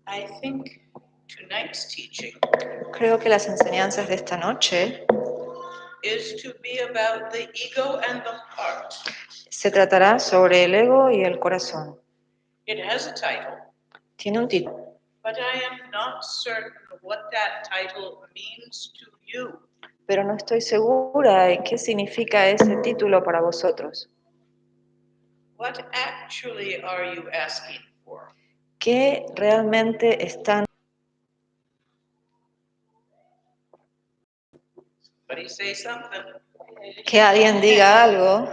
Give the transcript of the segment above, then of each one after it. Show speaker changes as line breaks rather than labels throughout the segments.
I think tonight's teaching
Creo que las enseñanzas de esta noche
is to be about the ego and the heart.
se tratará sobre el ego y el corazón.
It has a title,
Tiene un título,
but I am not certain what that title means to you.
pero no estoy segura de qué significa ese título para vosotros.
What actually are you asking for?
¿Qué realmente están?
Somebody say something.
Que alguien diga algo.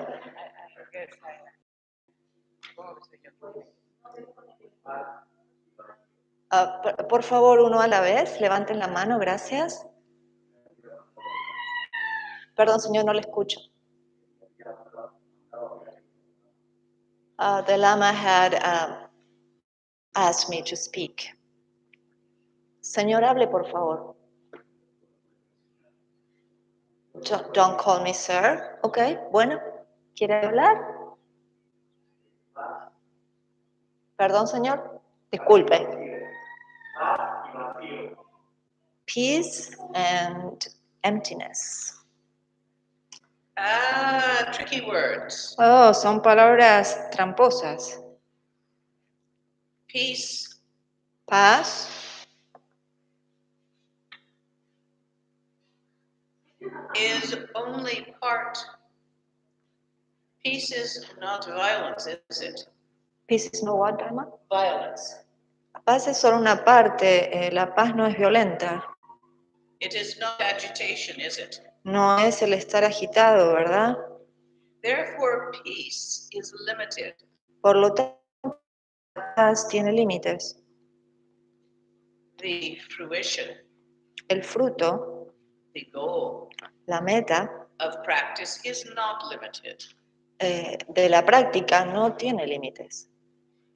Por favor, uno a la vez, levanten la mano, gracias. Perdón, señor, no le escucho. The Lama had asked me to speak. Señor, hable, por favor. Don't call me sir. Ok, bueno. ¿Quiere hablar? Perdón, señor. Disculpe. Peace and emptiness.
Tricky words.
Oh, son palabras tramposas.
Peace
Paz
is only part. Peace is not violence, is it?
Peace is no what, Dharma?
Violence.
La paz es solo una parte, la paz no es violenta.
It is not agitation, is it?
No es el estar agitado, ¿verdad?
Therefore, peace is limited.
Por lo tanto, la paz tiene límites.
The fruition,
El fruto,
the goal
la meta
of practice is not limited.
De la práctica no tiene límites.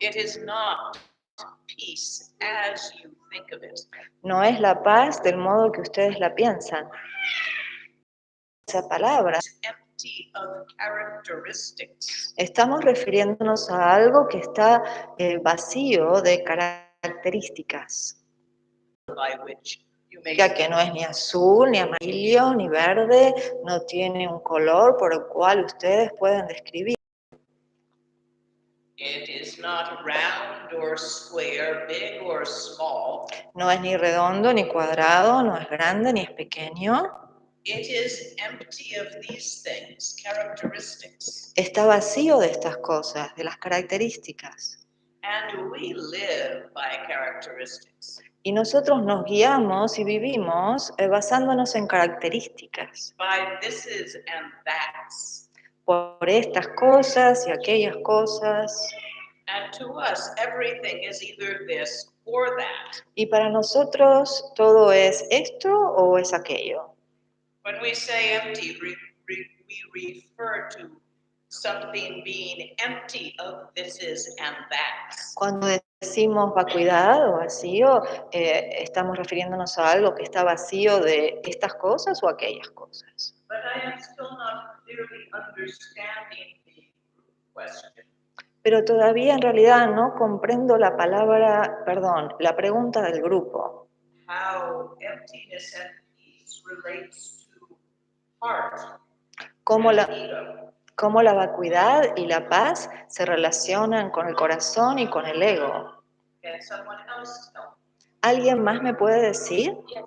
It is not peace as you think of it.
No es la paz del modo que ustedes la piensan. Esa palabra,
It's empty of characteristics.
estamos refiriéndonos a algo que está vacío de características.
By which you may
Que no es ni azul, ni amarillo, ni verde, no tiene un color por el cual ustedes pueden describir.
It is not round or square, big or small.
No es ni redondo, ni cuadrado, no es grande, ni es pequeño.
It is empty of these things, characteristics.
Está vacío de estas cosas, de las características.
And we live by characteristics.
Y nosotros nos guiamos y vivimos basándonos en características.
By thises and that's.
Por estas cosas y aquellas cosas.
And to us, everything is either this or that.
Y para nosotros, ¿todo es esto o es aquello?
When we say empty, we refer to something being empty of thises and that's.
Cuando decimos vacuidad o vacío, ¿estamos refiriéndonos a algo que está vacío de estas cosas o aquellas cosas?
But I am still not clearly understanding the question.
Pero todavía en realidad no comprendo la pregunta del grupo.
How emptiness and peace relates to heart
¿Cómo
and
la,
ego.
cómo la vacuidad y la paz se relacionan con el corazón y con el ego?
Can someone else tell me?
¿Alguien más me puede decir?
Yes.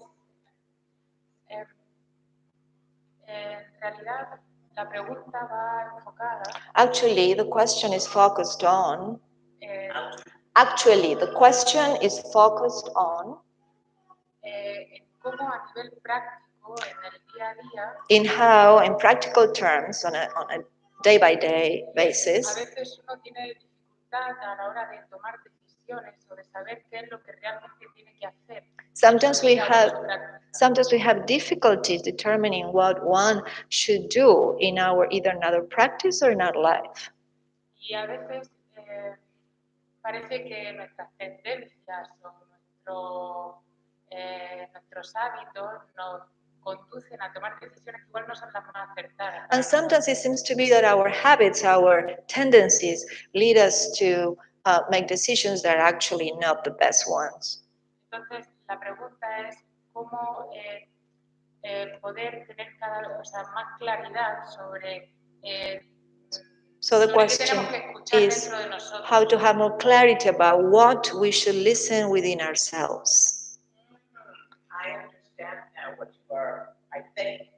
Eh, en realidad, la pregunta va enfocada
Actually, the question is focused on.
en
Actually, the question is focused on.
en cómo a nivel práctico, en el día a día,
In how, in practical terms, on a day-by-day
a
basis,
veces uno tiene dificultad a la hora de tomar decisiones o de saber qué es lo que realmente tiene que hacer.
sometimes we
en su vida o en
have
su práctica.
sometimes we have difficulties determining what one should do in either in our practice or in our life.
Y a veces parece que nuestras tendencias o nuestros hábitos nos conducen a tomar decisiones que igual no son las más acertadas.
And sometimes it seems to be that our habits, our tendencies lead us to make decisions that are actually not the best ones.
Entonces, la pregunta es cómo poder tener más claridad sobre
So the
sobre qué
question
tenemos que escuchar
is
dentro de nosotros.
how to have more clarity about what we should listen within ourselves.
I understand now what you are, I think,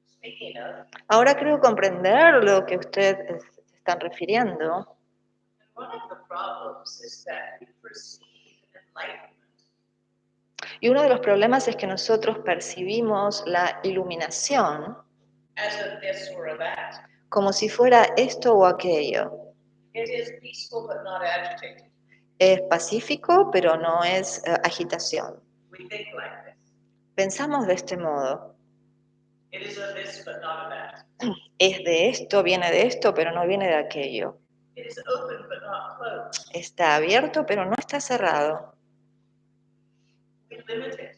speaking of.
Ahora creo comprender lo que ustedes se están refiriendo.
And one of the problems is that we perceive enlightenment
Y uno de los problemas es que nosotros percibimos la iluminación
as a this or a that.
como si fuera esto o aquello.
It is peaceful but not agitated.
Es pacífico, pero no es agitación.
We think like this.
Pensamos de este modo.
It is a this but not a that.
Es de esto, viene de esto, pero no viene de aquello.
It is open but not closed.
Está abierto, pero no está cerrado.
We limit it.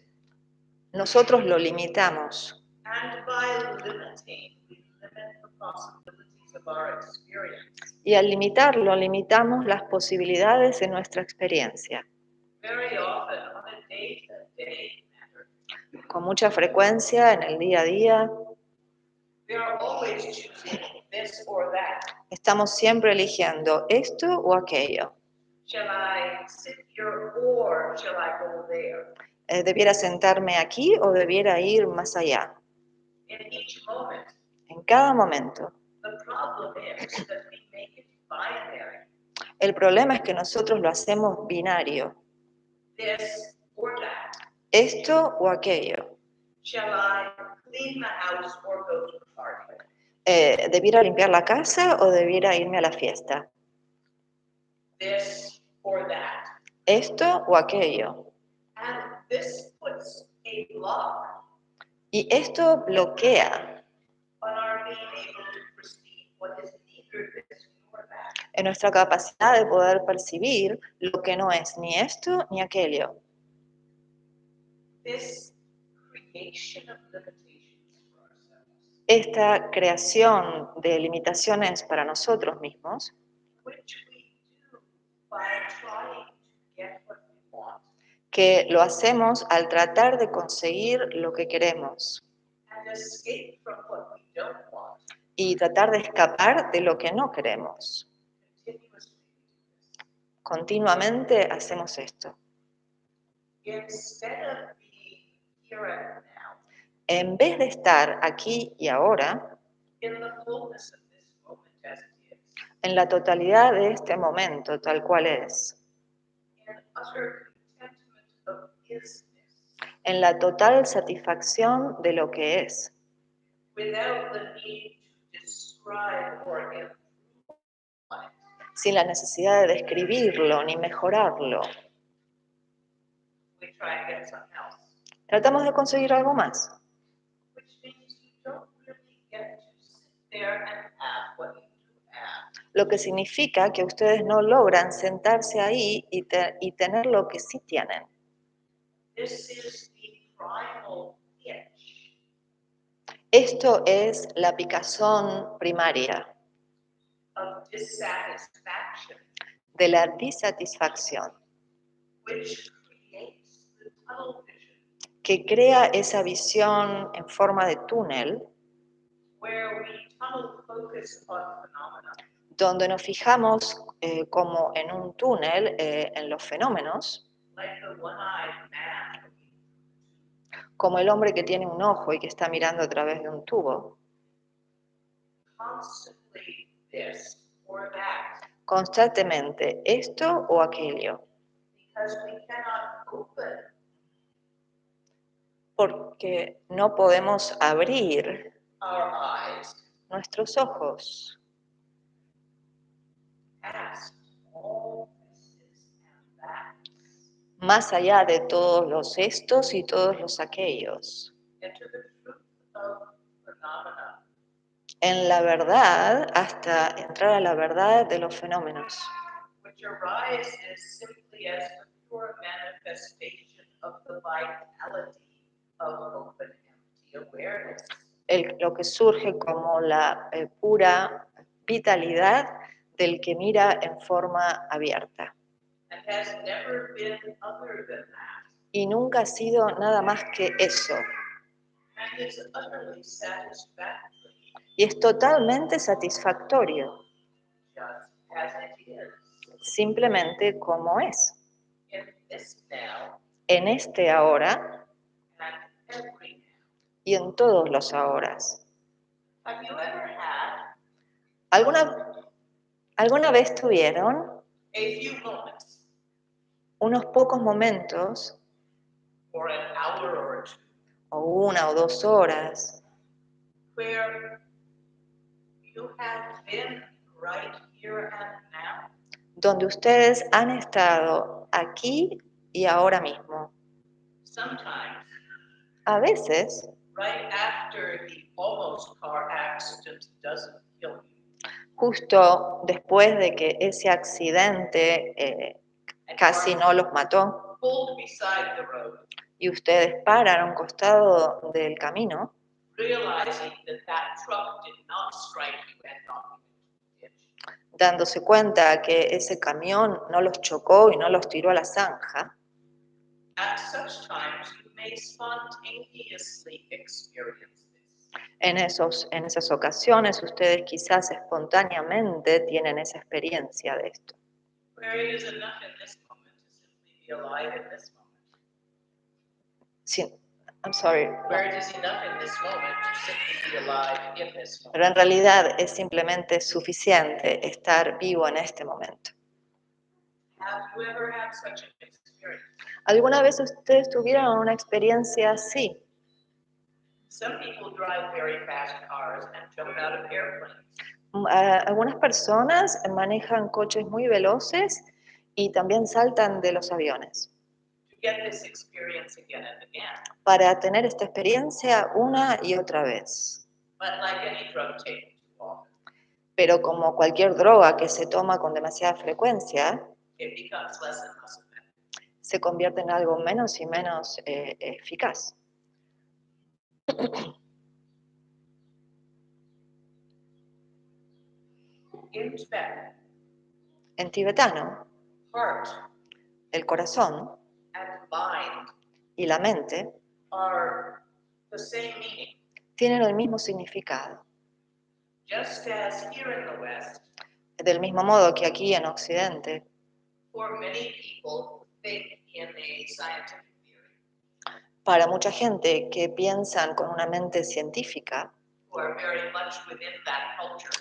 Nosotros lo limitamos.
And by limiting, we limit the possibilities of our experience.
Y al limitarlo, limitamos las posibilidades de nuestra experiencia.
Very often on a day-to-day matter,
Con mucha frecuencia, en el día a día,
we are always choosing this or that.
estamos siempre eligiendo esto o aquello.
Shall I sit here or shall I go there?
¿Debiera sentarme aquí o debiera ir más allá?
In each moment,
En cada momento.
the problem is that we make it binary.
El problema es que nosotros lo hacemos binario.
This or that.
Esto o aquello.
Shall I clean the house or go to the party?
¿Debiera limpiar la casa o debiera irme a la fiesta?
This or that.
Esto o aquello.
And this puts a block
Y esto bloquea
on our being able to perceive what is neither this nor that.
en nuestra capacidad de poder percibir lo que no es ni esto ni aquello.
This creation of limitations for ourselves,
Esta creación de limitaciones para nosotros mismos,
which we do by trying to get what we want
que lo hacemos al tratar de conseguir lo que queremos
and escape from what we don't want,
y tratar de escapar de lo que no queremos.
continuously we do this.
Continuamente hacemos esto.
Instead of being here and now,
En vez de estar aquí y ahora,
in the fullness of this moment as it is,
en la totalidad de este momento tal cual es,
in utter contentment of isness,
en la total satisfacción de lo que es,
without the need to describe or improve on it,
sin la necesidad de describirlo ni mejorarlo,
try and get something else.
Tratamos de conseguir algo más,
Which means you don't really get to sit there and have what you do have.
lo que significa que ustedes no logran sentarse ahí y tener lo que sí tienen.
This is the primal itch
Esto es la picazón primaria
of dissatisfaction,
de la disatisfacción,
which creates the tunnel vision,
que crea esa visión en forma de túnel,
where we tunnel focus on phenomena
donde nos fijamos como en un túnel en los fenómenos,
like the one-eyed man,
como el hombre que tiene un ojo y que está mirando a través de un tubo,
constantly this or that,
constantemente esto o aquello,
because we cannot open
porque no podemos abrir
our eyes
nuestros ojos
past all thises and thats
más allá de todos los estos y todos los aquellos,
into the truth of phenomena,
en la verdad hasta entrar a la verdad de los fenómenos,
which arises simply as the pure manifestation of the vitality of open empty awareness.
lo que surge como la pura vitalidad del que mira en forma abierta.
And has never been other than that,
Y nunca ha sido nada más que eso.
and is utterly satisfactory,
Y es totalmente satisfactorio,
just as it is,
simplemente como es.
in this now
En este ahora
and every now.
y en todos los ahoras.
Have you ever had
¿Alguna vez tuvieron
a few moments
unos pocos momentos,
or an hour or two
o 1 o 2 horas,
where you have been right here and now?
donde ustedes han estado aquí y ahora mismo?
Sometimes,
A veces,
right after the almost car accident doesn't kill you,
justo después de que ese accidente
and
casi
you
no los mató,
are pulled beside the road,
y ustedes paran a un costado del camino,
realizing that that truck did not strike you and knock you into the ditch.
dándose cuenta que ese camión no los chocó y no los tiró a la zanja.
At such times, you may spontaneously experience this.
En esas ocasiones, ustedes quizás espontáneamente tienen esa experiencia de esto.
Where it is enough in this moment to simply be alive in this moment.
Sí, I'm sorry.
Where it is enough in this moment to simply be alive in this
Pero
moment.
en realidad es simplemente suficiente estar vivo en este momento.
Have you ever had such an experience?
¿Alguna vez ustedes tuvieron una experiencia así?
Some people drive very fast cars and jump out of airplanes.
Algunas personas manejan coches muy veloces y también saltan de los aviones
To get this experience again and again.
para tener esta experiencia una y otra vez.
But like any drug taken too often,
Pero como cualquier droga que se toma con demasiada frecuencia,
it becomes less and less effective.
se convierte en algo menos y menos eficaz.
In Tibet,
En tibetano,
heart
el corazón
and mind
y la mente
are the same meaning.
tienen el mismo significado.
Just as here in the West,
Del mismo modo que aquí en Occidente,
for many people who think in a scientific theory,
para mucha gente que piensan con una mente científica,
who are very much within that culture,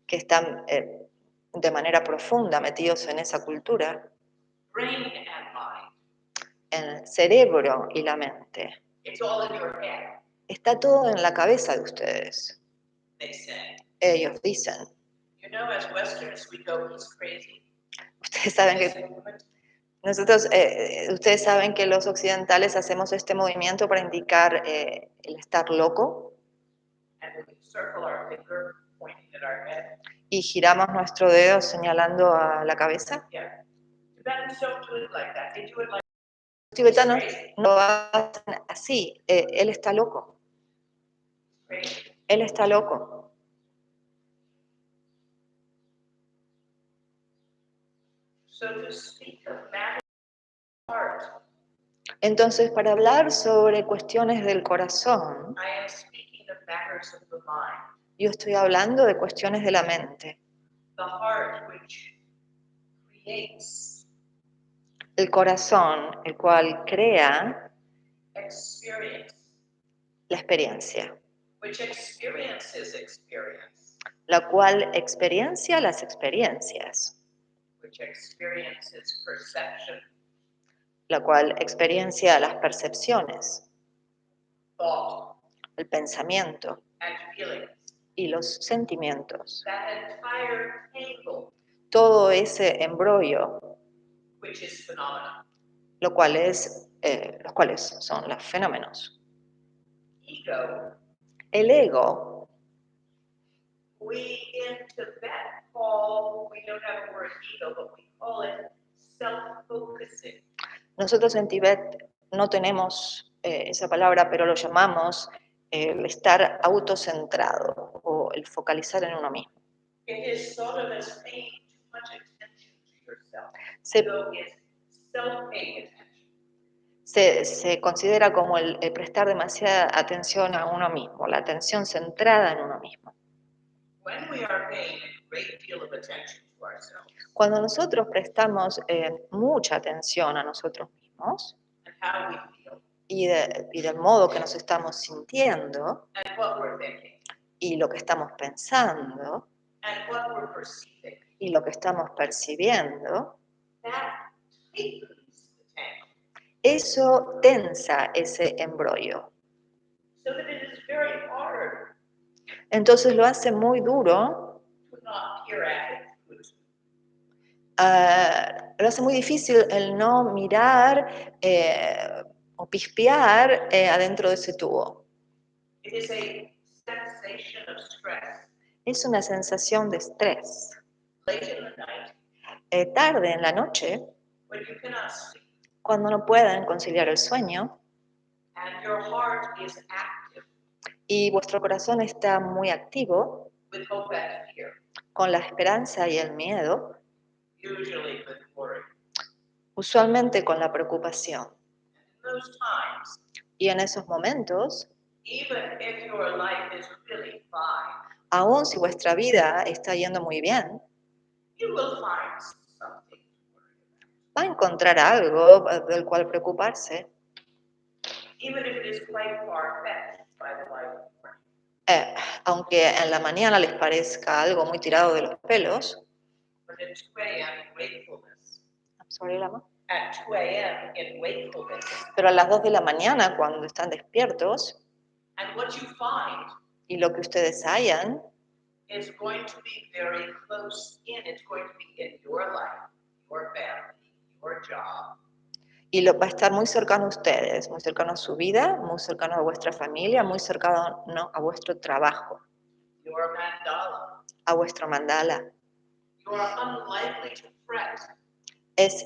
que están de manera profunda metidos en esa cultura,
brain and mind,
en el cerebro y la mente,
it's all in your head,
está todo en la cabeza de ustedes.
they say.
Ellos dicen.
You know, as Westerners, we go, he's crazy.
Ustedes saben
This
que
moment,
Nosotros, ustedes saben que los occidentales hacemos este movimiento para indicar el estar loco
and we circle our finger pointing at our head.
y giramos nuestro dedo señalando a la cabeza.
Yeah. Tibetans don't do it like that. They do it like
Los tibetanos no lo hacen así. Él está loco.
crazy.
Él está loco.
So to speak of matters of heart,
Entonces, para hablar sobre cuestiones del corazón,
I am speaking of matters of the mind.
yo estoy hablando de cuestiones de la mente.
The heart which creates
El corazón, el cual crea
experience,
la experiencia,
which experiences experience,
la cual experiencia las experiencias,
which experiences perception,
la cual experiencia las percepciones,
thought,
el pensamiento
and feelings.
y los sentimientos.
That entire tangle,
Todo ese embrollo,
which is phenomena.
los cuales son los fenómenos.
Ego,
El ego,
we in Tibet call, we don't have the word ego, but we call it self-focusing.
nosotros en Tibet no tenemos esa palabra, pero lo llamamos el estar autocentrado o el focalizar en uno mismo.
It is sort of as paying too much attention to yourself.
Se,
Ego is self-paying attention.
se considera como el prestar demasiada atención a uno mismo, la atención centrada en uno mismo.
When we are paying a great deal of attention to ourselves
Cuando nosotros prestamos mucha atención a nosotros mismos
and how we feel
y del modo que nos estamos sintiendo
and what we're thinking
y lo que estamos pensando
and what we're perceiving,
y lo que estamos percibiendo,
that tightens the tangle
eso tensa ese embrollo.
so that it is very hard
Entonces lo hace muy duro,
to not peer at it.
lo hace muy difícil el no mirar o pispear adentro de ese tubo.
It is a sensation of stress.
Es una sensación de estrés.
Late in the night,
Tarde en la noche,
when you cannot sleep,
cuando no pueden conciliar el sueño
and your heart is active
y vuestro corazón está muy activo
with hope and fear,
con la esperanza y el miedo,
usually with worry.
usualmente con la preocupación.
In those times,
Y en esos momentos,
even if your life is really fine,
aun si vuestra vida está yendo muy bien,
you will find something to worry about.
va a encontrar algo del cual preocuparse.
Even if it is quite far-fetched by the light of morning.
Aunque en la mañana les parezca algo muy tirado de los pelos.
But at 2 a.m. in wakefulness,
I'm sorry, Lama.
at 2 a.m. in wakefulness,
Pero a las 2 de la mañana, cuando están despiertos,
and what you find
y lo que ustedes hallan
is going to be very close in. It's going to be in your life, your family, your job,
y va a estar muy cercano a ustedes, muy cercano a su vida, muy cercano a vuestra familia, muy cercano a vuestro trabajo,
your mandala.
a vuestro mandala.
You are unlikely to fret
Es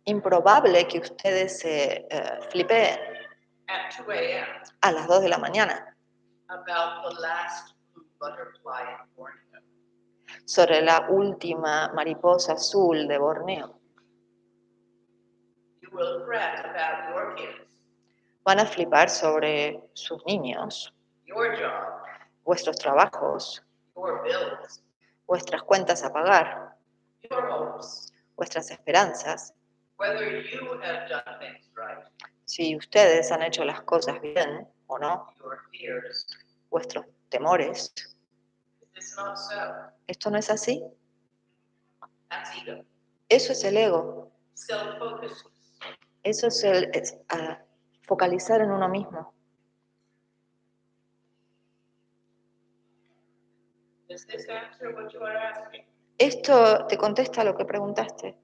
improbable que ustedes se flipeen
at 2 a.m.
a las 2 de la mañana
about the last blue butterfly in Borneo.
sobre la última mariposa azul de Borneo.
You will fret about your kids,
Van a flipar sobre sus niños,
your job,
vuestros trabajos,
your bills,
vuestras cuentas a pagar,
your hopes,
vuestras esperanzas,
whether you have done things right,
si ustedes han hecho las cosas bien o no,
your fears.
vuestros temores.
It's not so.
¿Esto no es así?
That's ego.
Eso es el ego.
Self-focus.
Eso es focalizar en uno mismo.
Does this answer what you are asking?
Esto te contesta lo que preguntaste.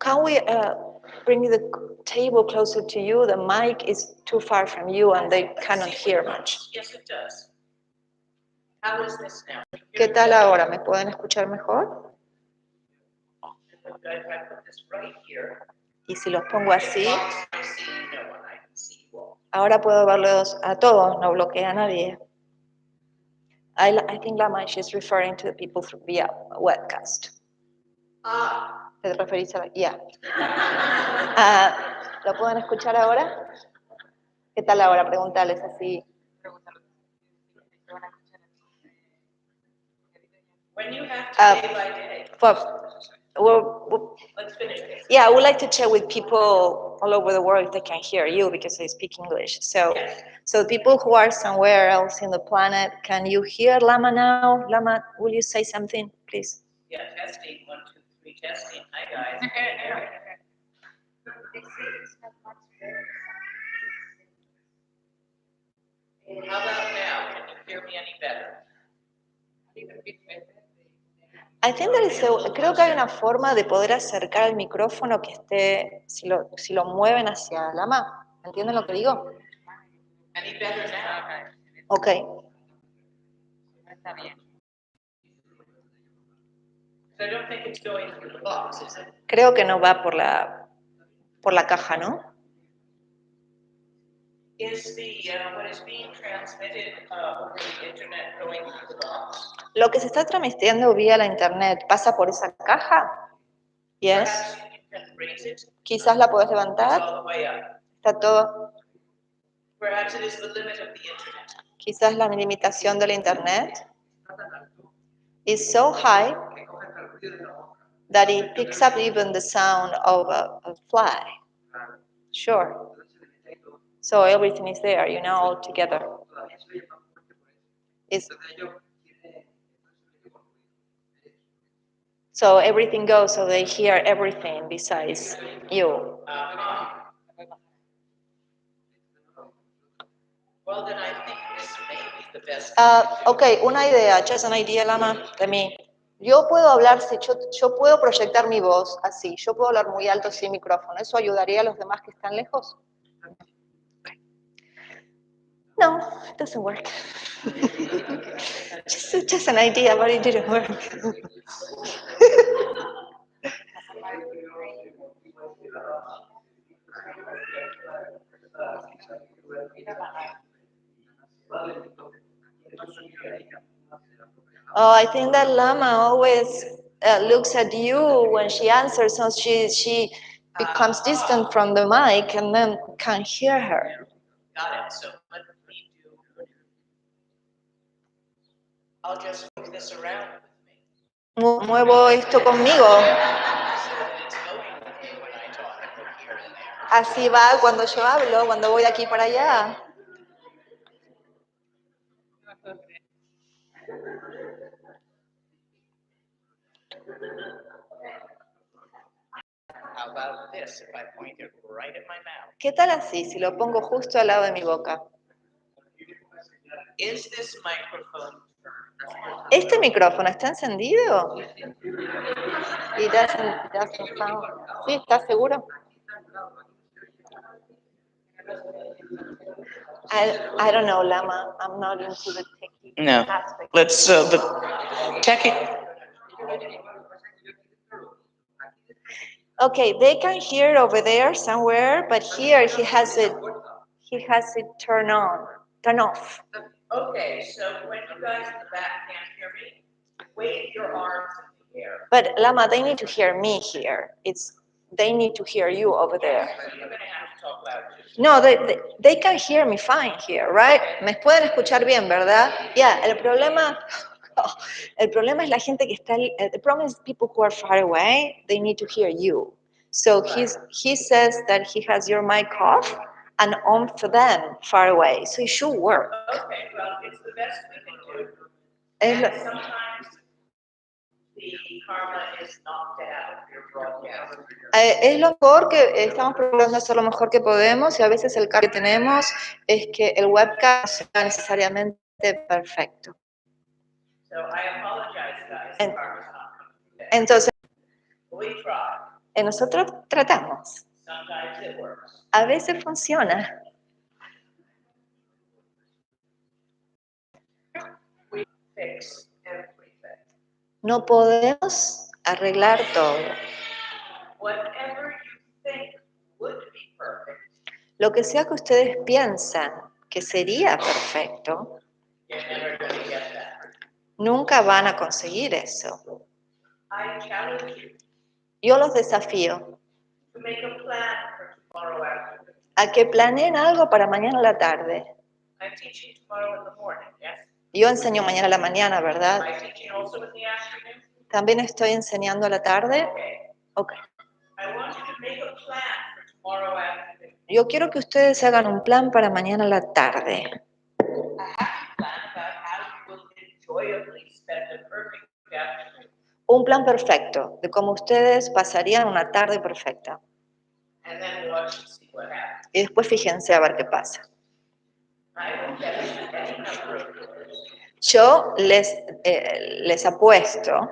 can we bring the table closer to you? The mic is too far from you and they cannot hear much.
Yes, it does. How is this now?
¿Qué tal ahora? ¿Me pueden escuchar mejor?
I put this right here.
Y si los pongo así,
I see no one. I can see you all.
ahora puedo verlos a todos, no bloquea a nadie. I think Lama, she's referring to the people via webcast.
Ah,
¿Te referís a la? Yeah. ¿Lo pueden escuchar ahora? ¿Qué tal ahora? Preguntarles así.
when you have to day by day. Let's finish this.
Yeah, I would like to check with people all over the world if they can hear you because I speak English. So,
Yes.
so people who are somewhere else in the planet, can you hear Lama now? Lama, will you say something, please?
Yeah, testing. 1, 2, 3, testing. Hi, guys. How about now? Can you hear me any better?
I think creo que hay una forma de poder acercar el micrófono que esté, si lo mueven hacia Lama. ¿Entienden lo que digo?
Any better now?
Ok.
Está bien.
So I don't think it's going through the box, is it?
Creo que no va por la caja, ¿no?
Is what is being transmitted over the internet going through the box?
Lo que se está transmitiendo vía la internet pasa por esa caja. Yes.
Perhaps you can raise it.
Quizás la podés
It's
levantar.
all the way up.
Está todo.
Perhaps it is the limit of the internet.
Quizás la limitación de la internet is so high that it picks up even the sound of a fly. Sure. So everything is there, all together. So everything goes, so they hear everything besides you.
Well, then I think this may be the best.
Okay, una idea, just an idea, Lama, de mí. Yo puedo hablar, yo puedo proyectar mi voz así, yo puedo hablar muy alto sin micrófono. ¿Eso ayudaría a los demás que están lejos? Okay. No, it doesn't work. just an idea, but it didn't work. Oh, I think that Lama always looks at you when she answers, so she becomes distant from the mic and then can't hear her.
Got it. So let me do. I'll just move this around with me.
Muevo esto conmigo.
So that it's going with me when I talk here and there.
Así va cuando yo hablo, cuando voy de aquí para allá.
How about this if I point it right at my mouth?
¿Qué tal así si lo pongo justo al lado de mi boca?
Is this microphone turned?
¿Este micrófono está encendido? It doesn't sound. ¿Sí? ¿Estás seguro? I don't know, Lama. I'm not into the techie
No.
aspect.
Let's the techie.
Okay, they can hear it over there somewhere, but here he has it turn off.
Okay, so when you guys in the back can't hear me, wave your arms in the air.
But Lama, they need to hear me here. They need to hear you over there.
So you're gonna have to talk loud.
No, they can hear me fine here, right? Me pueden escuchar bien, ¿verdad? Yeah, el problema es la gente que está. The problem is people who are far away. They need to hear you. So he says that he has your mic off and on for them far away. So it should work.
Okay, well, it's the best we can do.
Es lo,
And sometimes the karma is knocked out of your broadcast.
es lo mejor que estamos procurando hacer lo mejor que podemos y a veces el cambio que tenemos es que el webcam no sea necesariamente perfecto.
So I apologize, guys. The karma's not coming today.
Entonces,
We try.
Nosotros tratamos.
Sometimes it works.
A veces funciona.
We fix everything.
No podemos arreglar todo.
Whatever you think would be perfect,
Lo que sea que ustedes piensan que sería perfecto,
you're never going to get that.
nunca van a conseguir eso.
I challenge you
Yo los desafío
to make a plan for tomorrow afternoon.
a que planeen algo para mañana a la tarde.
I'm teaching tomorrow in the morning, yes?
Yo enseño mañana a la mañana, ¿verdad?
Am I teaching also in the afternoon?
¿También estoy enseñando a la tarde?
Okay.
Ok.
I want you to make a plan for tomorrow afternoon.
Yo quiero que ustedes hagan un plan para mañana a la tarde.
A happy plan about how you will enjoyably spend a perfect afternoon.
Un plan perfecto de cómo ustedes pasarían una tarde perfecta.
And then watch and see what happens.
Y después fíjense a ver qué pasa.
I will bet you any number of dollars
Yo les apuesto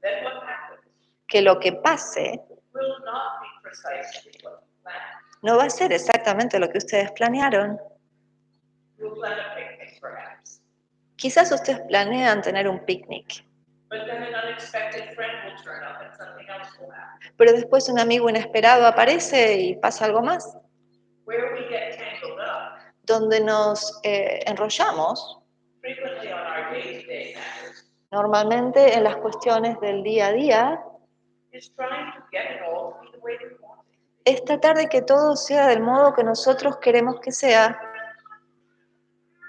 that what happens
que lo que pase
will not be precisely what you planned.
no va a ser exactamente lo que ustedes planearon.
You'll plan a picnic, perhaps.
Quizás ustedes planean tener un picnic,
But then an unexpected friend will turn up and something else will happen.
pero después un amigo inesperado aparece y pasa algo más,
Where we get tangled up,
donde nos enrollamos,
frequently on our day-to-day matters,
normalmente en las cuestiones del día a día,
is trying to get it all to be the way we want it.
es tratar de que todo sea del modo que nosotros queremos que sea.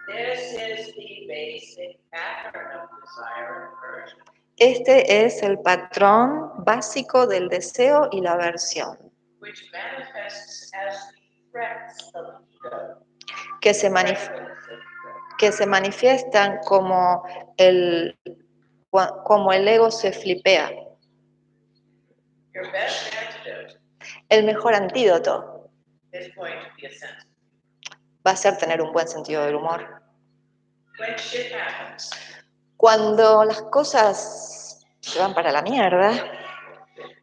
This is the basic pattern of desire and aversion,
Este es el patrón básico del deseo y la aversión,
which manifests as the threats of ego.
que se, manif- que se manifiestan como como el ego se flipea.
Your best antidote
El mejor antídoto
is going to be a sense.
va a ser tener un buen sentido del humor.
When shit happens,
Cuando las cosas se van para la mierda,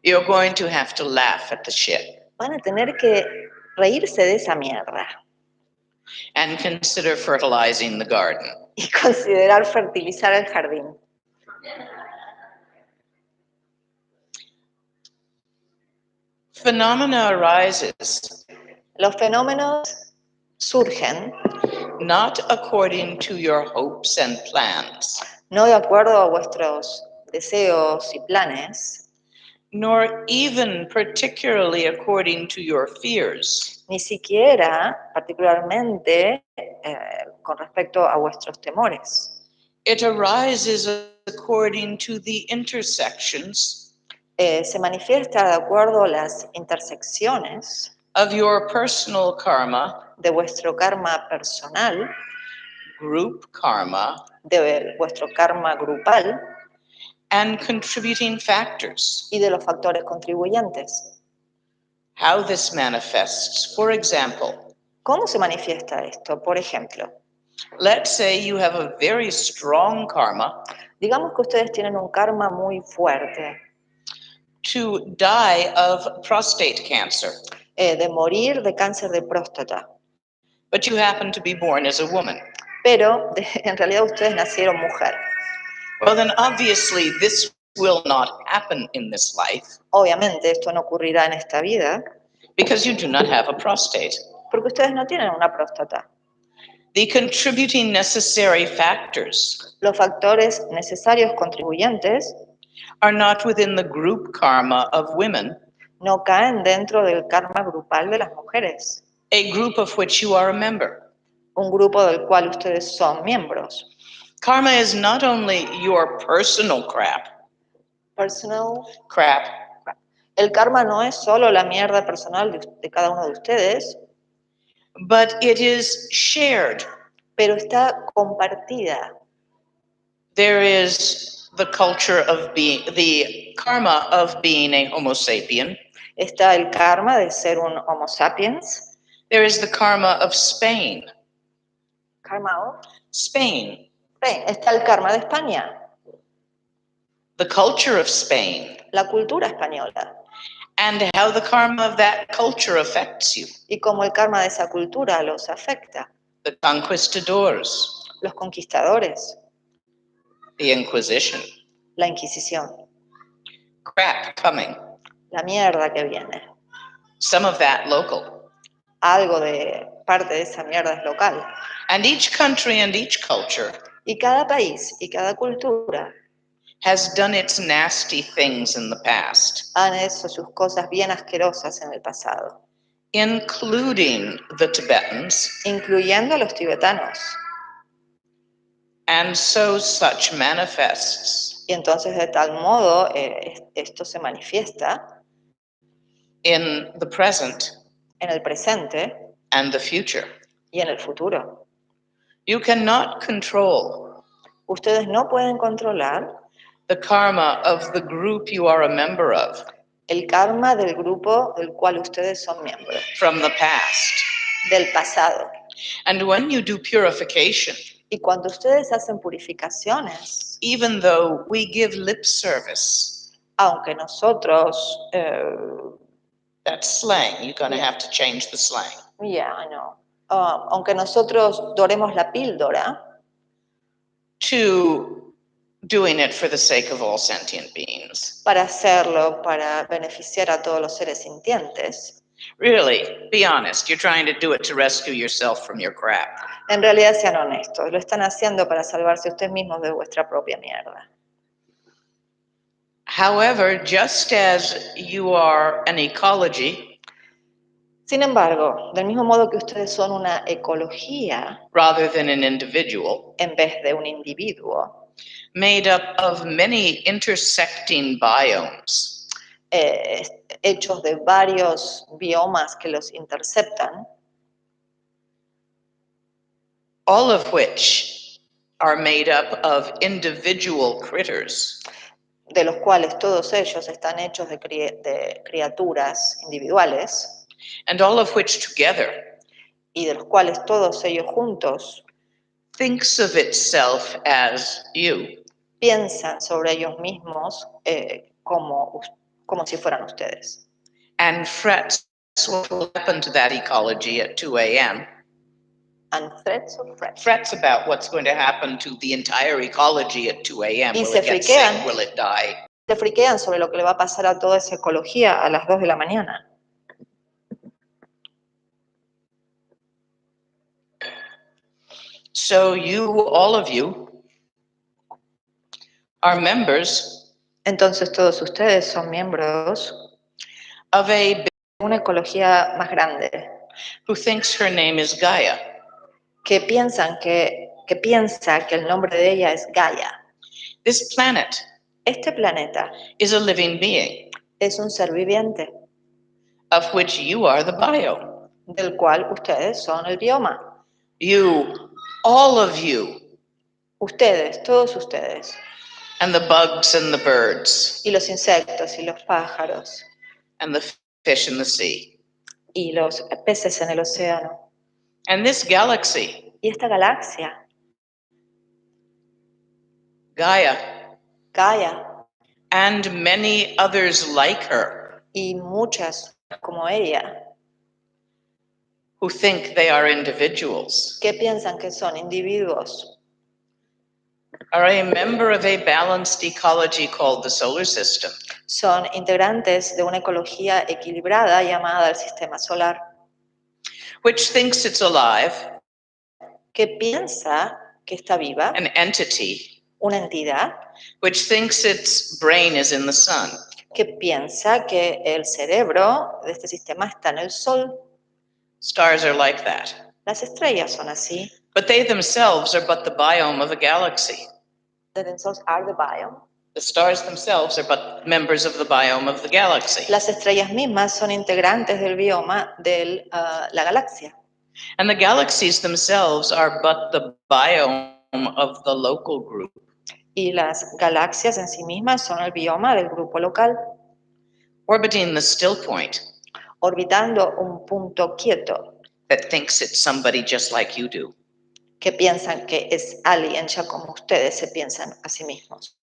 you're going to have to laugh at the shit
van a tener que reírse de esa mierda
and consider fertilizing the garden.
y considerar fertilizar el jardín.
Phenomena arises
Los fenómenos surgen
not according to your hopes and plans,
no de acuerdo a vuestros deseos y planes,
nor even particularly according to your fears,
ni siquiera particularmente con respecto a vuestros temores.
it arises according to the intersections
Se manifiesta de acuerdo a las intersecciones
of your personal karma,
de vuestro karma personal,
group karma,
de vuestro karma grupal
and contributing factors.
y de los factores contribuyentes.
How this manifests, for example,
¿Cómo se manifiesta esto? Por ejemplo,
let's say you have a very strong karma
digamos que ustedes tienen un karma muy fuerte
to die of prostate cancer,
de morir de cáncer de próstata,
but you happen to be born as a woman.
pero en realidad ustedes nacieron mujer.
Well, then obviously this will not happen in this life
Obviamente esto no ocurrirá en esta vida
because you do not have a prostate.
porque ustedes no tienen una próstata.
The contributing necessary factors
Los factores necesarios contribuyentes
are not within the group karma of women,
no caen dentro del karma grupal de las mujeres,
a group of which you are a member.
un grupo del cual ustedes son miembros.
Karma is not only your personal crap.
El karma no es solo la mierda personal de cada uno de ustedes,
But it is shared.
pero está compartida.
There is the culture of the karma of being a Homo sapien.
Está el karma de ser un Homo sapiens.
There is the karma of Spain.
Karma of
Spain.
Spain. Está el karma de España.
The culture of Spain.
La cultura española.
and how the karma of that culture affects you.
y cómo el karma de esa cultura los afecta.
The conquistadors,
Los conquistadores,
the Inquisition,
la Inquisición,
crap coming,
la mierda que viene.
some of that local.
Algo de parte de esa mierda es local.
And each country and each culture
Y cada país y cada cultura
has done its nasty things in the past,
han hecho sus cosas bien asquerosas en el pasado,
including the Tibetans,
incluyendo a los tibetanos.
and so such manifests
Y entonces de tal modo esto se manifiesta
in the present
en el presente
and the future.
y en el futuro.
You cannot control
Ustedes no pueden controlar
the karma of the group you are a member of
el karma del grupo del cual ustedes son miembros,
from the past.
del pasado.
And when you do purification,
Y cuando ustedes hacen purificaciones,
even though we give lip service,
aunque nosotros,
that's slang, you're going to
Yeah.
have to change the slang.
yeah, I know. Aunque nosotros doremos la píldora,
To doing it for the sake of all sentient beings.
para hacerlo, para beneficiar a todos los seres sintientes,
Really, be honest, you're trying to do it to rescue yourself from your crap.
en realidad sean honestos, lo están haciendo para salvarse ustedes mismos de vuestra propia mierda.
However, just as you are an ecology
Sin embargo, del mismo modo que ustedes son una ecología
rather than an individual,
en vez de un individuo,
made up of many intersecting biomes,
hechos de varios biomas que los interceptan,
all of which are made up of individual critters,
de los cuales todos ellos están hechos de criaturas individuales,
and all of which together
y de los cuales todos ellos juntos
thinks of itself as you.
piensan sobre ellos mismos como si fueran ustedes.
And frets what will happen to that ecology at 2 a.m.
And threats or frets.
Frets about what's going to happen to the entire ecology at 2 a.m.
Y
Will
se
it get
friquean.
sick? Will it die?
Se friquean sobre lo que le va a pasar a toda esa ecología a las 2 de la mañana.
So you, all of you, are members
Entonces todos ustedes son miembros
of a
de una ecología más grande
who thinks her name is Gaia.
que piensa que el nombre de ella es Gaia.
This planet
Este planeta
is a living being,
es un ser viviente
of which you are the biome.
del cual ustedes son el bioma.
You, all of you,
Ustedes, todos ustedes.
and the bugs and the birds,
Y los insectos y los pájaros
and the fish in the sea.
y los peces en el océano.
And this galaxy,
Y esta galaxia,
Gaia,
Gaia,
and many others like her,
y muchas como ella,
who think they are individuals,
que piensan que son individuos,
are a member of a balanced ecology called the solar system.
son integrantes de una ecología equilibrada llamada el sistema solar,
Which thinks it's alive,
que piensa que está viva,
an entity,
una entidad,
which thinks its brain is in the sun.
que piensa que el cerebro de este sistema está en el sol.
Stars are like that.
Las estrellas son así.
But they themselves are but the biome of a galaxy.
They themselves are the biome.
The stars themselves are but members of the biome of the galaxy.
Las estrellas mismas son integrantes del bioma de la galaxia.
And the galaxies themselves are but the biome of the local group.
Y las galaxias en sí mismas son el bioma del grupo local,
Orbiting the still point
orbitando un punto quieto,
that thinks it's somebody just like you do.
que piensan que es alguien ya como ustedes se piensan a sí mismos.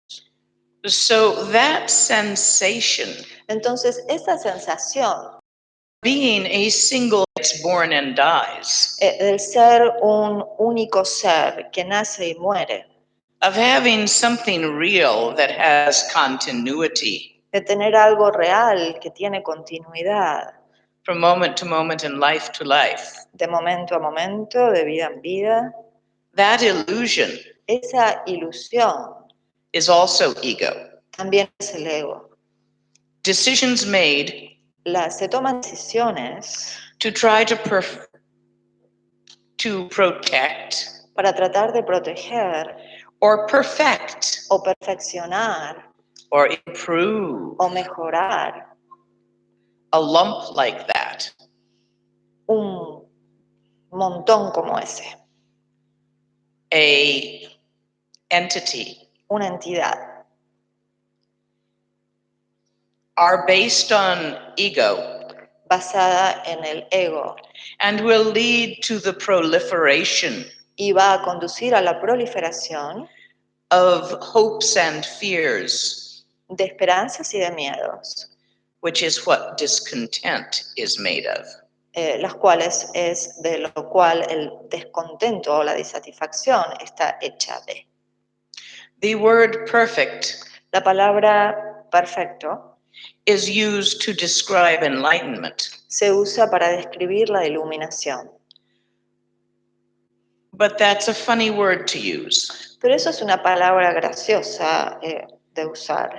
So that sensation
Entonces, esa sensación
being a single that's born and dies,
del ser un único ser que nace y muere,
of having something real that has continuity
de tener algo real que tiene continuidad,
from moment to moment and life to life,
de momento a momento, de vida en vida,
that illusion
esa ilusión
is also ego.
también es el ego.
Decisions made
Se toman decisiones
to try to protect
para tratar de proteger
or perfect
o perfeccionar
or improve
o mejorar
a lump like that.
un montón como ese,
A entity
una entidad,
are based on ego
basada en el ego
and will lead to the proliferation
y va a conducir a la proliferación
of hopes and fears,
de esperanzas y de miedos,
which is what discontent is made of.
las cuales es de lo cual el descontento o la disatisfacción está hecha de.
The word perfect
La palabra perfecto
is used to describe enlightenment,
se usa para describir la iluminación.
but that's a funny word to use.
Pero eso es una palabra graciosa de usar.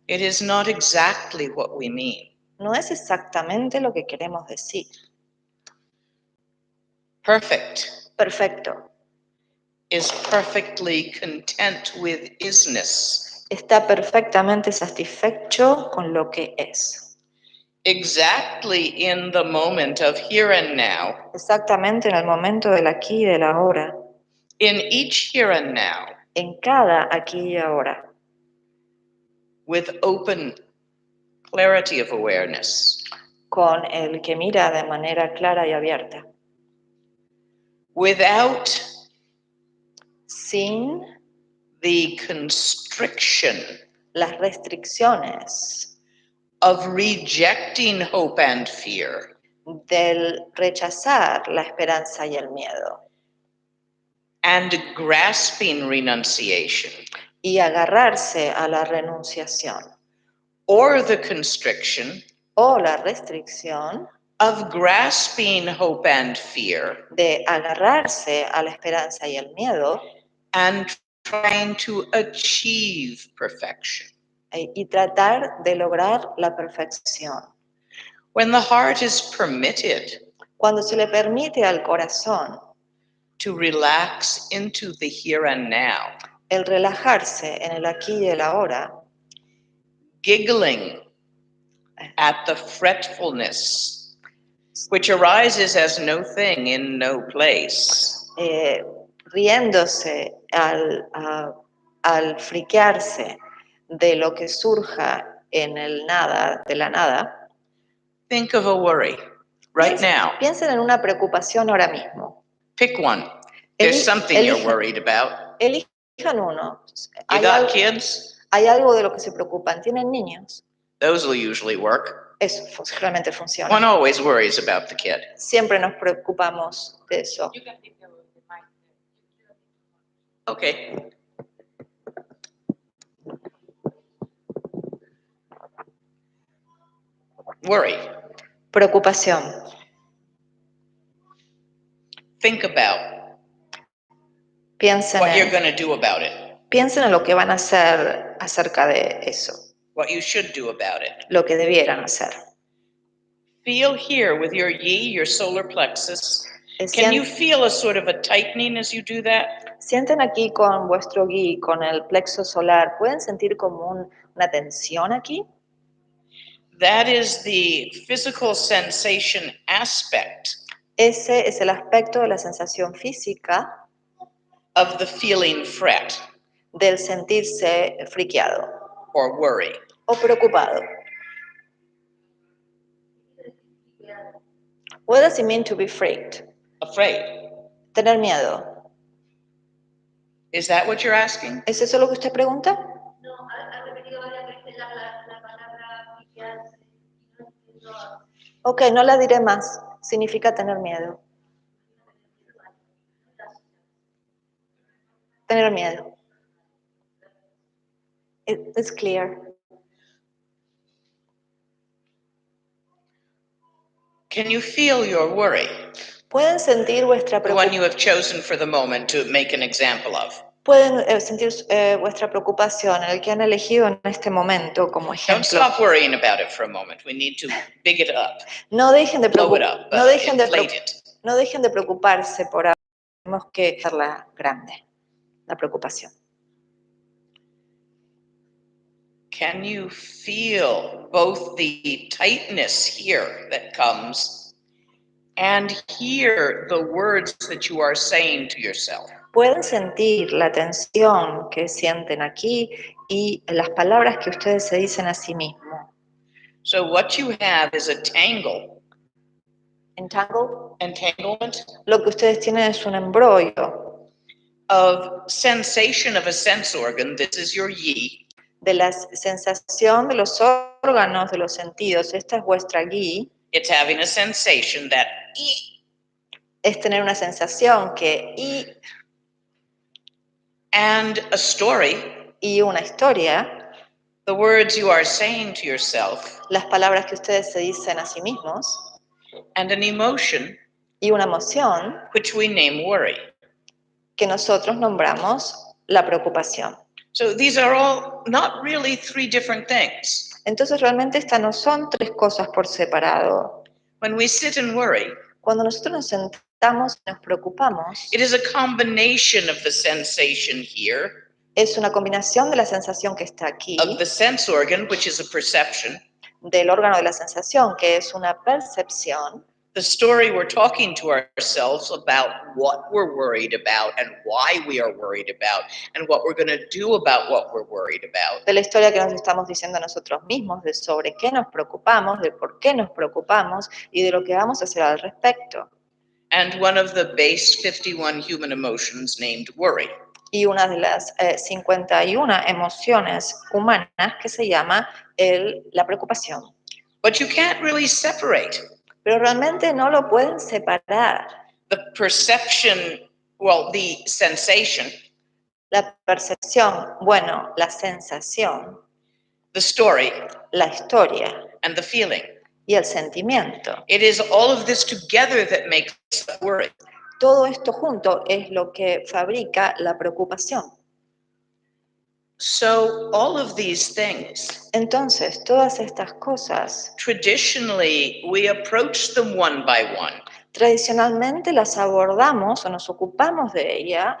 It is not exactly what we mean.
No es exactamente lo que queremos decir.
Perfect
Perfecto.
is perfectly content with isness,
Está perfectamente satisfecho con lo que es.
exactly in the moment of here and now.
Exactamente en el momento del aquí y del ahora.
In each here and now,
En cada aquí y ahora.
with open clarity of awareness,
Con el que mira de manera clara y abierta.
without
Sin
the constriction
las restricciones
of rejecting hope and fear,
del rechazar la esperanza y el miedo.
and grasping renunciation,
Y agarrarse a la renunciación.
or the constriction
O la restricción
of grasping hope and fear
de agarrarse a la esperanza y el miedo
and trying to achieve perfection.
y tratar de lograr la perfección.
When the heart is permitted
Cuando se le permite al corazón
to relax into the here and now,
el relajarse en el aquí y el ahora,
giggling at the fretfulness which arises as no thing in no place,
riéndose al friquearse de lo que surja en el nada, de la nada,
think of a worry right now.
piensen en una preocupación ahora mismo.
Pick one. There's something you're worried about.
Elijan uno.
You got kids?
Hay algo de lo que se preocupan. ¿Tienen niños?
Those will usually work.
Eso realmente funciona.
One always worries about the kid.
Siempre nos preocupamos de eso.
You can think of the mind.
Okay. Worry.
Preocupación.
Think about
Piensen
what you're going to do about it,
en lo que van a hacer acerca de eso,
what you should do about it.
lo que debieran hacer.
Feel here with your yi, your solar plexus. Can you feel a sort of a tightening as you do that?
Sienten aquí con vuestro gui, con el plexo solar, ¿pueden sentir como una tensión aquí?
That is the physical sensation aspect
Ese es el aspecto de la sensación física
of the feeling fret
del sentirse friqueado
or worry.
o preocupado. What does it mean to be freaked?
Afraid.
Tener miedo.
Is that what you're asking?
¿Es eso lo que usted pregunta?
No, ha repetido varias veces la palabra friquearse.
Ok, no la diré más. Significa tener miedo. Tener miedo. It's clear.
Can you feel your worry?
Pueden sentir vuestra
The one you
preocupación.
have chosen for the moment to make an example of.
Pueden sentir vuestra preocupación, el que han elegido en este momento como
Don't
ejemplo.
stop worrying about it for a moment. We need to big it up,
No dejen de,
blow it up,
no dejen de,
inflate it.
no dejen de preocuparse por algo. Tenemos que hacerla grande, la preocupación.
Can you feel both the tightness here that comes and hear the words that you are saying to yourself?
Pueden sentir la tensión que sienten aquí y las palabras que ustedes se dicen a sí mismos.
So what you have is a entanglement
Lo que ustedes tienen es un embrollo
of sensation of a sense organ. This is your yi.
de la sensación de los órganos de los sentidos. Esta es vuestra gui.
It's having a sensation that
Es tener una sensación que
and a story.
Y una historia.
The words you are saying to yourself.
Las palabras que ustedes se dicen a sí mismos.
And an emotion.
Y una emoción.
Which we name worry.
Que nosotros nombramos la preocupación.
So these are all not really three different things.
Entonces realmente estas no son tres cosas por separado.
When we sit and worry,
cuando nosotros nos sentamos y nos preocupamos,
it is a combination of the sensation here,
es una combinación de la sensación que está aquí,
of the sense organ, which is a perception,
del órgano de la sensación, que es una percepción,
the story we're talking to ourselves about what we're worried about and why we are worried about and what we're going to do about what we're worried about.
de la historia que nos estamos diciendo a nosotros mismos, de sobre qué nos preocupamos, de por qué nos preocupamos y de lo que vamos a hacer al respecto.
And one of the base 51 human emotions named worry.
Y una de las 51 emociones humanas que se llama la preocupación.
But you can't really separate.
Pero realmente no lo pueden separar.
The perception, well, the sensation.
La percepción, bueno, la sensación.
The story.
La historia.
And the feeling.
Y el sentimiento.
It is all of this together that makes us worry.
Todo esto junto es lo que fabrica la preocupación.
So all of these things.
Entonces, todas estas cosas.
Traditionally, we approach them one by one.
Tradicionalmente las abordamos o nos ocupamos de ellas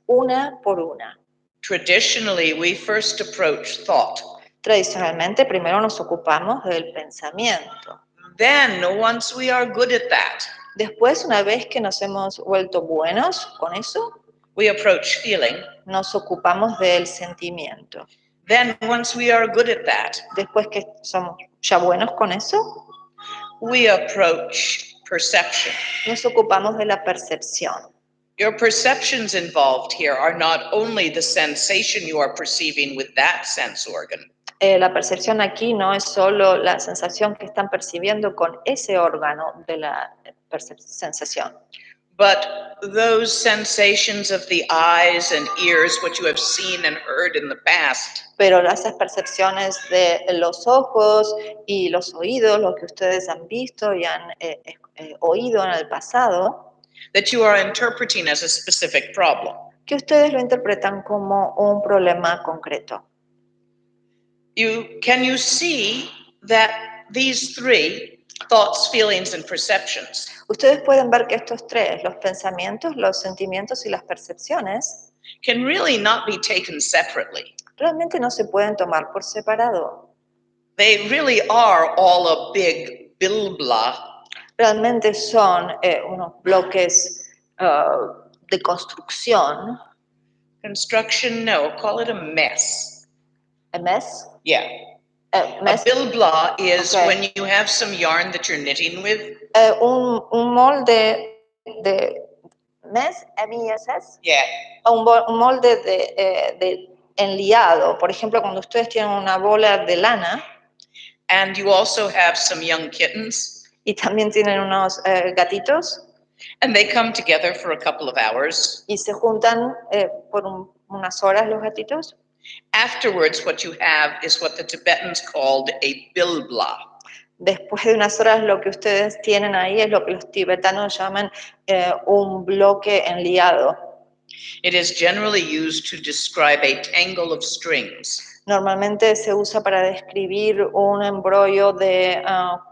una por una.
Traditionally, we first approach thought.
Tradicionalmente primero nos ocupamos del pensamiento.
Then, once we are good at that,
después, una vez que nos hemos vuelto buenos con eso,
we approach feeling.
Nos ocupamos del sentimiento.
Then, once we are good at that,
después que somos ya buenos con eso,
we approach perception.
Nos ocupamos de la percepción.
Your perceptions involved here are not only the sensation you are perceiving with that sense organ.
La percepción aquí no es solo la sensación que están percibiendo con ese órgano de la sensación.
But those sensations of the eyes and ears, what you have seen and heard in the past.
Pero esas percepciones de los ojos y los oídos, lo que ustedes han visto y han oído en el pasado,
that you are interpreting as a specific problem.
Que ustedes lo interpretan como un problema concreto.
Can you see that these three, thoughts, feelings, and perceptions,
ustedes pueden ver que estos tres, los pensamientos, los sentimientos y las percepciones,
can really not be taken separately.
Realmente no se pueden tomar por separado.
They really are all a big bilbla.
Realmente son unos bloques de construcción.
Construction, no, call it a mess.
A mess?
Yeah.
Mess?
A bilbla is
okay.
when you have some yarn that you're knitting with.
Un molde de mess, M-I-S-S?
Yeah.
Un molde de enliado. Por ejemplo, cuando ustedes tienen una bola de lana.
And you also have some young kittens,
Y también tienen unos gatitos
and they come together for a couple of hours.
y se juntan por unas horas los gatitos.
Afterwards, what you have is what the Tibetans called a bilbla.
Después de unas horas lo que ustedes tienen ahí es lo que los tibetanos llaman un bloque enliado.
It is generally used to describe a tangle of strings.
Normalmente se usa para describir un embrollo de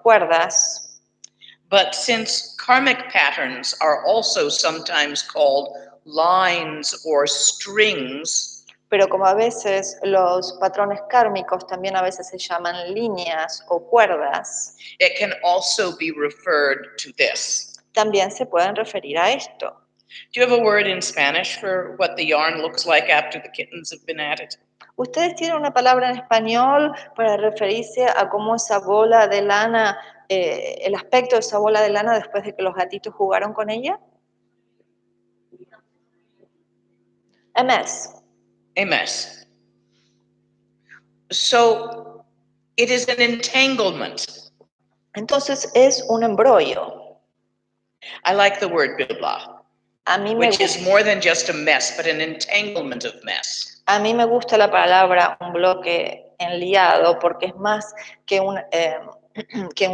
cuerdas.
But since karmic patterns are also sometimes called lines or strings,
Pero como a veces los patrones kármicos también a veces se llaman líneas o cuerdas,
it can also be referred to this.
también se pueden referir a esto.
Do you have a word in Spanish for what the yarn looks like after the kittens have been at it?
¿Ustedes tienen una palabra en español para referirse a cómo esa bola de lana, el aspecto de esa bola de lana después de que los gatitos jugaron con ella? A mess.
A mess. So it is an entanglement.
Entonces es un embrollo.
I like the word bilbla,
A mí me
which is more than just a mess, but an entanglement of mess.
A mí me gusta la palabra un bloque enliado porque es más que un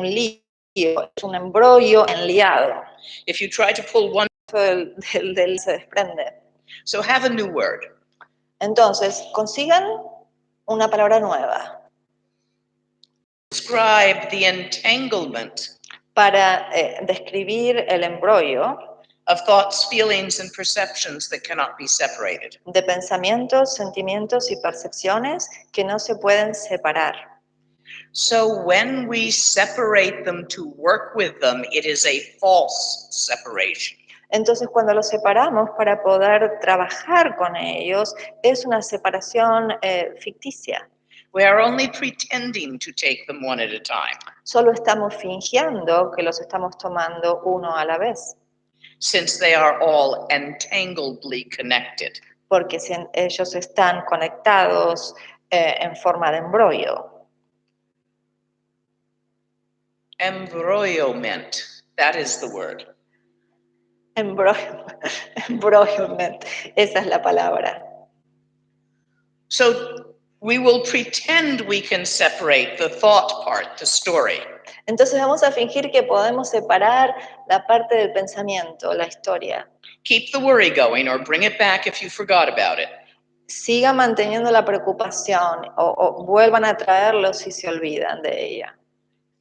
lío, es un embrollo enliado.
If you try to pull one,
Del se desprende.
so have a new word.
Entonces, consigan una palabra nueva
Describe the entanglement
para describir el embrollo
of thoughts, feelings, and perceptions that cannot be separated.
de pensamientos, sentimientos y percepciones que no se pueden separar.
So when we separate them to work with them, it is a false separation.
Entonces, cuando los separamos para poder trabajar con ellos, es una separación ficticia.
We are only pretending to take them one at a time,
Solo estamos fingiendo que los estamos tomando uno a la vez,
since they are all entangledly connected.
porque ellos están conectados en forma de embrollo.
Embroilment, that is the word.
Embroilment, esa es la palabra.
So we will pretend we can separate the thought part, the story.
Entonces vamos a fingir que podemos separar la parte del pensamiento, la historia.
Keep the worry going or bring it back if you forgot about it.
Siga manteniendo la preocupación o vuelvan a traerlo si se olvidan de ella.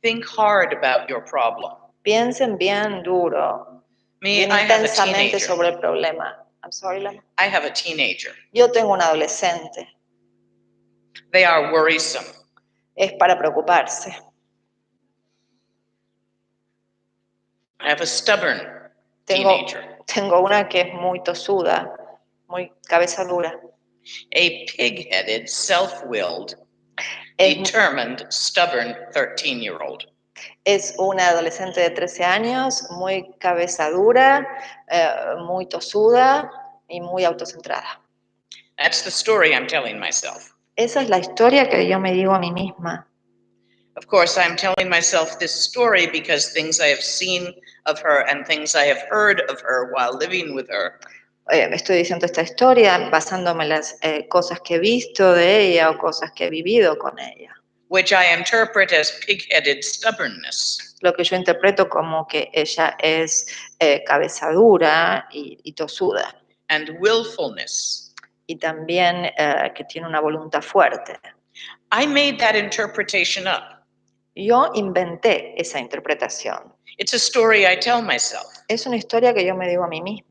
Think hard about your problem.
Piensen bien duro,
Me,
bien
I have a
intensamente
teenager.
sobre el problema. I'm sorry, Lama.
I have a teenager.
Yo tengo un adolescente.
They are worrisome.
Es para preocuparse.
I have a stubborn
Tengo,
teenager.
tengo una que es muy tosuda, muy cabeza dura.
A pig-headed, self-willed,
Es,
determined, stubborn 13-year-old.
es una adolescente de 13 años, muy cabeza dura, muy tosuda y muy autocentrada.
That's the story I'm telling myself.
Esa es la historia que yo me digo a mí misma.
Of course, I'm telling myself this story because things I have seen of her and things I have heard of her while living with her.
Estoy diciendo esta historia basándome en las cosas que he visto de ella o cosas que he vivido con ella.
Which I interpret as pig-headed stubbornness.
Lo que yo interpreto como que ella es cabeza dura y tosuda.
And willfulness.
Y también que tiene una voluntad fuerte.
I made that interpretation up.
Yo inventé esa interpretación.
It's a story I tell myself.
Es una historia que yo me digo a mí misma.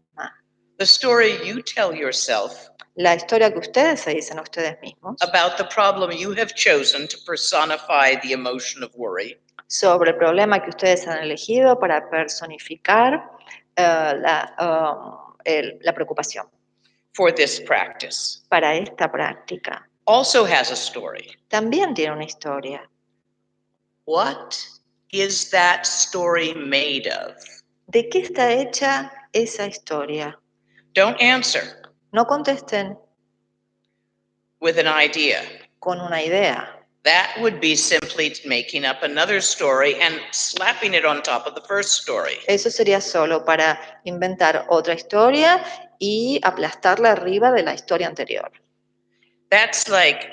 The story you tell yourself
La historia que ustedes se dicen a ustedes mismos
about the problem you have chosen to personify the emotion of worry.
Sobre el problema que ustedes han elegido para personificar la preocupación.
For this practice.
Para esta práctica.
Also has a story.
También tiene una historia.
What is that story made of?
¿De qué está hecha esa historia?
Don't answer.
No contesten
With an idea.
con una idea.
That would be simply making up another story and slapping it on top of the first story.
Eso sería solo para inventar otra historia y aplastarla arriba de la historia anterior.
That's like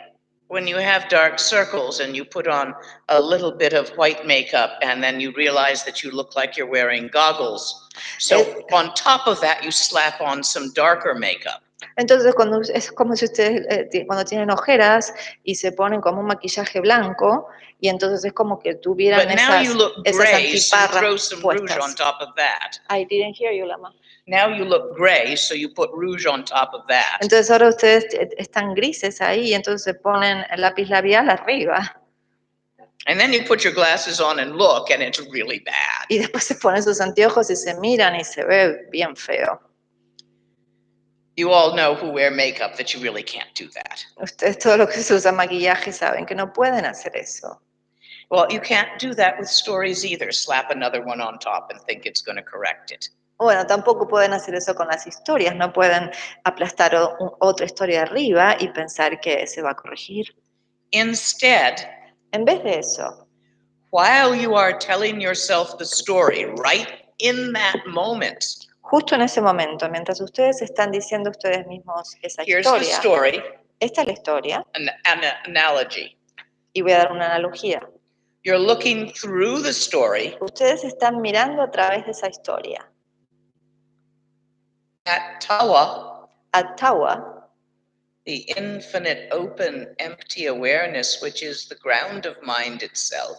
when you have dark circles and you put on a little bit of white makeup and then you realize that you look like you're wearing goggles. So on top of that, you slap on some darker makeup.
Entonces, es como si ustedes cuando tienen ojeras y se ponen como un maquillaje blanco, y entonces es como que tuvieran
But now you look
esas
gray, so you throw
antiparras
some rouge on
puestas.
top of that.
I didn't hear you, Lama.
Now you look gray, so you put rouge on top of that.
Entonces ahora ustedes están grises ahí, y entonces se ponen el lápiz labial arriba.
And then you put your glasses on and look, and it's really bad.
Y después se ponen sus anteojos y se miran y se ve bien feo.
You all know who wear makeup that you really can't do that.
Ustedes, todo lo que se usa maquillaje, saben que no pueden hacer eso.
Well, you can't do that with stories either. Slap another one on top and think it's going to correct it.
Bueno, tampoco pueden hacer eso con las historias, no pueden aplastar otra historia arriba y pensar que se va a corregir.
Instead,
En vez de eso,
while you are telling yourself the story, right in that moment,
justo en ese momento, mientras ustedes están diciendo ustedes mismos esa
here's the
historia,
story,
esta es la historia,
an analogy.
y voy a dar una analogía.
You're looking through the story
Ustedes están mirando a través de esa historia.
at Tawa,
A Tawa,
the infinite, open, empty awareness, which is the ground of mind itself.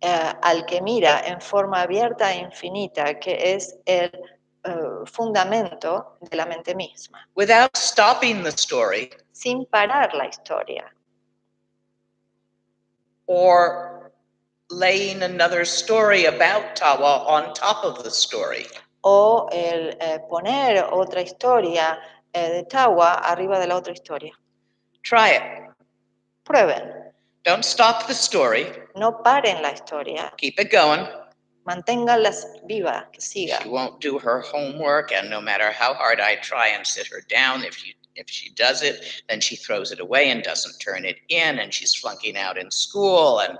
al que mira en forma abierta e infinita, que es el fundamento de la mente misma,
Without stopping the story
sin parar la historia,
or laying another story about Tawa on top of the story.
o el poner otra historia de Tawa arriba de la otra historia.
Try it.
Prueben,
Don't stop the story.
no paren la historia,
Keep it going.
manténganla viva, que siga.
She won't do her homework, and no matter how hard I try and sit her down, if she does it, then she throws it away and doesn't turn it in, and she's flunking out in school, and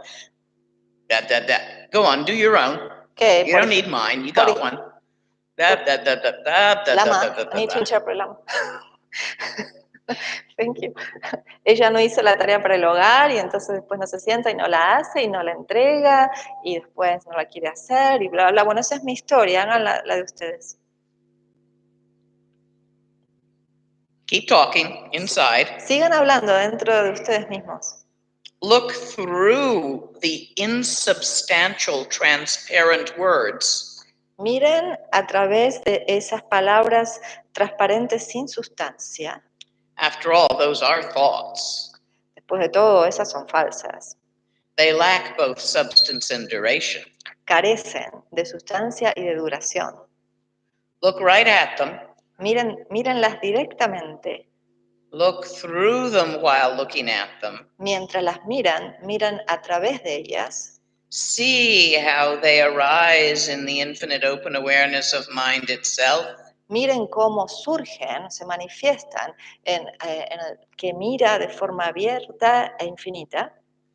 that. Go on, do your own.
Okay,
You don't need mine. You got one.
Lama, I need to interpret Lama. Thank you. Ella no hizo la tarea para el hogar y entonces después no se sienta y no la hace y no la entrega y después no la quiere hacer y bla, bla. Bueno, esa es mi historia, no la de ustedes.
Keep talking inside.
Sigan hablando dentro de ustedes mismos.
Look through the insubstantial, transparent words.
Miren a través de esas palabras transparentes sin sustancia.
After all, those are thoughts.
Después de todo, esas son falsas.
They lack both substance and duration.
Carecen de sustancia y de duración.
Look right at them.
Mírenlas directamente.
Look through them while looking at them.
Mientras las miran a través de ellas.
See how they arise in the infinite open awareness of mind itself.
Miren cómo surgen, se manifiestan en el que mira de forma abierta e infinita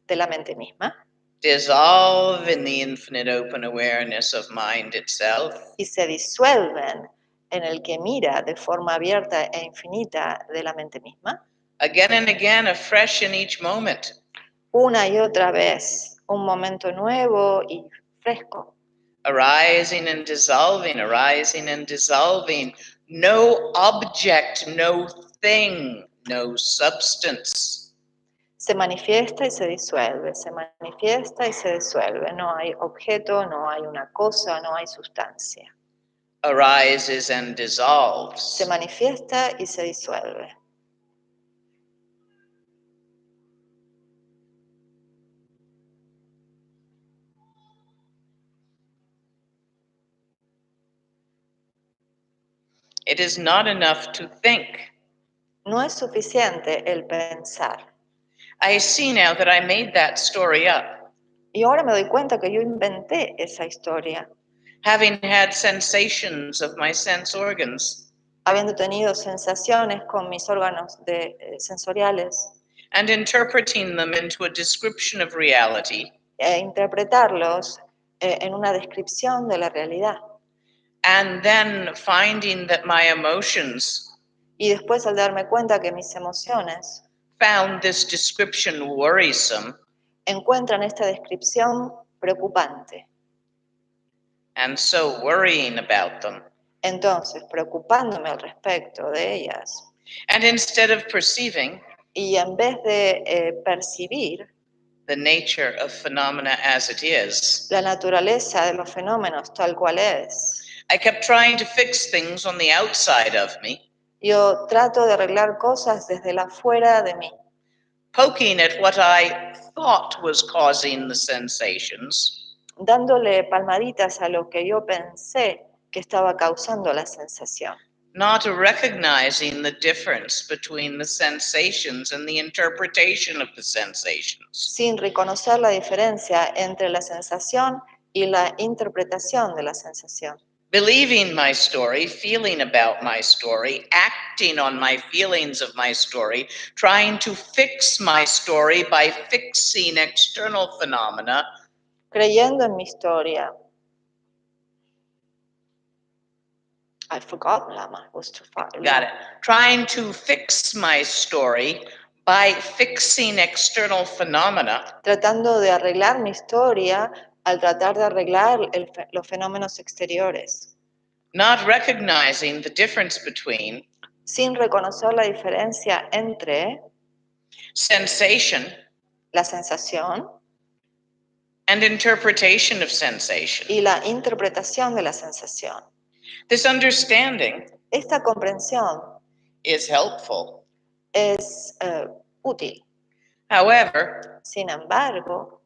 de la mente misma.
Dissolve in the infinite open awareness of mind itself.
Y se disuelven en el que mira de forma abierta e infinita de la mente misma.
Again and again, afresh in each moment.
Una y otra vez, un momento nuevo y fresco.
Arising and dissolving, arising and dissolving. No object, no thing, no substance.
Se manifiesta y se disuelve, se manifiesta y se disuelve. No hay objeto, no hay una cosa, no hay sustancia.
Arises and dissolves.
Se manifiesta y se disuelve.
It is not enough to think.
No es suficiente el pensar.
I see now that I made that story up.
Y ahora me doy cuenta que yo inventé esa historia.
Having had sensations of my sense organs.
Habiendo tenido sensaciones con mis órganos sensoriales.
and interpreting them into a description of reality,
e interpretarlos en una descripción de la realidad.
and then finding that my emotions
Y después al darme cuenta que mis emociones
found this description worrisome,
encuentran esta descripción preocupante.
and so worrying about them,
Entonces, preocupándome al respecto de ellas,
and instead of perceiving
y en vez de percibir
the nature of phenomena as it is,
la naturaleza de los fenómenos tal cual es,
I kept trying to fix things on the outside of me,
yo trato de arreglar cosas desde la fuera de mí,
poking at what I thought was causing the sensations,
dándole palmaditas a lo que yo pensé que estaba causando la sensación,
not recognizing the difference between the sensations and the interpretation of the sensations.
sin reconocer la diferencia entre la sensación y la interpretación de la sensación.
Believing my story, feeling about my story, acting on my feelings of my story, trying to fix my story by fixing external phenomena,
Creyendo en mi historia. I forgot, Lama. It was too far.
got it, trying to fix my story by fixing external phenomena,
Tratando de arreglar mi historia al tratar de arreglar los fenómenos exteriores,
not recognizing the difference between
sin reconocer la diferencia entre
sensation
la sensación
and interpretation of sensation.
y la interpretación de la sensación.
This understanding
Esta comprensión
is helpful.
es útil.
However,
Sin embargo,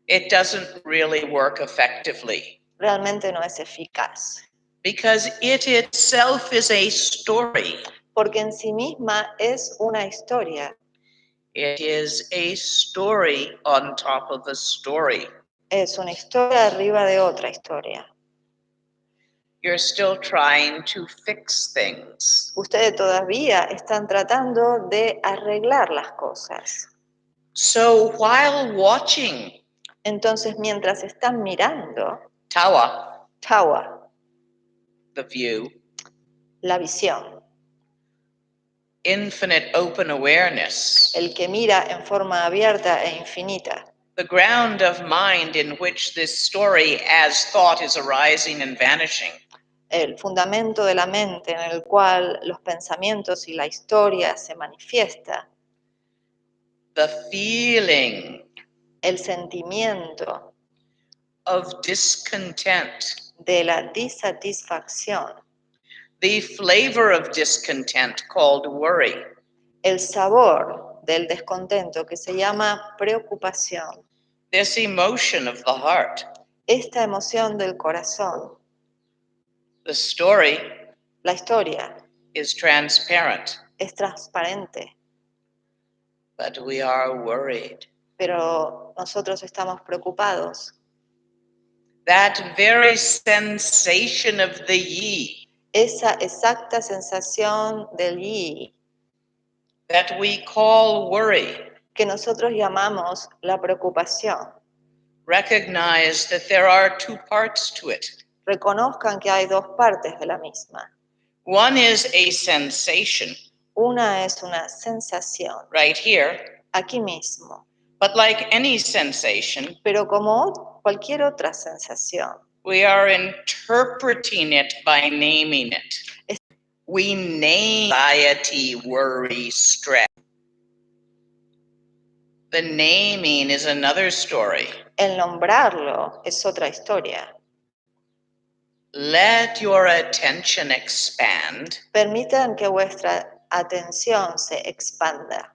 it doesn't really work effectively
realmente no es eficaz,
because it itself is a story.
porque en sí misma es una historia.
It is a story on top of a story.
Es una historia arriba de otra historia.
You're still trying to fix things.
Ustedes todavía están tratando de arreglar las cosas.
So while watching
Entonces, mientras están mirando,
Tawa,
Tawa,
the view,
la visión,
infinite open awareness,
el que mira en forma abierta e infinita,
the ground of mind in which this story as thought is arising and vanishing,
el fundamento de la mente en el cual los pensamientos y la historia se manifiesta,
the feeling
el sentimiento
of discontent,
de la disatisfacción,
the flavor of discontent called worry,
el sabor del descontento que se llama preocupación,
this emotion of the heart,
esta emoción del corazón.
the story
La historia
is transparent,
es transparente,
but we are worried.
pero nosotros estamos preocupados.
That very sensation of the yi
Esa exacta sensación del yi
that we call worry,
que nosotros llamamos la preocupación.
recognize that there are two parts to it.
Reconozcan que hay dos partes de la misma.
One is a sensation
Una es una sensación,
right here,
aquí mismo,
but like any sensation,
pero como cualquier otra sensación,
we are interpreting it by naming it. We name anxiety, worry, stress. The naming is another story.
el nombrarlo es otra historia.
Let your attention expand
Permitan que vuestra atención se expanda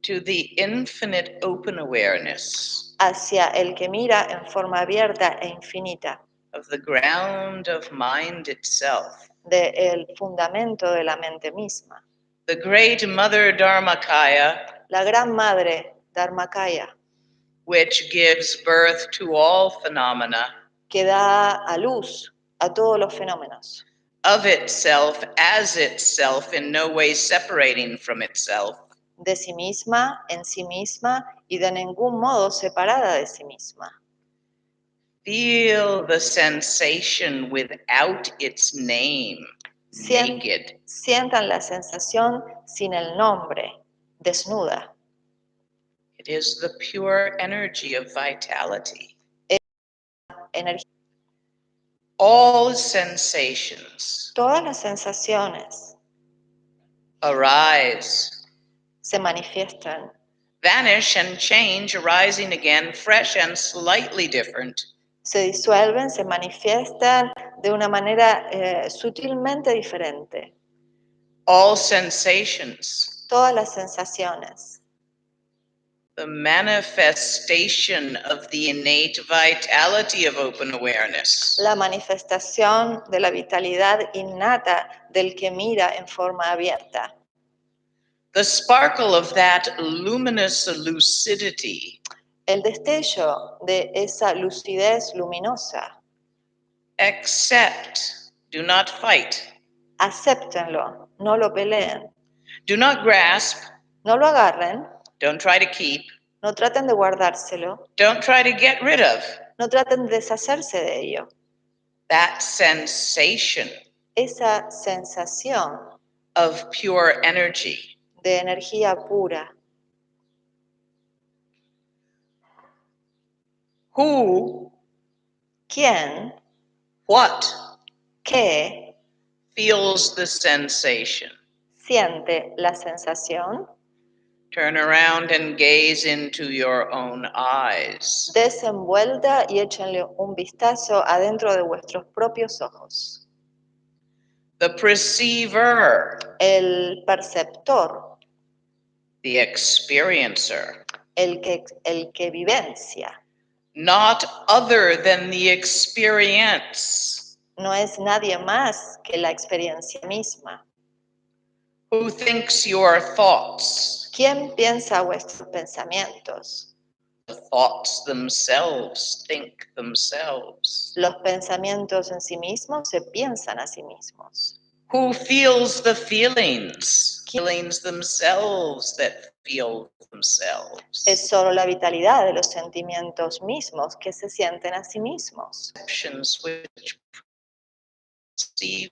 to the infinite open awareness
hacia el que mira en forma abierta e infinita,
of the ground of mind itself.
del fundamento de la mente misma.
The great Mother Dharmakaya,
La gran madre Dharmakaya,
which gives birth to all phenomena
que da a luz a todos los fenómenos,
of itself, as itself, in no way separating from itself.
de sí misma, en sí misma y de ningún modo separada de sí misma.
Feel the sensation without its name, naked.
Sientan la sensación sin el nombre, desnuda.
It is the pure energy of vitality.
Energía.
All sensations
Todas las sensaciones
arise,
se manifiestan,
vanish and change, arising again, fresh and slightly different.
se disuelven, se manifiestan de una manera sutilmente diferente.
All sensations,
Todas las sensaciones,
the manifestation of the innate vitality of open awareness.
la manifestación de la vitalidad innata del que mira en forma abierta.
The sparkle of that luminous lucidity.
El destello de esa lucidez luminosa.
Accept, do not fight.
Acéptenlo, no lo peleen.
Do not grasp,
No lo agarren,
don't try to keep,
no traten de guardárselo,
don't try to get rid of.
no traten de deshacerse de ello.
That sensation
Esa sensación
of pure energy.
de energía pura.
Who,
¿Quién,
what
qué
feels the sensation?
siente la sensación?
Turn around and gaze into your own eyes.
Desenvuelta y échenle un vistazo adentro de vuestros propios ojos.
The perceiver,
El perceptor,
the experiencer,
el que vivencia,
not other than the experience.
no es nadie más que la experiencia misma.
Who thinks your thoughts?
¿Quién piensa vuestros pensamientos?
The thoughts themselves think themselves.
Los pensamientos en sí mismos se piensan a sí mismos.
Who feels the feelings? Feelings themselves that feel themselves.
Es solo la vitalidad de los sentimientos mismos que se sienten a sí mismos.
Perceptions which perceive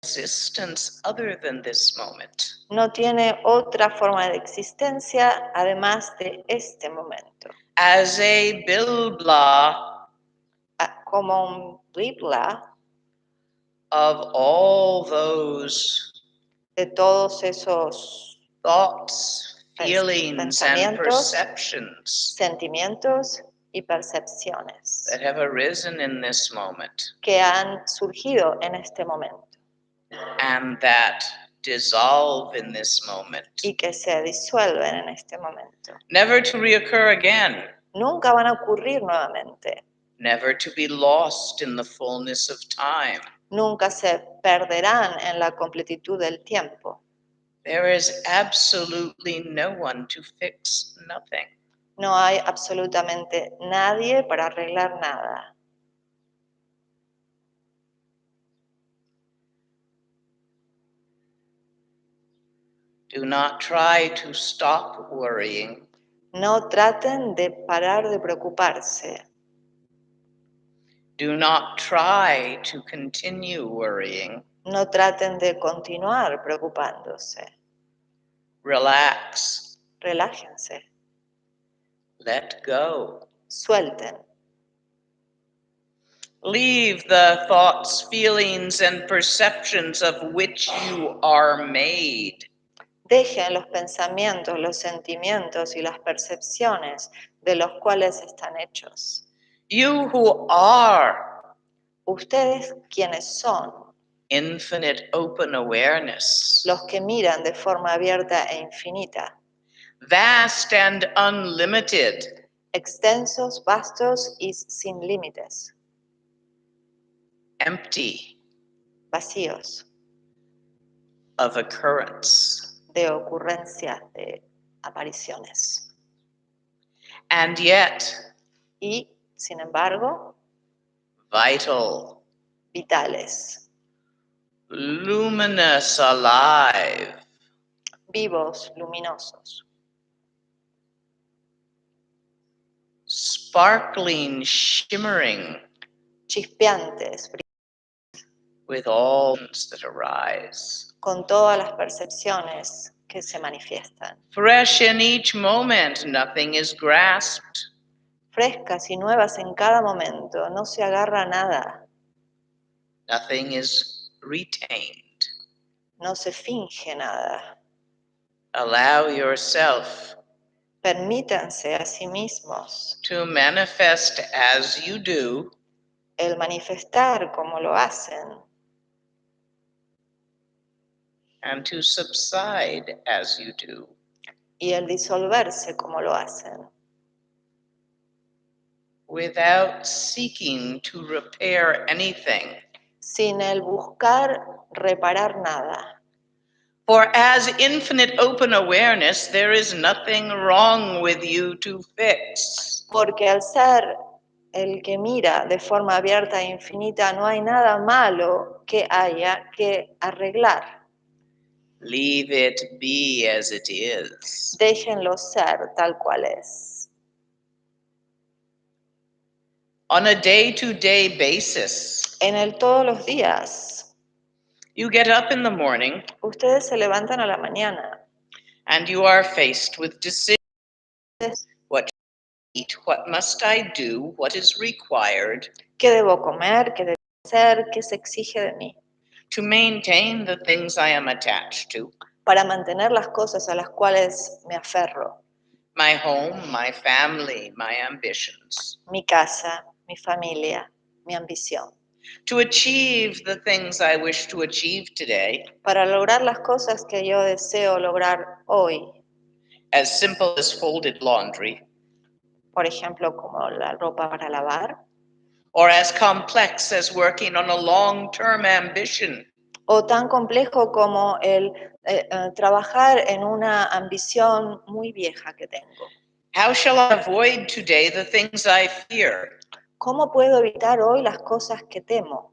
existence other than this moment.
No tiene otra forma de existencia además de este momento.
As a bilbla
Como un blibla
of all those
de todos esos
thoughts, feelings, and
pensamientos,
perceptions
sentimientos y percepciones
that have arisen in this moment
que han surgido en este momento
and that dissolve in this moment,
y que se disuelven en este momento.
never to reoccur again,
Nunca van a ocurrir nuevamente.
never to be lost in the fullness of time.
Nunca se perderán en la completitud del tiempo.
There is absolutely no one to fix nothing.
No hay absolutamente nadie para arreglar nada.
Do not try to stop worrying.
No traten de parar de preocuparse.
Do not try to continue worrying.
No traten de continuar preocupándose.
Relax.
Relájense.
Let go.
Suelten.
Leave the thoughts, feelings, and perceptions of which you are made.
Dejen los pensamientos, los sentimientos y las percepciones de los cuales están hechos.
You who are
Ustedes quienes son,
infinite open awareness,
los que miran de forma abierta e infinita,
vast and unlimited,
extensos, vastos y sin límites,
empty
vacíos
of occurrence,
de ocurrencias, de apariciones.
and yet
Y, sin embargo,
vital,
vitales,
luminous, alive,
vivos, luminosos,
sparkling, shimmering
chispeantes,
with all that arise.
con todas las percepciones que se manifiestan.
Fresh in each moment, nothing is grasped.
Frescas y nuevas en cada momento, no se agarra a nada,
Nothing is retained.
no se finge nada.
Allow yourself
Permítanse a sí mismos
to manifest as you do,
el manifestar como lo hacen
and to subside as you do.
y el disolverse como lo hacen,
Without seeking to repair anything.
sin el buscar reparar nada.
For as infinite open awareness, there is nothing wrong with you to fix.
Porque al ser el que mira de forma abierta e infinita, no hay nada malo que haya que arreglar.
Leave it be as it is.
Déjenlo ser tal cual es.
On a day-to-day basis,
En el todos los días,
you get up in the morning
ustedes se levantan a la mañana.
and you are faced with decisions. What to eat, what must I do, what is required
¿Qué debo comer? ¿Qué debo hacer? ¿Qué se exige de mí?
to maintain the things I am attached to?
Para mantener las cosas a las cuales me aferro.
My home, my family, my ambitions.
Mi casa, mi familia, mi ambición.
To achieve the things I wish to achieve today,
Para lograr las cosas que yo deseo lograr hoy.
as simple as folded laundry,
Por ejemplo, como la ropa para lavar.
or as complex as working on a long-term ambition.
O tan complejo como el trabajar en una ambición muy vieja que tengo.
How shall I avoid today the things I fear,
¿Cómo puedo evitar hoy las cosas que temo?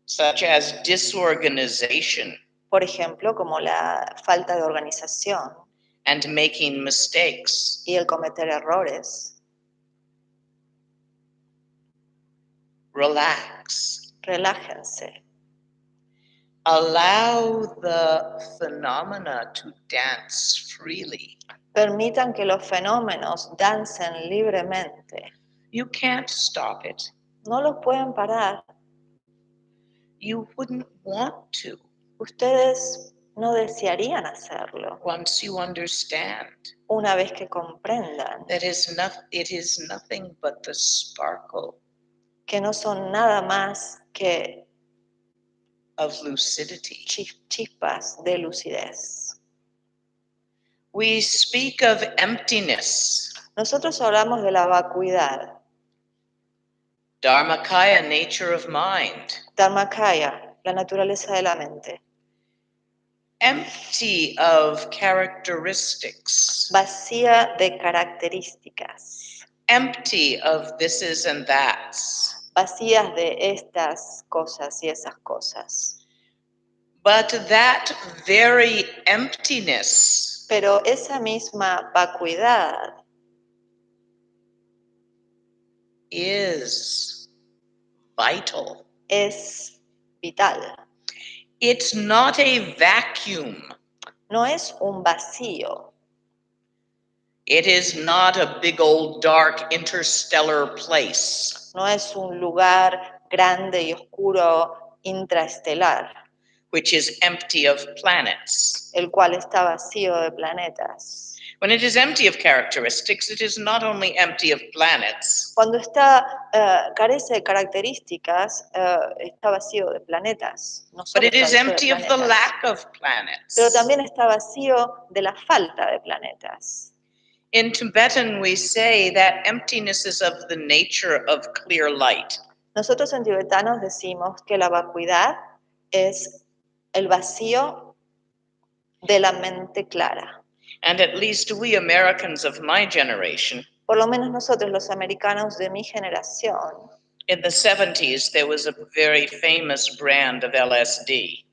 such as disorganization
Por ejemplo, como la falta de organización
and making mistakes?
y el cometer errores.
Relax.
Relájense.
Allow the phenomena to dance freely.
Permitan que los fenómenos dancen libremente.
You can't stop it.
No los pueden parar.
You wouldn't want to
Ustedes no desearían hacerlo
once you understand
una vez que comprendan
that it is nothing but the sparkle
que no son nada más que
of lucidity.
chispas de lucidez.
We speak of emptiness,
Nosotros hablamos de la vacuidad,
dharmakaya, nature of mind,
dharmakaya, la naturaleza de la mente,
empty of characteristics,
vacía de características,
empty of thises and that's.
vacías de estas cosas y esas cosas.
But that very emptiness
Pero esa misma vacuidad
is vital.
es vital.
It's not a vacuum.
No es un vacío.
It is not a big old dark interstellar place,
No es un lugar grande y oscuro intraestelar,
which is empty of planets.
el cual está vacío de planetas.
When it is empty of characteristics, it is not only empty of planets,
Cuando carece de características, está vacío de planetas. No
but
solo
it
está
is
vacío de
empty of the
planetas,
lack of planets.
pero también está vacío de la falta de planetas.
In Tibetan, we say that emptiness is of the nature of clear light.
Nosotros en tibetanos decimos que la vacuidad es el vacío de la mente clara.
And at least we Americans of my generation,
Por lo menos nosotros los americanos de mi generación,
in the 70s, there was a very famous brand of LSD.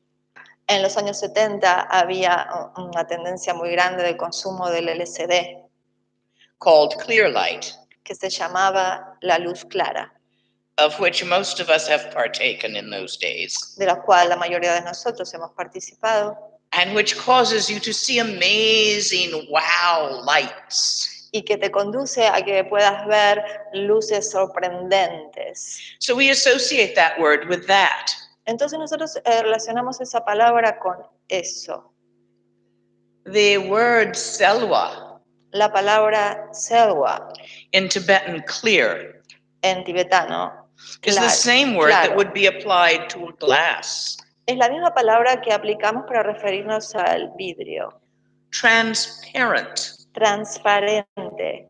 En los años 70 había una tendencia muy grande de consumo del LSD,
called clear light,
que se llamaba la luz clara,
of which most of us have partaken in those days,
de la cual la mayoría de nosotros hemos participado,
and which causes you to see amazing wow lights.
y que te conduce a que puedas ver luces sorprendentes.
So we associate that word with that.
Entonces nosotros relacionamos esa palabra con eso.
The word selwa
La palabra selwa
in Tibetan clear
en tibetano
is the same word
claro,
that would be applied to a glass.
es la misma palabra que aplicamos para referirnos al vidrio.
Transparent.
Transparente.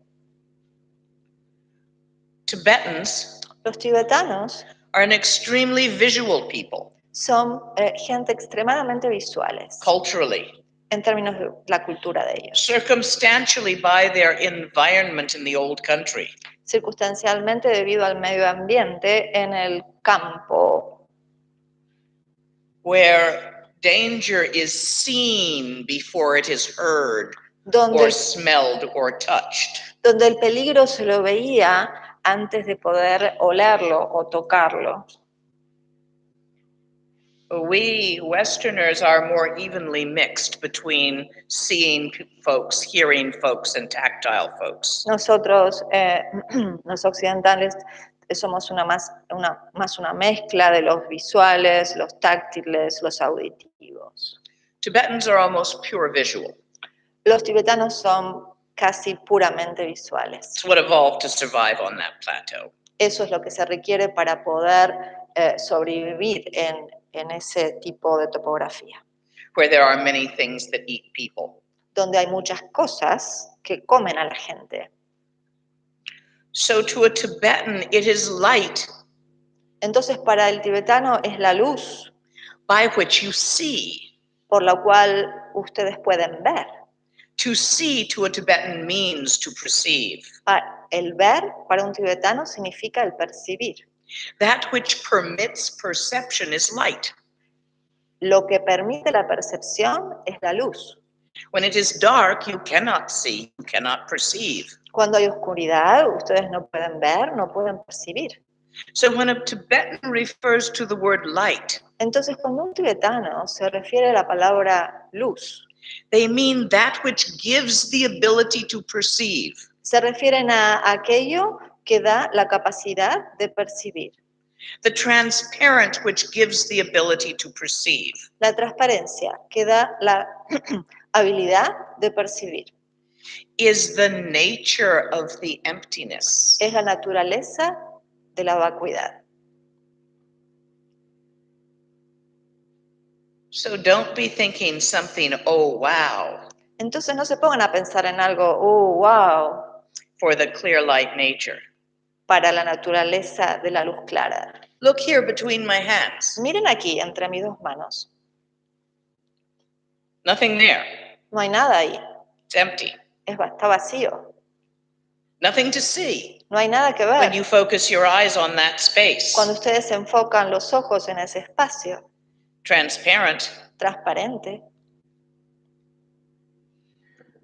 Tibetans
Los tibetanos
are an extremely visual people,
son gente extremadamente visuales
culturally,
en términos de la cultura de ellos.
circumstantially by their environment in the old country.
Circunstancialmente debido al medio ambiente en el campo,
where danger is seen before it is heard
donde
or smelled or touched.
donde el peligro se lo veía antes de poder olerlo o tocarlo.
We Westerners are more evenly mixed between seeing folks, hearing folks, and tactile folks.
Nosotros, los occidentales, somos más una mezcla de los visuales, los táctiles, los auditivos.
Tibetans are almost pure visual.
Los tibetanos son casi puramente visuales.
It's what evolved to survive on that plateau.
Eso es lo que se requiere para poder sobrevivir en ese tipo de topografía,
where there are many things that eat people.
donde hay muchas cosas que comen a la gente.
So to a Tibetan, it is light
Entonces, para el tibetano es la luz
by which you see.
por la cual ustedes pueden ver.
To see to a Tibetan means to perceive.
El ver para un tibetano significa el percibir.
That which permits perception is light.
Lo que permite la percepción es la luz.
When it is dark, you cannot see, you cannot perceive.
Cuando hay oscuridad, ustedes no pueden ver, no pueden percibir.
So when a Tibetan refers to the word light,
Entonces, cuando un tibetano se refiere a la palabra luz,
they mean that which gives the ability to perceive.
se refieren a aquello que da la capacidad de percibir.
The transparent which gives the ability to perceive.
La transparencia que da la habilidad de percibir.
Is the nature of the emptiness.
Es la naturaleza de la vacuidad.
So don't be thinking something, oh wow,
Entonces no se pongan a pensar en algo, oh, wow,
for the clear light nature.
para la naturaleza de la luz clara.
Look here between my hands.
Miren aquí, entre mis dos manos.
Nothing there.
No hay nada ahí.
It's empty.
Está vacío.
Nothing to see
No hay nada que ver.
when you focus your eyes on that space.
Cuando ustedes enfocan los ojos en ese espacio
Transparent.
transparente,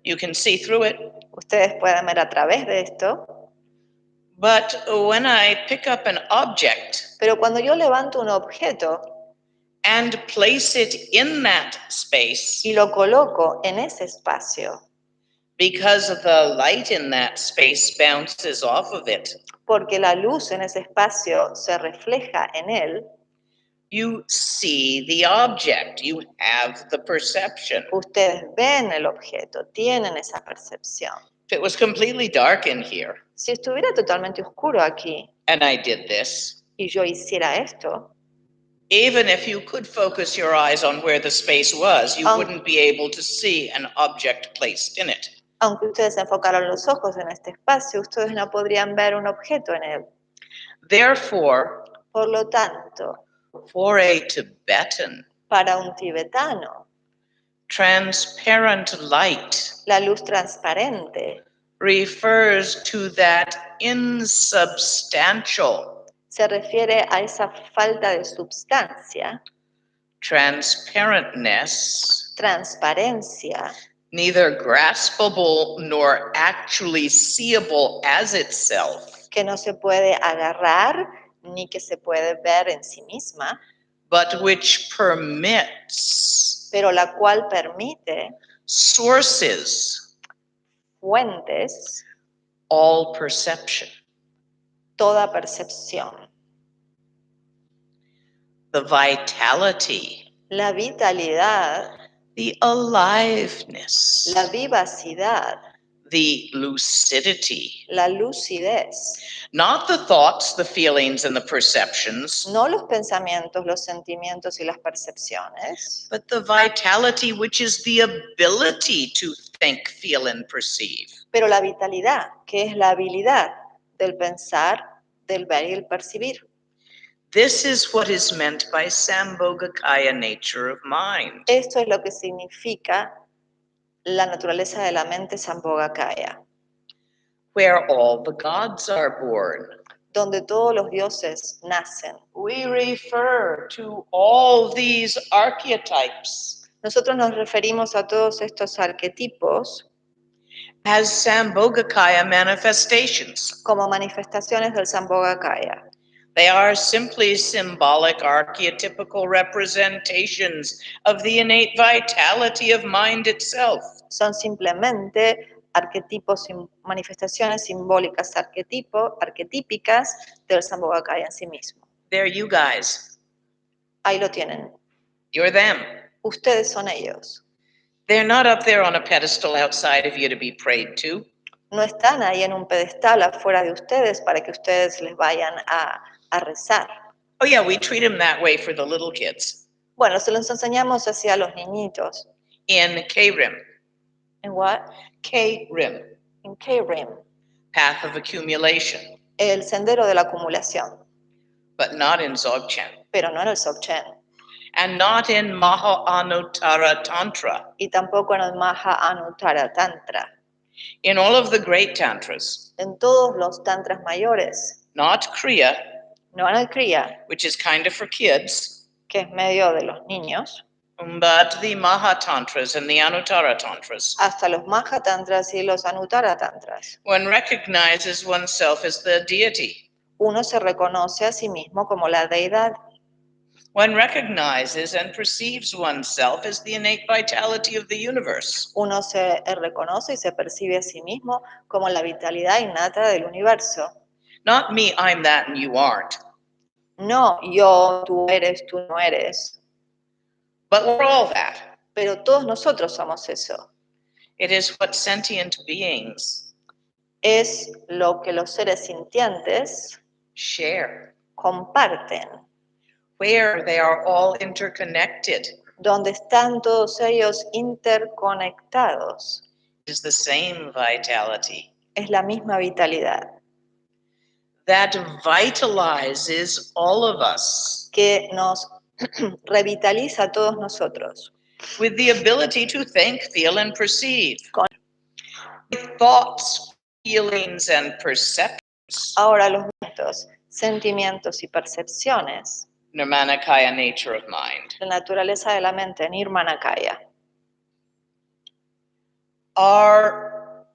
You can see through it.
ustedes pueden ver a través de esto.
But when I pick up an object
Pero cuando yo levanto un objeto
and place it in that space,
y lo coloco en ese espacio,
because the light in that space bounces off of it,
porque la luz en ese espacio se refleja en él,
you see the object. You have the perception.
ustedes ven el objeto, tienen esa percepción.
If it was completely dark in here
Si estuviera totalmente oscuro aquí
and I did this,
y yo hiciera esto,
even if you could focus your eyes on where the space was, you wouldn't be able to see an object placed in it.
aunque ustedes enfocaran los ojos en este espacio, ustedes no podrían ver un objeto en él.
Therefore,
Por lo tanto,
for a Tibetan,
para un tibetano,
transparent light
la luz transparente
refers to that insubstantial,
se refiere a esa falta de substancia,
transparentness,
transparencia,
neither graspable nor actually seeable as itself,
que no se puede agarrar ni que se puede ver en sí misma,
but which permits
pero la cual permite
sources
fuentes,
all perception.
toda percepción.
The vitality,
La vitalidad,
the aliveness,
la vivacidad,
the lucidity,
la lucidez,
not the thoughts, the feelings, and the perceptions,
no los pensamientos, los sentimientos y las percepciones,
but the vitality which is the ability to think, feel, and perceive.
pero la vitalidad, que es la habilidad del pensar, del ver y el percibir.
This is what is meant by Sambhogakaya nature of mind.
Esto es lo que significa la naturaleza de la mente Sambhogakaya,
Where all the gods are born.
donde todos los dioses nacen.
We refer to all these archetypes
Nosotros nos referimos a todos estos arquetipos
as Sambhogakaya manifestations.
como manifestaciones del Sambhogakaya.
They are simply symbolic archetypical representations of the innate vitality of mind itself.
Son simplemente arquetipos, manifestaciones simbólicas, arquetípicas del Sambhogakaya en sí mismo.
They're you guys.
Ahí lo tienen.
You're them.
Ustedes son ellos.
They're not up there on a pedestal outside of you to be prayed to.
No están ahí en un pedestal afuera de ustedes para que ustedes les vayan a rezar.
Oh yeah, we treat them that way for the little kids.
Bueno, se los enseñamos así a los niñitos.
In K-Rim.
¿En what?
K-Rim.
En K-Rim,
Path of accumulation.
el sendero de la acumulación,
But not in Dzogchen.
pero no en el Dzogchen.
And not in Maha Tantra.
Y tampoco en el Maha Tantra.
In all of the great tantras.
En todos los tantras mayores.
Not Kriya,
No en el Kriya,
which is kind of for kids,
que es medio de los niños,
but the Maha Tantras and the Anuttara Tantras.
hasta los Maha Tantras y los Anuttara Tantras.
One recognizes oneself as the deity.
Uno se reconoce a sí mismo como la deidad.
One recognizes and perceives oneself as the innate vitality of the universe.
Uno se reconoce y se percibe a sí mismo como la vitalidad innata del universo.
Not me, I'm that, and you aren't.
No, yo, tú eres, tú no eres.
But we're all that.
Pero todos nosotros somos eso.
It is what sentient beings
Es lo que los seres sintientes
share,
comparten,
where they are all interconnected.
donde están todos ellos interconectados.
It is the same vitality
Es la misma vitalidad
that vitalizes all of us
que nos revitaliza a todos nosotros.
with the ability to think, feel, and perceive.
Con-
With thoughts, feelings, and perceptions.
Ahora los sentimientos y percepciones,
Nirmanakaya nature of mind.
la naturaleza de la mente, Nirmanakaya,
Are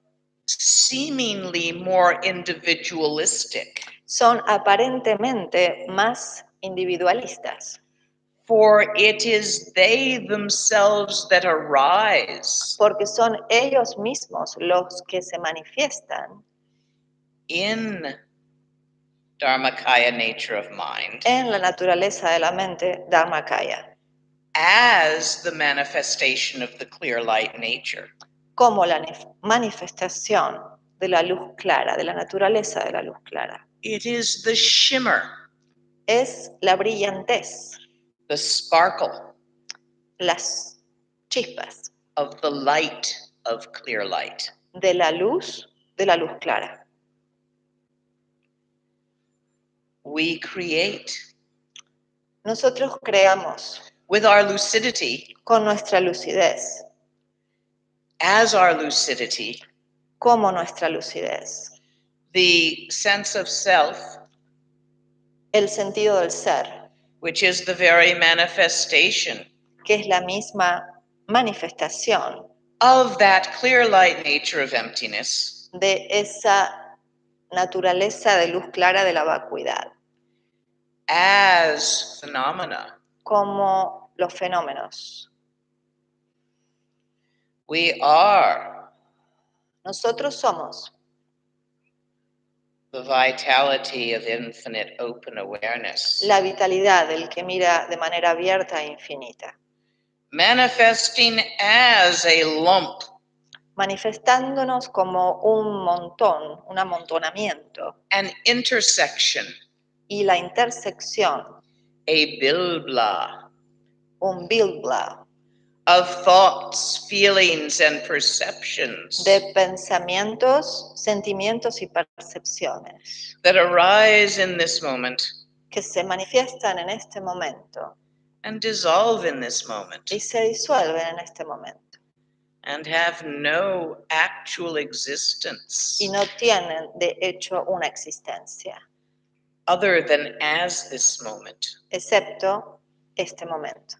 seemingly more individualistic.
son aparentemente más individualistas,
For it is they themselves that arise
porque son ellos mismos los que se manifiestan
in Dharmakaya nature of mind
en la naturaleza de la mente, Dharmakaya,
as the manifestation of the clear light nature.
como la manifestación de la luz clara, de la naturaleza de la luz clara.
It is the shimmer,
Es la brillantez,
the sparkle
las chispas
of the light of clear light.
de la luz clara.
We create
Nosotros creamos
with our lucidity,
con nuestra lucidez,
as our lucidity,
como nuestra lucidez,
the sense of self
el sentido del ser,
which is the very manifestation
que es la misma manifestación
of that clear light nature of emptiness,
de esa naturaleza de luz clara de la vacuidad,
as phenomena.
como los fenómenos.
We are
Nosotros somos
the vitality of infinite open awareness,
la vitalidad del que mira de manera abierta e infinita,
manifesting as a lump
manifestándonos como un montón, un amontonamiento,
an intersection,
y la intersección,
a bilbla
un bilbla
of thoughts, feelings, and perceptions
de pensamientos, sentimientos y percepciones
that arise in this moment
que se manifiestan en este momento
and dissolve in this moment
y se disuelven en este momento
and have no actual existence
y no tienen de hecho una existencia,
other than as this moment.
excepto este momento.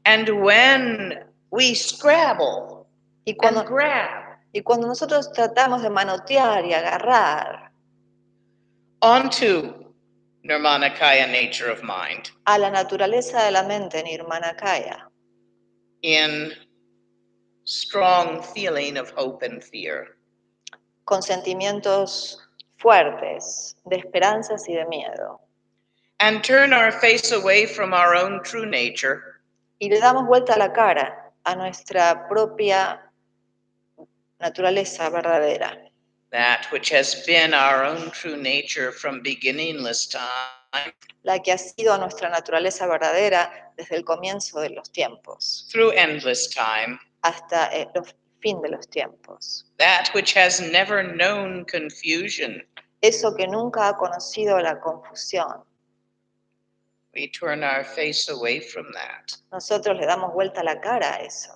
And when we scrabble
Y
and
cuando,
grab
y cuando nosotros tratamos de manotear y agarrar
onto Nirmanakaya nature of mind
a la naturaleza de la mente nirmanakaya,
in strong feeling of hope and fear,
con sentimientos fuertes de esperanzas y de miedo,
and turn our face away from our own true nature,
y le damos vuelta la cara a nuestra propia naturaleza verdadera,
that which has been our own true nature from beginningless time
la que ha sido nuestra naturaleza verdadera desde el comienzo de los tiempos
through endless time,
hasta el fin de los tiempos.
that which has never known confusion.
Eso que nunca ha conocido la confusión,
We turn our face away from that
nosotros le damos vuelta la cara a eso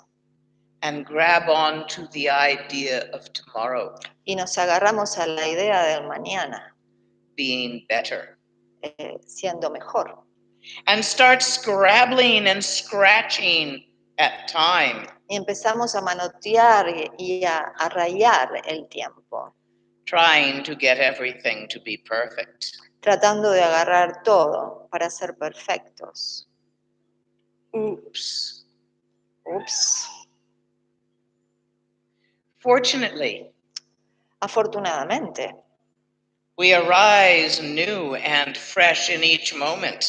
and grab on to the idea of tomorrow
y nos agarramos a la idea del mañana
being better
siendo mejor.
and start scrabbling and scratching at time,
Y empezamos a manotear y a rayar el tiempo,
trying to get everything to be perfect.
tratando de agarrar todo para ser perfectos.
Oops.
Ups.
Fortunately,
Afortunadamente,
we arise new and fresh in each moment,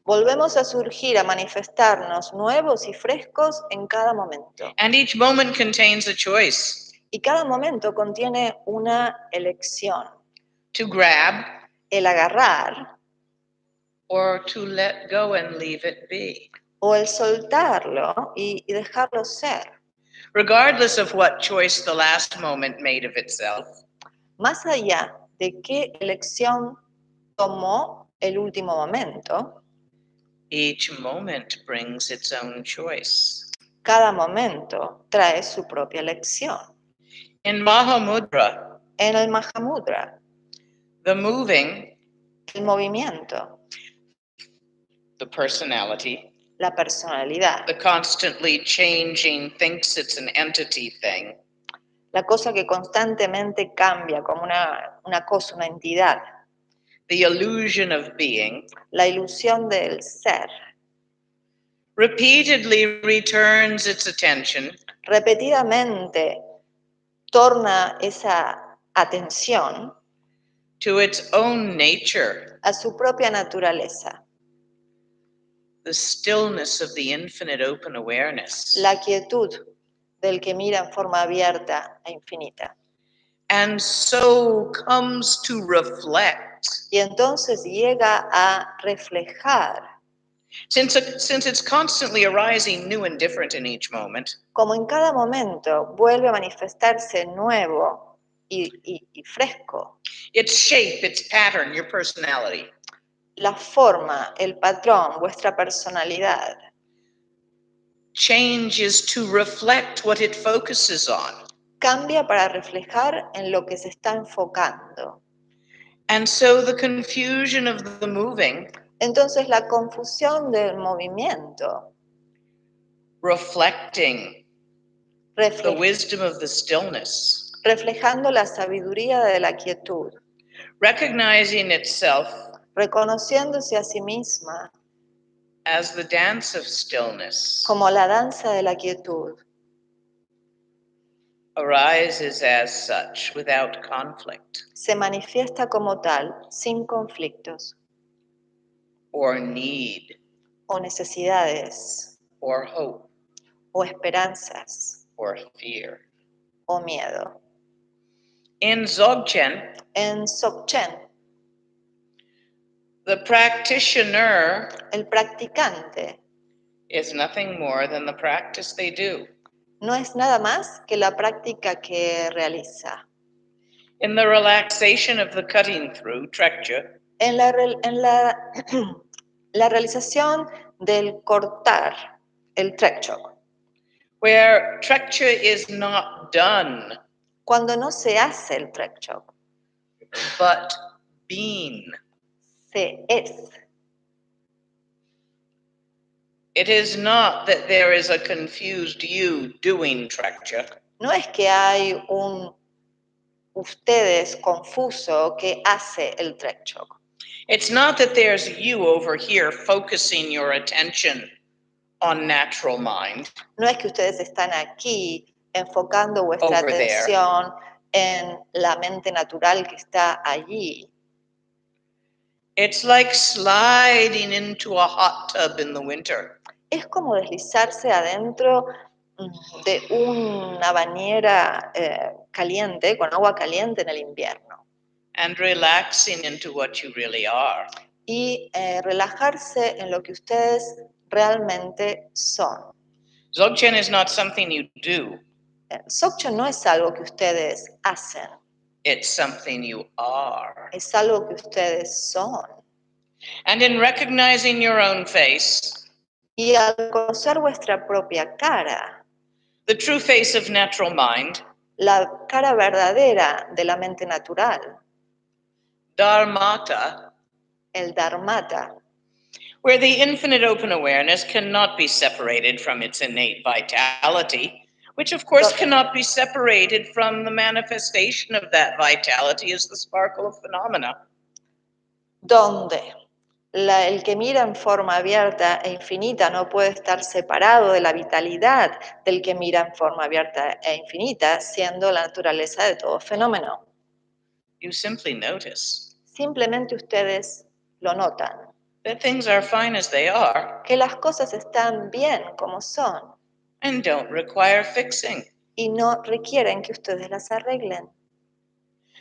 volvemos a surgir, a manifestarnos nuevos y frescos en cada momento.
and each moment contains a choice
Y cada momento contiene una elección,
to grab
el agarrar
or to let go and leave it be,
o el soltarlo y dejarlo ser.
regardless of what choice the last moment made of itself.
Más allá de qué elección tomó el último momento,
Each moment brings its own choice.
cada momento trae su propia elección.
In Mahamudra,
En el Mahamudra,
the moving,
el movimiento,
the personality,
la personalidad,
the constantly changing thinks it's an entity thing,
la cosa que constantemente cambia como una cosa, una entidad,
the illusion of being,
la ilusión del ser,
repeatedly returns its attention
repetidamente torna esa atención
to its own nature,
a su propia naturaleza,
the stillness of the infinite open awareness,
la quietud del que mira en forma abierta e infinita.
and so comes to reflect.
Y entonces llega a reflejar,
Since it's constantly arising new and different in each moment,
como en cada momento vuelve a manifestarse nuevo y fresco,
its shape, its pattern, your personality,
la forma, el patrón, vuestra personalidad,
changes to reflect what it focuses on.
cambia para reflejar en lo que se está enfocando.
And so the confusion of the moving
Entonces la confusión del movimiento,
reflecting the
refle-
wisdom of the stillness,
reflejando la sabiduría de la quietud,
recognizing itself
reconociéndose a sí misma
as the dance of stillness,
como la danza de la quietud,
arises as such without conflict
se manifiesta como tal, sin conflictos
or need
o necesidades
or hope
o esperanzas
or fear.
o miedo.
In Dzogchen,
En Dzogchen,
the practitioner
el practicante
is nothing more than the practice they do.
no es nada más que la práctica que realiza.
In the relaxation of the cutting through, trekja,
En la realización del cortar, el trekchok,
where trekja is not done,
cuando no se hace el trekchok,
but being.
se es.
It is not that there is a confused you doing trekja.
No es que hay un ustedes confuso que hace el trekchok.
It's not that there's you over here focusing your attention on natural mind,
No es que ustedes están aquí enfocando vuestra
Over there.
atención en la mente natural que está allí.
it's like sliding into a hot tub in the winter.
Es como deslizarse adentro de una bañera caliente, con agua caliente en el invierno.
And relaxing into what you really are.
Y relajarse en lo que ustedes realmente son.
Dzogchen is not something you do,
Dzogchen no es algo que ustedes hacen,
it's something you are.
es algo que ustedes son.
And in recognizing your own face,
Y al conocer vuestra propia cara,
the true face of natural mind,
la cara verdadera de la mente natural,
dharmata,
el dharmata,
where the infinite open awareness cannot be separated from its innate vitality, which of course cannot be separated from the manifestation of that vitality as the sparkle of phenomena.
donde el que mira en forma abierta e infinita no puede estar separado de la vitalidad del que mira en forma abierta e infinita, siendo la naturaleza de todo fenómeno.
You simply notice
Simplemente ustedes lo notan,
that things are fine as they are
que las cosas están bien como son
and don't require fixing.
y no requieren que ustedes las arreglen.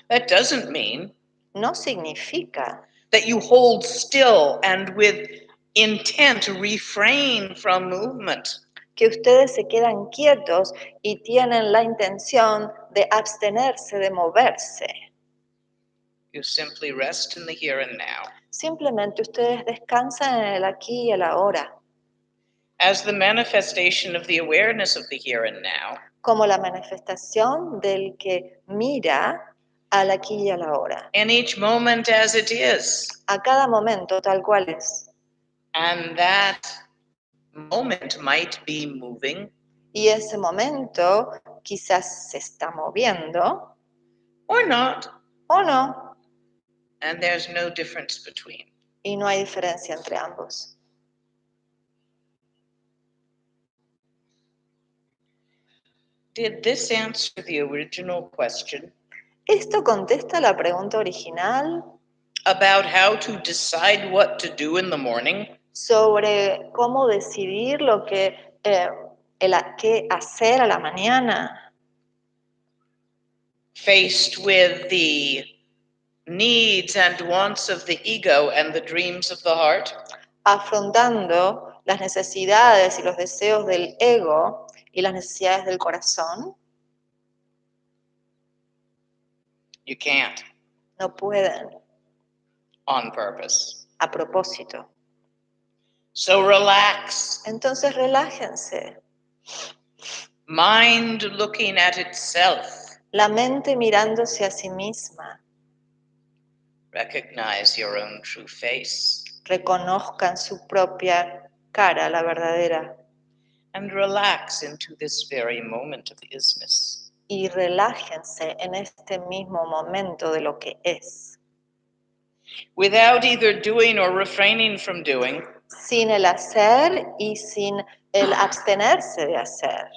That doesn't mean
No significa
that you hold still and with intent refrain from movement.
que ustedes se quedan quietos y tienen la intención de abstenerse de moverse.
You simply rest in the here and now.
Simplemente ustedes descansan en el aquí y el ahora,
As the manifestation of the awareness of the here and now,
como la manifestación del que mira al aquí y al ahora,
in each moment as it is.
a cada momento tal cual es.
And that moment might be moving
Y ese momento quizás se está moviendo
or not,
o no,
and there's no difference between.
y no hay diferencia entre ambos.
Did this answer the original question
Esto contesta la pregunta original
about how to decide what to do in the morning?
sobre cómo decidir lo que, qué hacer a la mañana,
Faced with the needs and wants of the ego and the dreams of the heart?
afrontando las necesidades y los deseos del ego y las necesidades del corazón.
You can't
No pueden,
on purpose.
a propósito.
So relax.
Entonces relájense.
Mind looking at itself.
La mente mirándose a sí misma.
Recognize your own true face.
reconozcan su propia cara, la verdadera,
and relax into this very moment of isness.
y relájense en este mismo momento de lo que es,
Without either doing or refraining from doing,
sin el hacer y sin el abstenerse de hacer,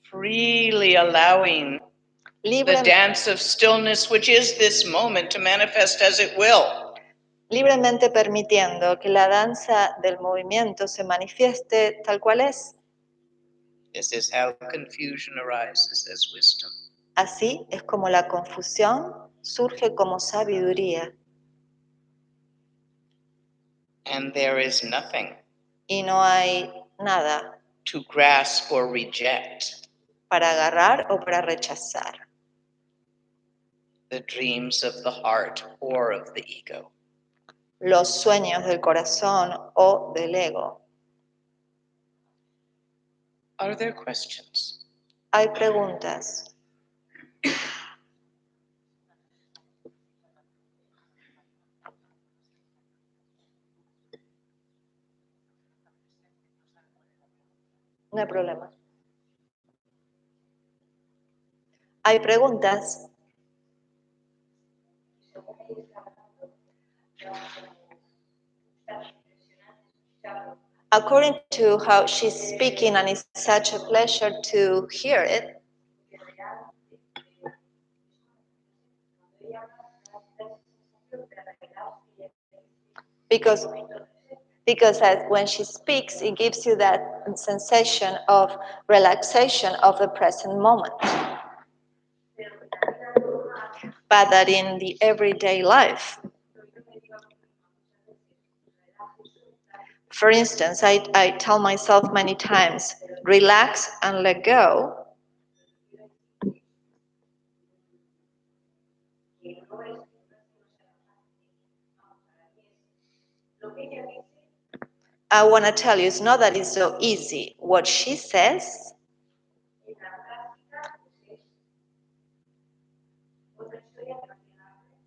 freely allowing the
Libre-
dance of stillness, which is this moment, to manifest as it will.
libremente permitiendo que la danza del movimiento se manifieste tal cual es.
This is how confusion arises as wisdom.
Así es como la confusión surge como sabiduría,
And there is nothing
y no hay nada
to grasp or reject.
para agarrar o para rechazar.
The dreams of the heart or of the ego.
Los sueños del corazón o del ego.
Are there questions?
Hay preguntas. No hay problema. Hay preguntas. According to how she's speaking, and it's such a pleasure to hear it, because when she speaks, it gives you that sensation of relaxation of the present moment. But that in the everyday life, for instance, I tell myself many times, relax and let go. I want to tell you, it's not that it's so easy. What she says,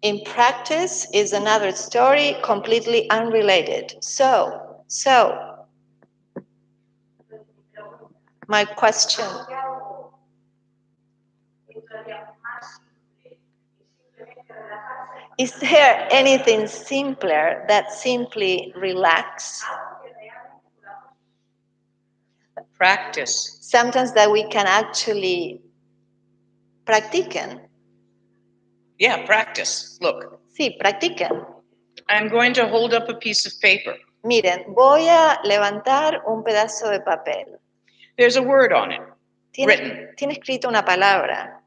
in practice, is another story, completely unrelated. So, my question, is there anything simpler that simply relax?
Practice.
Sometimes that we can actually practiquen.
Yeah, practice. Look,
Sí, practiquen.
I'm going to hold up a piece of paper.
Miren, voy a levantar un pedazo de papel.
There's a word on it, written.
Tiene escrito una palabra.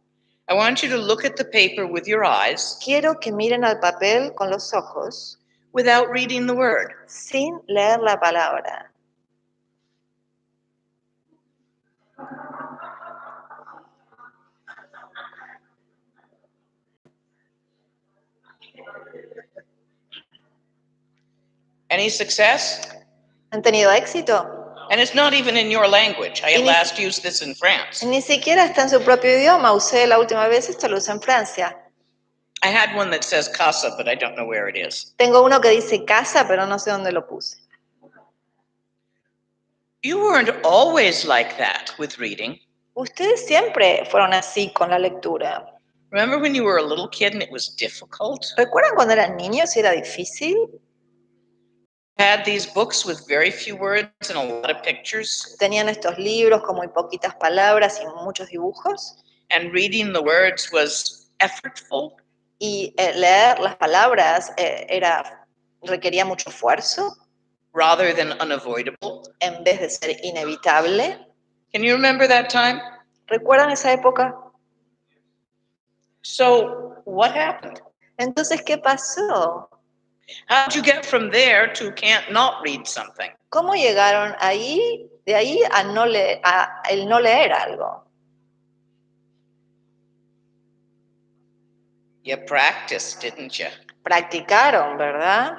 I want you to look at the paper with your eyes
Quiero que miren al papel con los ojos
without reading the word.
sin leer la palabra.
Any success?
¿Han tenido éxito?
And it's not even in your language. I
Y ni-
last used this in France.
Ni siquiera está en su propio idioma. Usé la última vez, esto lo usé en Francia.
I had one that says casa, but I don't know where it is.
Tengo uno que dice casa, pero no sé dónde lo puse.
You weren't always like that with reading.
Ustedes siempre fueron así con la lectura.
Remember when you were a little kid and it was difficult?
¿Recuerdan cuando eran niños y era difícil?
Had these books with very few words and a lot of pictures,
Tenían estos libros con muy poquitas palabras y muchos dibujos.
and reading the words was effortful.
Y leer las palabras requería mucho esfuerzo
Rather than unavoidable.
en vez de ser inevitable.
Can you remember that time?
¿Recuerdan esa época?
So, what happened?
Entonces, ¿qué pasó?
How'd you get from there to can't not read something?
¿Cómo llegaron ahí, de ahí a el no leer algo?
You practiced, didn't you?
Practicaron, ¿verdad?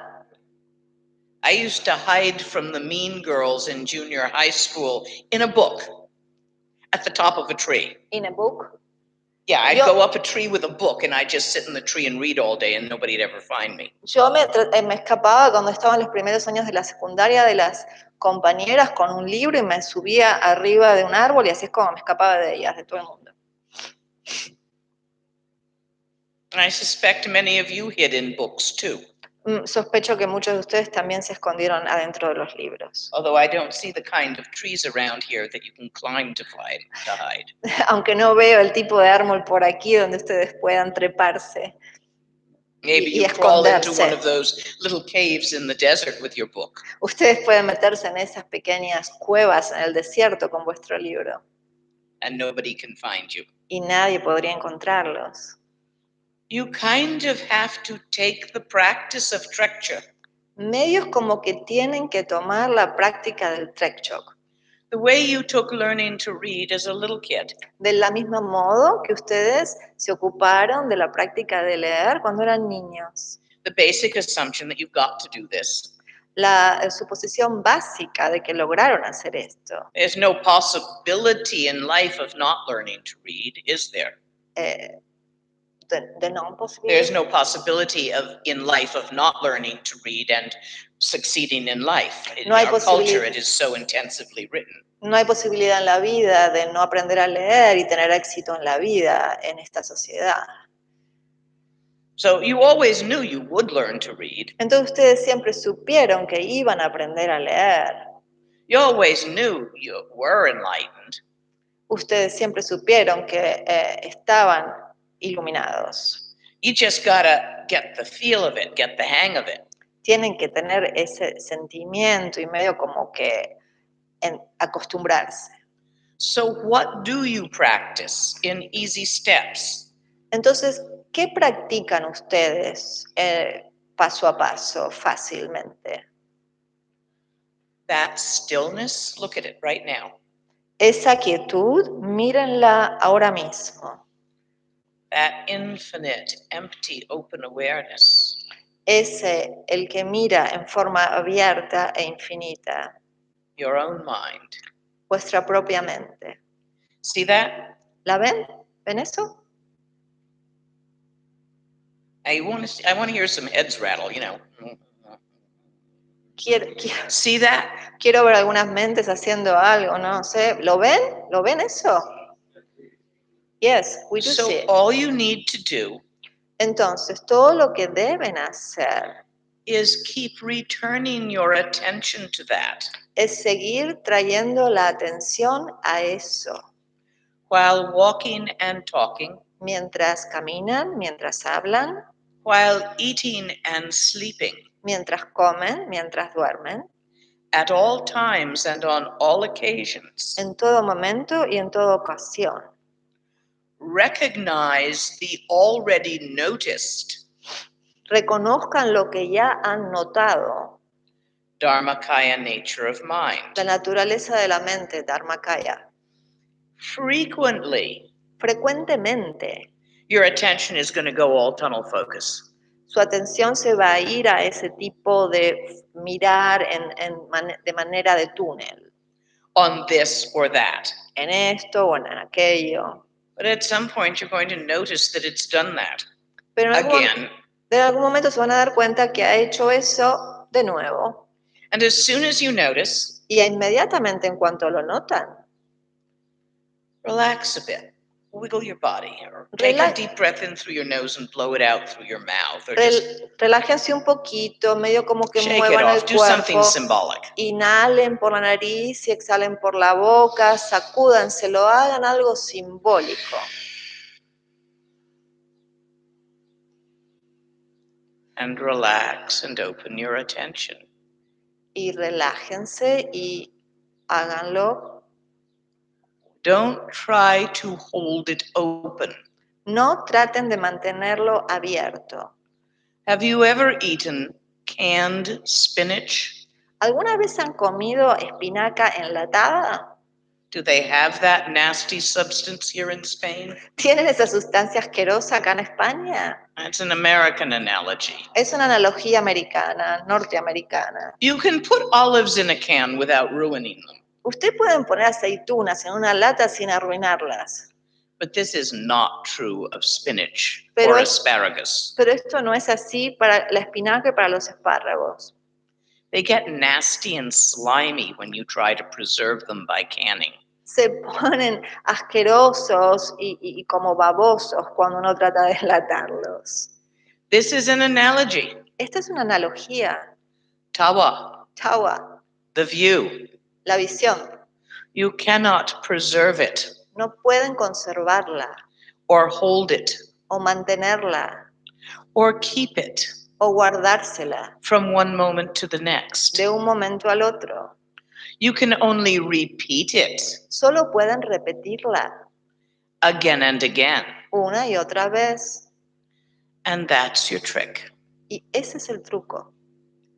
I used to hide from the mean girls in junior high school in a book at the top of a tree.
In a book.
Yeah, I'd
Yo-
go up a tree with a book and I'd just sit in the tree and read all day and nobody'd ever find me.
Yo me escapaba cuando estaba en los primeros años de la secundaria de las compañeras con un libro y me subía arriba de un árbol y así es como me escapaba de ellas, de todo el mundo.
And I suspect many of you hid in books too,
Sospecho que muchos de ustedes también se escondieron adentro de los libros.
although I don't see the kind of trees around here that you can climb to hide.
Aunque no veo el tipo de árbol por aquí donde ustedes puedan treparse
Maybe
y
you crawl into one
esconderse.
of those little caves in the desert with your book.
Ustedes pueden meterse en esas pequeñas cuevas en el desierto con vuestro libro
And nobody can find you.
y nadie podría encontrarlos.
You kind of have to take the practice of trekture,
Medios como que tienen que tomar la práctica del trekchok,
the way you took learning to read as a little kid.
de la misma modo que ustedes se ocuparon de la práctica de leer cuando eran niños.
The basic assumption that you've got to do this.
La suposición básica de que lograron hacer esto.
There's no possibility in life of not learning to read, is there?
De no
There's
posibilidad.
no possibility in life of not learning to read and succeeding in life. In
No hay
our culture,
posibilidad.
it is so intensively written.
No hay posibilidad en la vida de no aprender a leer y tener éxito en la vida en esta sociedad.
So you always knew you would learn to read.
Entonces ustedes siempre supieron que iban a aprender a leer.
You always knew you were enlightened.
Ustedes siempre supieron que estaban iluminados.
You just gotta get the feel of it, get the hang of it.
Tienen que tener ese sentimiento y medio como que acostumbrarse.
So what do you practice in easy steps?
Entonces, ¿qué practican ustedes paso a paso, fácilmente?
That stillness, look at it right now.
Esa quietud, mírenla ahora mismo.
That infinite, empty, open awareness.
El que mira en forma abierta e infinita,
Your own mind.
vuestra propia mente.
See that?
¿La ven? ¿Ven eso?
I want to hear some heads rattle, you know. See that?
Quiero ver algunas mentes haciendo algo, no sé. ¿Lo ven? ¿Lo ven eso? Yes, we do see
So
it.
all you need to do
Entonces, todo lo que deben hacer
is keep returning your attention to that
es seguir trayendo la atención a eso.
while walking and talking,
Mientras caminan, mientras hablan,
while eating and sleeping,
mientras comen, mientras duermen,
at all times and on all occasions.
en todo momento y en toda ocasión.
Recognize the already noticed
Reconozcan lo que ya han notado,
Dharmakaya nature of mind.
la naturaleza de la mente, Dharmakaya.
Frequently,
Frecuentemente,
your attention is going to go all tunnel focus.
su atención se va a ir a ese tipo de mirar de manera de túnel,
On this or that.
en esto o en aquello.
But at some point, you're going to notice that it's done that
Pero
again.
en algún momento se van a dar cuenta que ha hecho eso de nuevo.
And as soon as you notice,
Y inmediatamente en cuanto lo notan,
relax a bit. Wiggle your body. Or take a
Relax.
deep breath in through your nose and blow it out through your mouth. Or just
relájense un poquito, medio como que
shake it
muevan el
off. Do something
cuerpo.
symbolic.
Inhalen por la nariz y exhalen por la boca, sacúdanselo, hagan algo simbólico.
And relax and open your attention.
Y relájense y háganlo.
Don't try to hold it open.
No traten de mantenerlo abierto.
Have you ever eaten canned spinach?
¿Alguna vez han comido espinaca enlatada?
Do they have that nasty substance here in Spain?
¿Tienen esa sustancia asquerosa acá en España?
It's an American analogy.
Es una analogía americana, norteamericana.
You can put olives in a can without ruining them.
Ustedes pueden poner aceitunas en una lata sin arruinarlas.
But this is not true of spinach
Pero
or
es-
asparagus.
Pero esto no es así para la espinaca y para los espárragos.
They get nasty and slimy when you try to preserve them by canning.
Se ponen asquerosos y como babosos cuando uno trata de enlatarlos.
This is an analogy.
Esta es una analogía.
Tawa,
Tawa,
the view.
la visión.
You cannot preserve it
No pueden conservarla
or hold it
o mantenerla
or keep it
o guardársela
from one moment to the next.
de un momento al otro.
You can only repeat it
Solo pueden repetirla
again and again.
una y otra vez.
And that's your trick.
Y ese es el truco.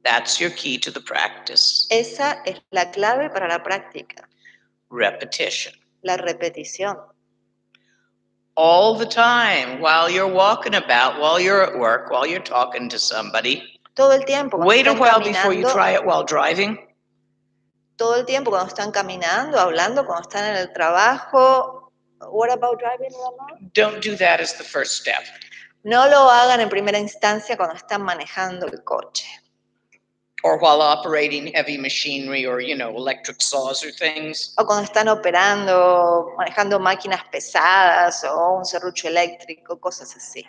That's your key to the practice.
Esa es la clave para la práctica,
Repetition.
la repetición.
All the time, while you're walking about, while you're at work, while you're talking to somebody.
Todo el tiempo cuando
Wait a
están
while before you
caminando,
try it while driving.
todo el tiempo cuando están caminando, hablando, cuando están en el trabajo. What about driving, Rama?
Don't do that as the first step.
No lo hagan en primera instancia cuando están manejando el coche.
Or while operating heavy machinery or, electric saws or things.
O cuando están operando, manejando máquinas pesadas o un serrucho eléctrico, cosas así.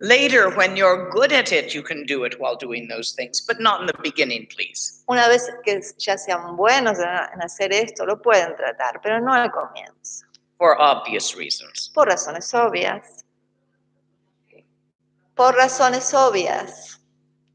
Later, when you're good at it, you can do it while doing those things, but not in the beginning, please.
Una vez que ya sean buenos en hacer esto, lo pueden tratar, pero no al comienzo.
For obvious reasons.
Por razones obvias. Por razones obvias.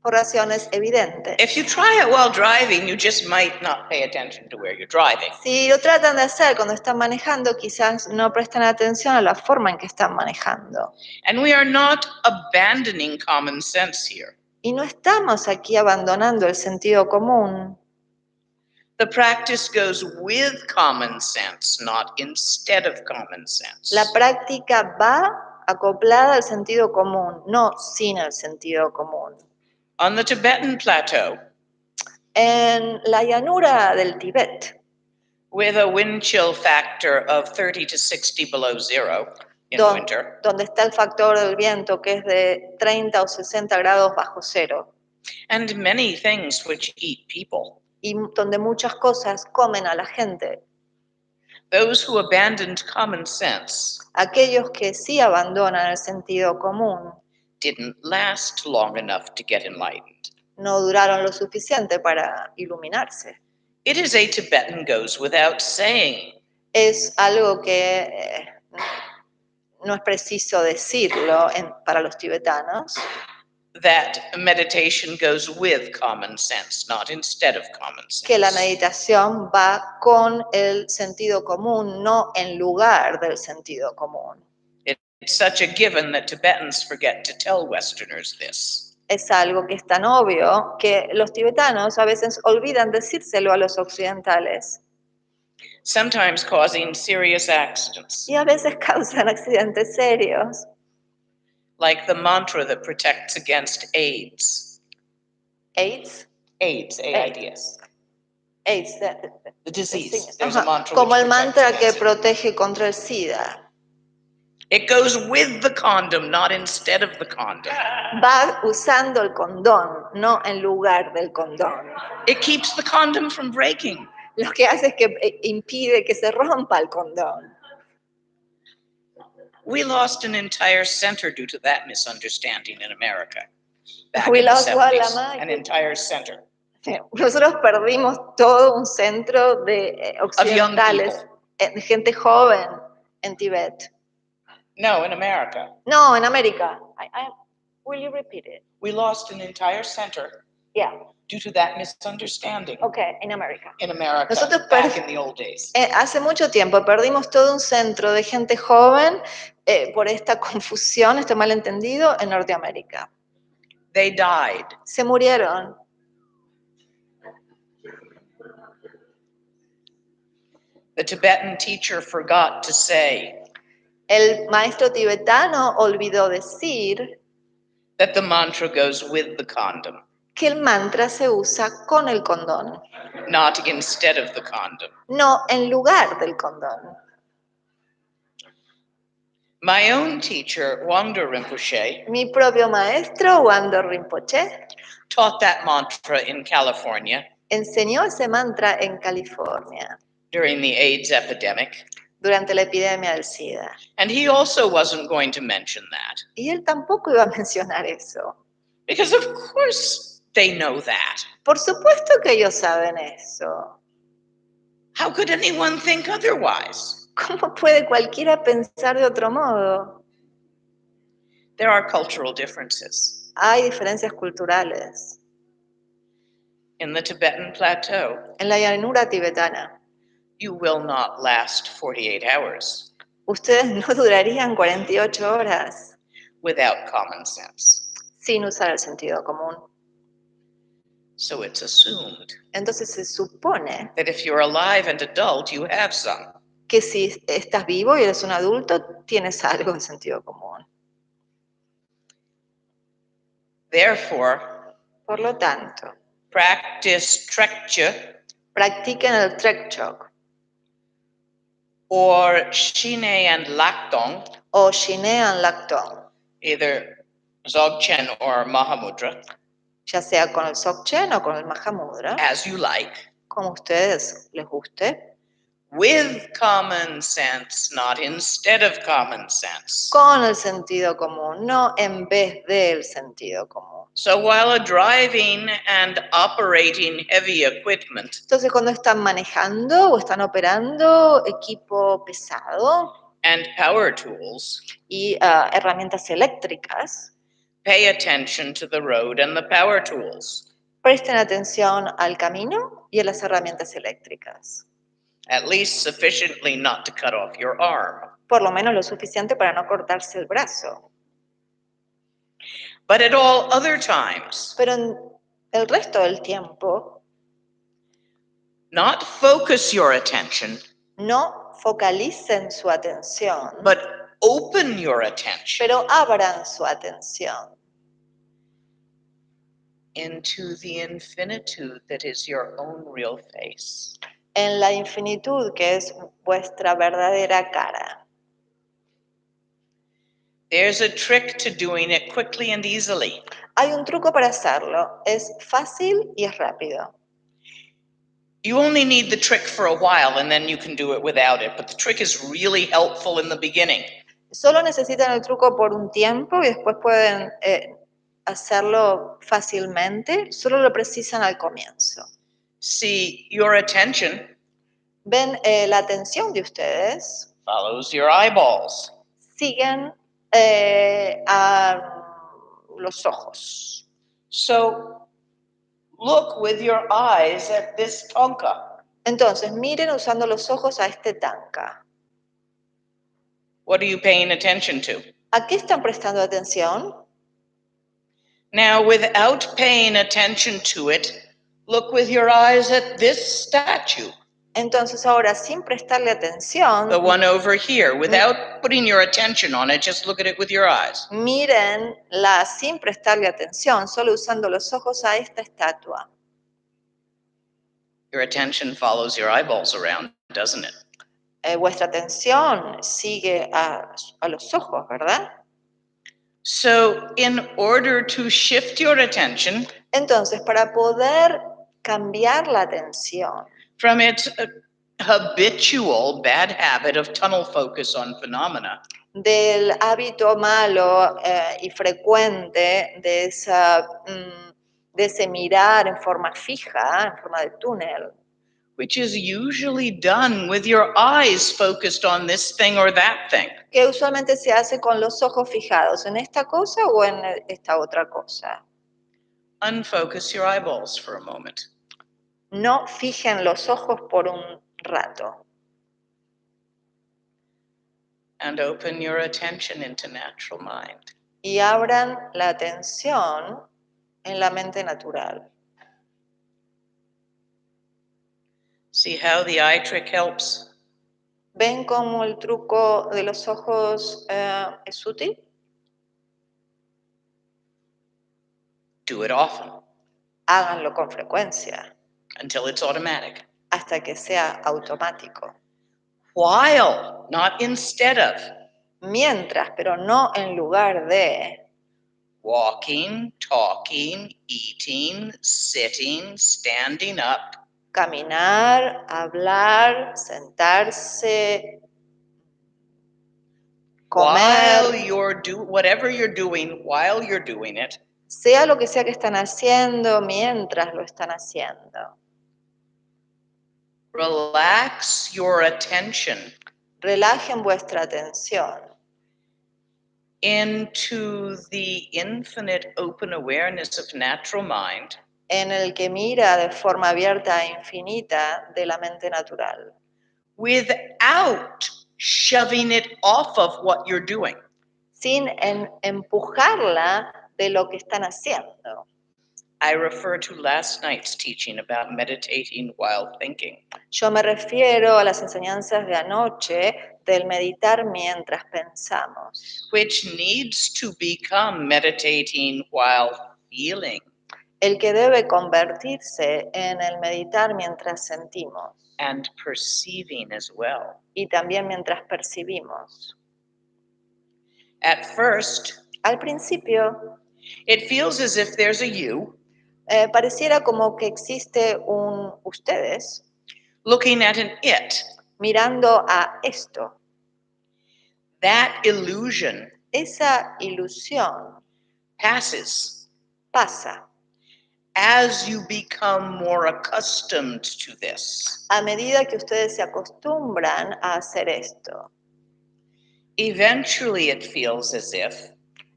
Por razones evidentes.
If you try it while driving, you just might not pay attention to where you're driving.
Si lo tratan de hacer cuando están manejando, quizás no prestan atención a la forma en que están manejando.
And we are not abandoning common sense here.
Y no estamos aquí abandonando el sentido común.
The practice goes with common sense, not instead of common sense.
La práctica va acoplada al sentido común, no sin el sentido común.
On the Tibetan plateau,
En la llanura del Tíbet,
with a wind chill factor of 30 to 60 below zero in winter,
donde está el factor del viento que es de 30 o 60 grados bajo cero,
and many things which eat people,
y donde muchas cosas comen a la gente.
those who abandoned common sense
Aquellos que sí abandonan el sentido común
didn't last long enough to get enlightened.
no duraron lo suficiente para iluminarse.
It is a Tibetan goes without saying.
Es algo que no es preciso decirlo para los tibetanos,
That meditation goes with common sense, not instead of common sense.
que la meditación va con el sentido común, no en lugar del sentido común.
It's such a given that Tibetans forget to tell Westerners this.
Es algo que es tan obvio que los tibetanos a veces olvidan decírselo a los occidentales.
Sometimes causing serious accidents,
Y a veces causan accidentes serios.
like the mantra that protects against AIDS.
AIDS,
AIDS, AIDS.
AIDS,
The disease.
sí.
There's a mantra
Como
which
el mantra
protects
que
against it.
protege contra el SIDA.
It goes with the condom, not instead of the condom.
Va usando el condón, no en lugar del condón.
It keeps the condom from breaking.
Lo que hace es que impide que se rompa el condón.
We lost an entire center due to that misunderstanding in America. Back
We
in the
lost what,
70s,
Lama?
an entire center.
Nosotros perdimos todo un centro de occidentales, de gente joven en Tibet.
No, in America.
No, en América. Will you repeat it?
We lost an entire center
Yeah.
due to that misunderstanding
Okay, in America.
in America
Nosotros
back in the old days.
Hace mucho tiempo perdimos todo un centro de gente joven por esta confusión, este malentendido en Norteamérica.
They died.
Se murieron.
The Tibetan teacher forgot to say
El maestro tibetano olvidó decir
that the mantra goes with the condom,
que el mantra se usa con el condón,
not instead of the condom.
no en lugar del condón.
My own teacher, Wangdo Rinpoche,
Mi propio maestro, Wando Rinpoche,
taught that mantra in California
enseñó ese mantra en California
during the AIDS epidemic,
durante la epidemia del SIDA.
and he also wasn't going to mention that,
Y él tampoco iba a mencionar eso.
because of course they know that.
Por supuesto que ellos saben eso.
How could anyone think otherwise?
¿Cómo puede cualquiera pensar de otro modo?
There are cultural differences.
Hay diferencias culturales.
In the Tibetan plateau,
En la llanura tibetana,
you will not last 48 hours
ustedes no durarían 48 horas
without common sense.
sin usar el sentido común.
So it's assumed
Entonces se supone
that if you're alive and adult, you have some.
que si estás vivo y eres un adulto, tienes algo de sentido común.
Therefore,
Por lo tanto,
practice trekche
practiquen el trekchok
or shine and laktong,
o shinean laktong,
either Dzogchen or Mahamudra,
ya sea con el Dzogchen o con el Mahamudra,
as you like,
como a ustedes les guste,
with common sense, not instead of common sense.
con el sentido común, no en vez del sentido común.
So while driving and operating heavy equipment,
Entonces, cuando están manejando o están operando equipo pesado
and power tools,
y herramientas eléctricas,
pay attention to the road and the power tools,
presten atención al camino y a las herramientas eléctricas.
at least sufficiently not to cut off your arm.
Por lo menos lo suficiente para no cortarse el brazo.
But at all other times,
Pero en el resto del tiempo,
not focus your attention,
no focalicen su atención,
but open your attention
pero abran su atención
into the infinitude that is your own real face.
en la infinitud que es vuestra verdadera cara.
There's a trick to doing it quickly and easily.
Hay un truco para hacerlo, es fácil y es rápido.
You only need the trick for a while and then you can do it without it, but the trick is really helpful in the beginning.
Solo necesitan el truco por un tiempo y después pueden hacerlo fácilmente, solo lo precisan al comienzo.
See, your attention
Ven, la atención de ustedes
follows your eyeballs.
siguen a los ojos.
So look with your eyes at this tonka.
Entonces, miren usando los ojos a este tanka.
What are you paying attention to?
¿A qué están prestando atención?
Now, without paying attention to it, look with your eyes at this statue,
Entonces, ahora, sin prestarle atención,
the one over here. Without putting your attention on it, just look at it with your eyes.
mírenla sin prestarle atención, solo usando los ojos a esta estatua.
Your attention follows your eyeballs around, doesn't it?
Vuestra atención sigue a los ojos, ¿verdad?
So, in order to shift your attention
Entonces, para poder cambiar la atención
from its habitual bad habit of tunnel focus on phenomena,
del hábito malo y frecuente de ese mirar en forma fija, en forma de túnel,
which is usually done with your eyes focused on this thing or that thing,
que usualmente se hace con los ojos fijados en esta cosa o en esta otra cosa.
unfocus your eyeballs for a moment.
No fijen los ojos por un rato
And open your attention into natural mind.
y abran la atención en la mente natural.
See how the eye trick helps?
¿Ven cómo el truco de los ojos es útil?
Do it often
Háganlo con frecuencia
until it's automatic.
hasta que sea automático.
While, not instead of.
mientras, pero no en lugar de
walking, talking, eating, sitting, standing up,
caminar, hablar, sentarse,
while
comer,
whatever you're doing, while you're doing it,
sea lo que sea que están haciendo, mientras lo están haciendo.
relax your attention
Relajen vuestra atención
into the infinite open awareness of natural mind,
en el que mira de forma abierta e infinita de la mente natural,
without shoving it off of what you're doing.
sin empujarla de lo que están haciendo.
I refer to last night's teaching about meditating while thinking.
Yo me refiero a las enseñanzas de anoche del meditar mientras pensamos,
Which needs to become meditating while feeling
el que debe convertirse en el meditar mientras sentimos
and perceiving as well.
y también mientras percibimos.
At first,
Al principio,
it feels as if there's a you
pareciera como que existe un ustedes
looking at an it.
mirando a esto.
That illusion
Esa ilusión
passes
pasa
as you become more accustomed to this.
a medida que ustedes se acostumbran a hacer esto.
Eventually, it feels as if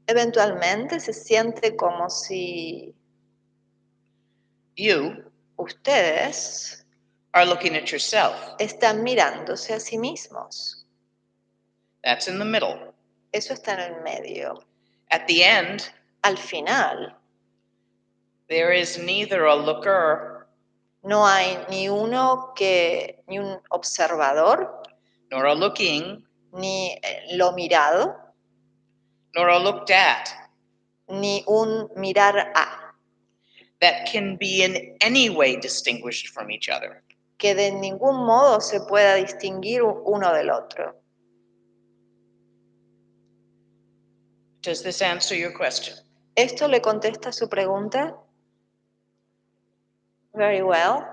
Eventualmente se siente como si
you
ustedes
are looking at yourself.
están mirándose a sí mismos.
That's in the middle.
Eso está en el medio.
At the end,
Al final,
there is neither a looker
no hay ni un observador,
nor a looking
ni lo mirado,
nor a looked at
ni un mirar a,
that can be in any way distinguished from each other.
que de ningún modo se pueda distinguir uno del otro.
Does this answer your question?
¿Esto le contesta su pregunta? Very well.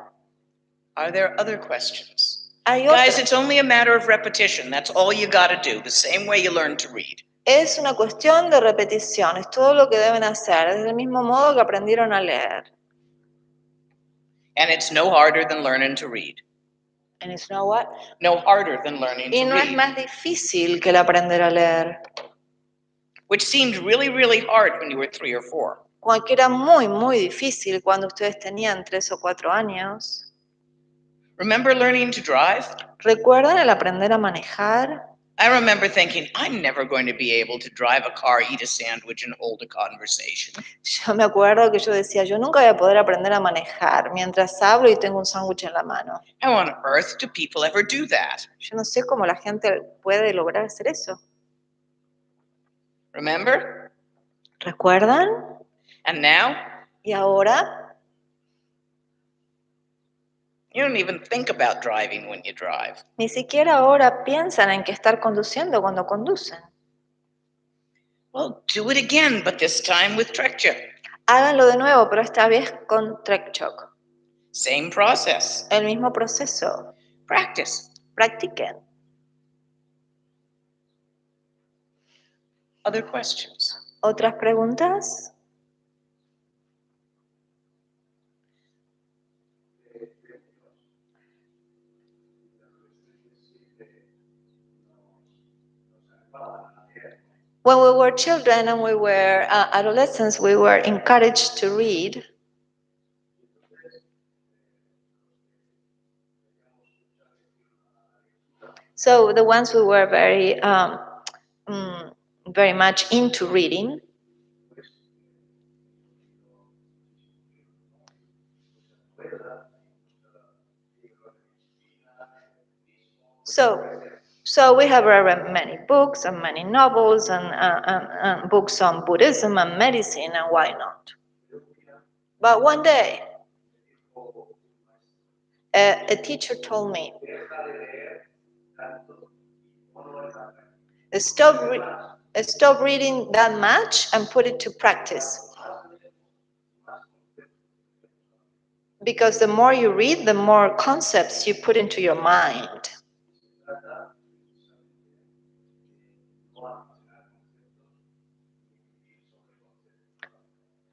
Are there other questions?
Hay
Guys,
otra.
it's only a matter of repetition. That's all you got to do, the same way you learn to read.
Es una cuestión de repetición, es todo lo que deben hacer, es del mismo modo que aprendieron a leer.
And it's no harder than learning to read.
And it's not what?
No harder than learning
Y
to
no es
read.
más difícil que el aprender a leer,
Which seemed really, really hard when you were 3 or 4.
que era muy, muy difícil cuando ustedes tenían 3 o 4 años.
Remember learning to drive?
¿Recuerdan el aprender a manejar?
I remember thinking, I'm never going to be able to drive a car, eat a sandwich, and hold a conversation.
Yo me acuerdo que yo decía, yo nunca voy a poder aprender a manejar mientras hablo y tengo un sándwich en la mano.
How on earth do people ever do that?
Yo no sé cómo la gente puede lograr hacer eso.
Remember?
¿Recuerdan?
And now,
Y ahora
you don't even think about driving when you drive.
ni siquiera ahora piensan en que estar conduciendo cuando conducen.
Well, do it again, but this time with Trekcha.
Háganlo de nuevo, pero esta vez con Trekchok.
Same process.
El mismo proceso.
Practice.
Practiquen.
Other questions?
¿Otras preguntas? When we were children and we were adolescents, we were encouraged to read. So the ones who were very much into reading, so we have read many books and many novels and books on Buddhism and medicine and why not. But one day, a teacher told me, Stop reading that much and put it to practice. Because the more you read, the more concepts you put into your mind.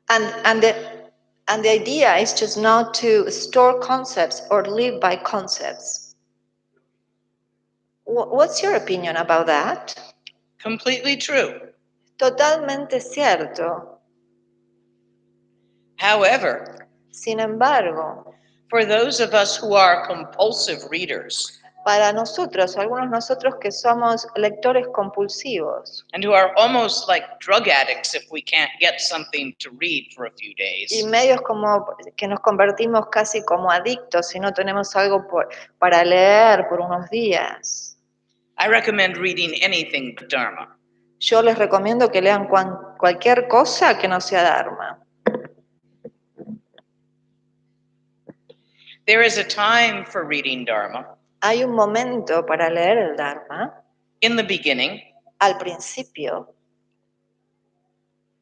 And the idea is just not to store concepts or live by concepts. What's your opinion about that?
Completely true.
Totalmente cierto.
However,
Sin embargo,
for those of us who are compulsive readers
para nosotros, algunos nosotros que somos lectores compulsivos
and who are almost like drug addicts if we can't get something to read for a few
y
days,
medios como que nos convertimos casi como adictos si no tenemos algo para leer por unos días,
I recommend reading anything but Dharma.
yo les recomiendo que lean cualquier cosa que no sea Dharma.
There is a time for reading Dharma
Hay un momento para leer el Dharma,
in the beginning
al principio,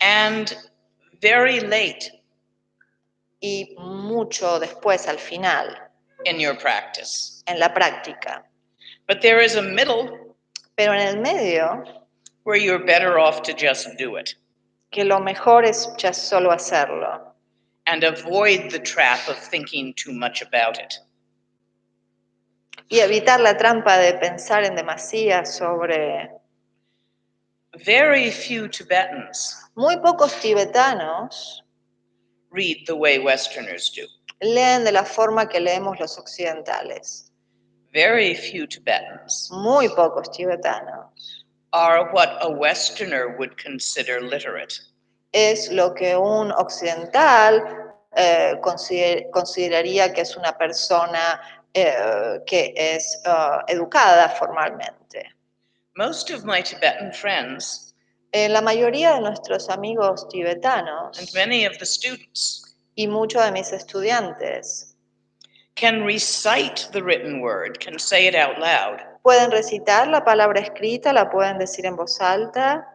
and very late
y mucho después, al final,
in your practice.
en la práctica.
But there is a middle
Pero en el medio,
where you're better off to just do it
que lo mejor es ya solo hacerlo
and avoid the trap of thinking too much about it.
y evitar la trampa de pensar en demasía sobre...
Very few Tibetans
Muy pocos tibetanos
read the way Westerners do.
leen de la forma que leemos los occidentales.
Very few Tibetans
Muy pocos tibetanos.
are what a Westerner would consider literate.
Es lo que un occidental consideraría que es una persona que es educada formalmente.
Most of my Tibetan friends
La mayoría de nuestros amigos
and
tibetanos
many of the students
y muchos de mis estudiantes
can recite the written word, can say it out loud,
pueden recitar la palabra escrita, la pueden decir en voz alta,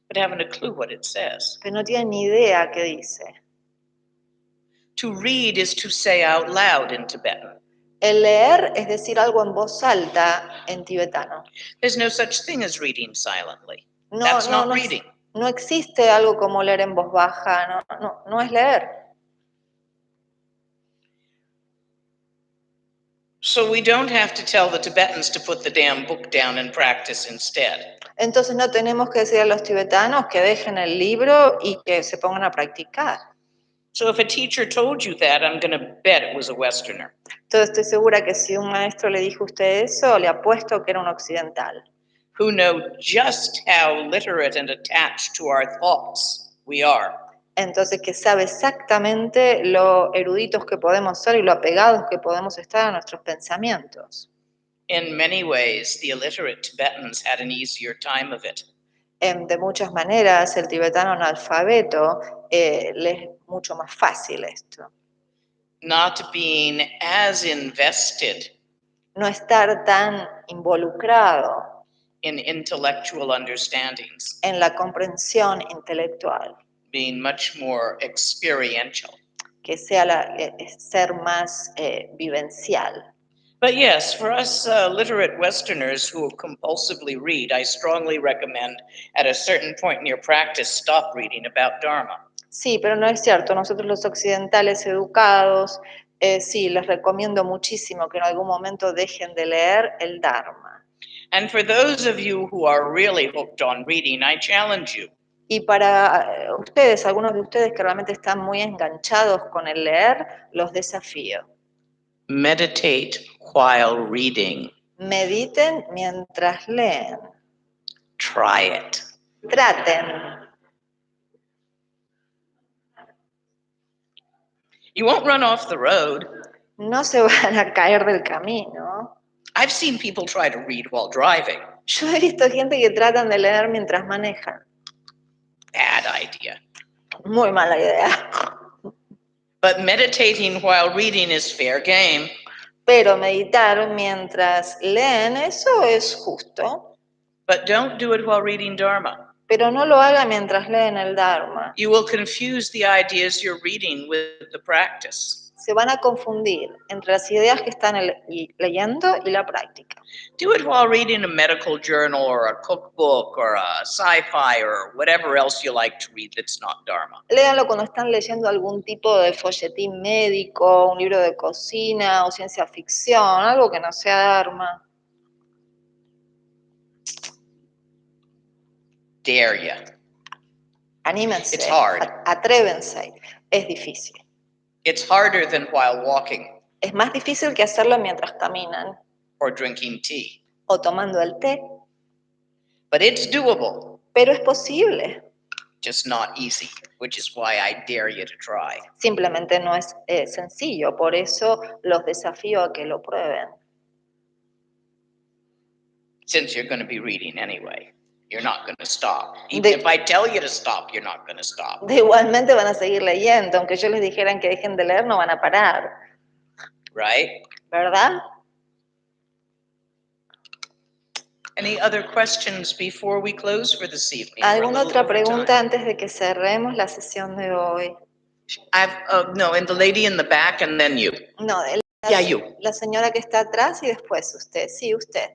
but haven't a clue what it says.
pero no tienen ni idea qué dice.
To read is to say out loud in Tibetan.
El leer es decir algo en voz alta en tibetano.
There's no such thing as reading silently. That's not reading.
No existe algo como leer en voz baja, no es leer.
So we don't have to tell the Tibetans to put the damn book down and practice instead.
Entonces no tenemos que decir a los tibetanos que dejen el libro y que se pongan a practicar.
So if a teacher told you that, I'm going to bet it was a Westerner.
Entonces estoy segura que si un maestro le dijo a usted eso, le apuesto que era un occidental.
Who know just how literate and attached to our thoughts we are.
Entonces que sabe exactamente lo eruditos que podemos ser y lo apegados que podemos estar a nuestros pensamientos.
In many ways, the illiterate Tibetans had an easier time of it.
De muchas maneras, el tibetano analfabeto le es mucho más fácil esto.
Not being as invested
No estar tan involucrado
in intellectual understandings,
en la comprensión intelectual,
being much more experiential.
que sea ser más vivencial.
But yes, for us literate Westerners who compulsively read, I strongly recommend at a certain point in your practice, stop reading about Dharma.
Sí, pero no es cierto. Nosotros los occidentales educados, sí, les recomiendo muchísimo que en algún momento dejen de leer el Dharma.
And for those of you who are really hooked on reading, I challenge you.
Y para ustedes, algunos de ustedes que realmente están muy enganchados con el leer, los desafío.
Meditate while reading.
Mediten mientras leen.
Try it.
Traten.
You won't run off the road.
No se van a caer del camino.
I've seen people try to read while driving.
Yo he visto gente que tratan de leer mientras manejan.
Bad idea.
Muy mala idea.
But meditating while reading is fair game.
Pero meditar mientras leen, eso es justo.
But don't do it while reading Dharma.
Pero no lo haga mientras leen el Dharma.
You will confuse the ideas you're reading with the practice.
Se van a confundir entre las ideas que están leyendo y la práctica.
Do it while reading a medical journal or a cookbook or a sci-fi or whatever else you like to read that's not Dharma.
Léanlo cuando están leyendo algún tipo de folletín médico, un libro de cocina o ciencia ficción, algo que no sea Dharma.
Dare ya.
Anímense,
It's hard.
atrévense. Es difícil.
It's harder than while walking
Es más difícil que hacerlo mientras caminan
or drinking tea.
o tomando el té,
But it's doable,
pero es posible.
just not easy, which is why I dare you to try.
Simplemente no es sencillo, por eso los desafío a que lo prueben.
Since you're going to be reading anyway, you're not going to stop. Even if I tell you to stop, you're not going to stop.
Igualmente van a seguir leyendo, aunque yo les dijeran que dejen de leer, no van a parar.
Right?
¿Verdad?
Any other questions before we close for this evening? We're a
¿Alguna
little
otra
over time.
pregunta antes de que cerremos la sesión de hoy?
No, and the lady in the back and then you.
No,
Yeah, you.
la señora que está atrás y después usted. Sí, usted.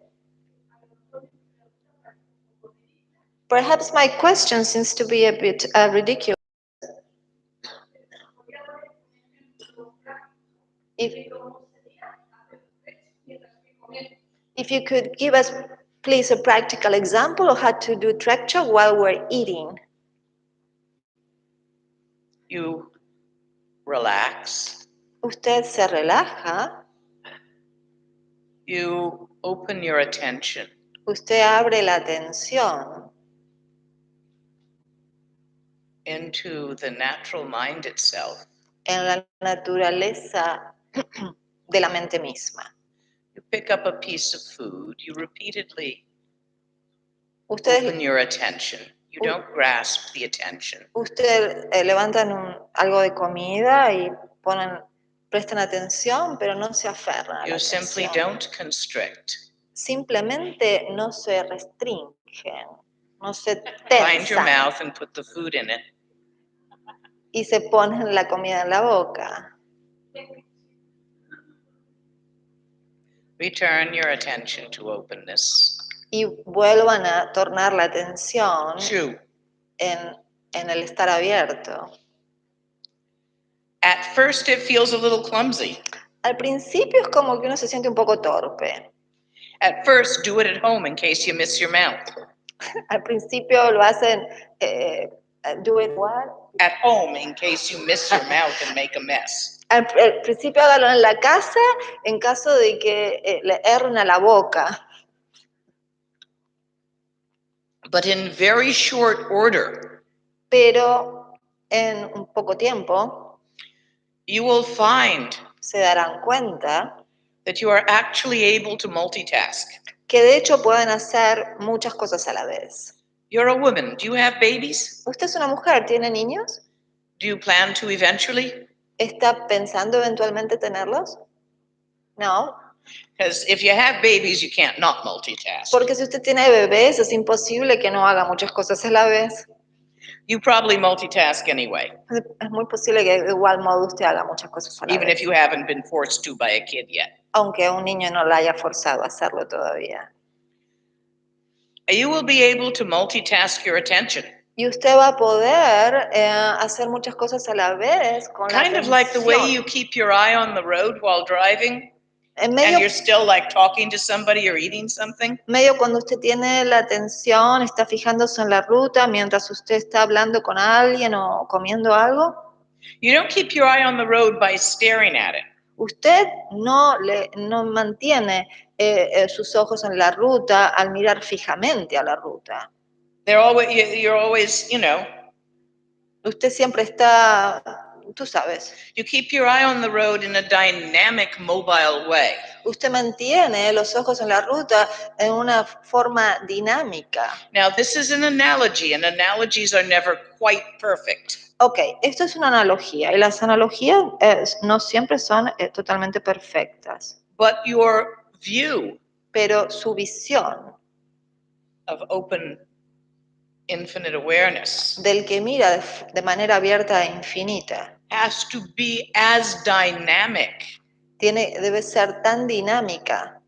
Perhaps my question seems to be a bit ridiculous. If you could give us, please, a practical example of how to do trekcha while we're eating.
You relax.
Usted se relaja.
You open your attention
Usted abre la atención
into the natural mind itself.
en la naturaleza de la mente misma.
You pick up a piece of food. You repeatedly
Ustedes,
open your attention. You don't grasp the attention.
usted levantan algo de comida y prestan atención, pero no se aferran a la
You simply
atención.
don't constrict.
Simplemente no se restringen, no se
Find your
tensan
mouth and put the food in it.
y se ponen la comida en la boca.
Return your attention to openness.
Y vuelvan a tornar la atención
Chew.
en el estar abierto.
At first, it feels a little clumsy.
Al principio es como que uno se siente un poco torpe.
At first, do it at home in case you miss your mouth.
Al principio lo hacen, do it what?
At home in case you miss your mouth and make a mess.
Al principio hágalo en la casa en caso de que le erren a la boca.
But in very short order,
Pero en un poco tiempo
you will find
se darán cuenta
that you are actually able to multitask.
que de hecho pueden hacer muchas cosas a la vez.
You're a woman. Do you have babies?
¿Usted es una mujer? ¿Tiene niños?
Do you plan to eventually?
¿Está pensando eventualmente tenerlos? No.
Because if you have babies, you can't not multitask.
Porque si usted tiene bebés, es imposible que no haga muchas cosas a la vez.
You probably multitask anyway,
Es muy posible que de igual modo usted haga muchas cosas a la
even
vez.
if you haven't been forced to by a kid yet.
Aunque un niño no la haya forzado a hacerlo todavía.
You will be able to multitask your attention.
Y usted va a poder hacer muchas cosas a la vez con la
Kind of like the way
atención.
you keep your eye on the road while driving,
En
and you're still like talking to somebody or eating something.
medio cuando usted tiene la atención, está fijándose en la ruta mientras usted está hablando con alguien o comiendo algo.
You don't keep your eye on the road by staring at it.
Usted no mantiene sus ojos en la ruta al mirar fijamente a la ruta.
You're always,
Usted siempre está, tú sabes,
you keep your eye on the road in a dynamic, mobile way.
usted mantiene los ojos en la ruta en una forma dinámica.
Now, this is an analogy, and analogies are never quite perfect.
Ok, esto es una analogía y las analogías no siempre son totalmente perfectas,
But your view
pero su visión
of open, infinite awareness
del que mira de manera abierta e infinita,
has to be as dynamic,
debe ser tan dinámica,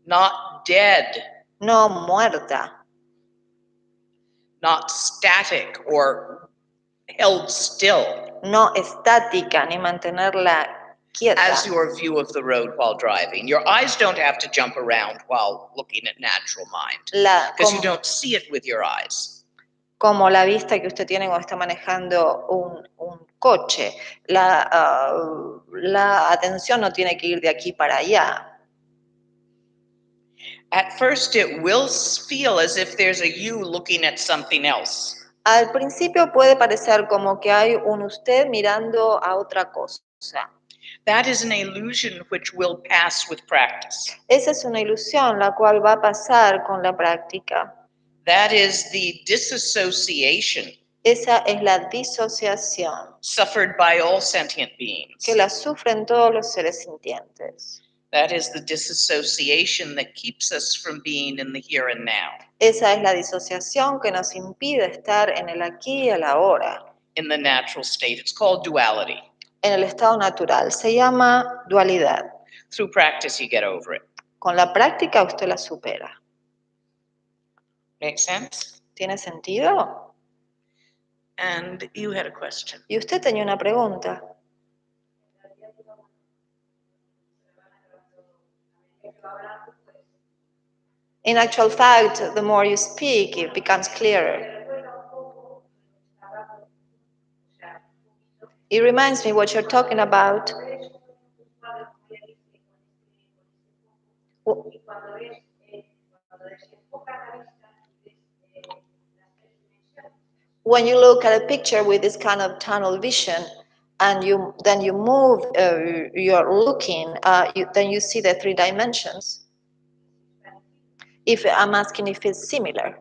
not dead,
no muerta,
not static or held still
no estática, ni mantenerla quieta.
as your view of the road while driving. Your eyes don't have to jump around while looking at natural mind because you don't see it with your eyes.
Como la vista que usted tiene cuando está manejando un coche. La atención no tiene que ir de aquí para allá.
At first, it will feel as if there's a you looking at something else.
Al principio puede parecer como que hay un usted mirando a otra cosa.
That is an illusion which will pass with practice.
Esa es una ilusión la cual va a pasar con la práctica.
That is the disassociation
Esa es la disociación
suffered by all sentient beings.
que la sufren todos los seres sintientes.
That is the disassociation that keeps us from being in the here and now.
Esa es la disociación que nos impide estar en el aquí y el ahora.
In the natural state, it's called duality.
En el estado natural se llama dualidad.
Through practice, you get over it.
Con la práctica usted la supera.
Make sense?
¿Tiene sentido?
And you had a question.
Y usted tenía una pregunta. In actual fact, the more you speak, it becomes clearer. It reminds me what you're talking about. When you look at a picture with this kind of tunnel vision, and then you move your looking, then you see the 3 dimensions. If I'm asking if it's similar.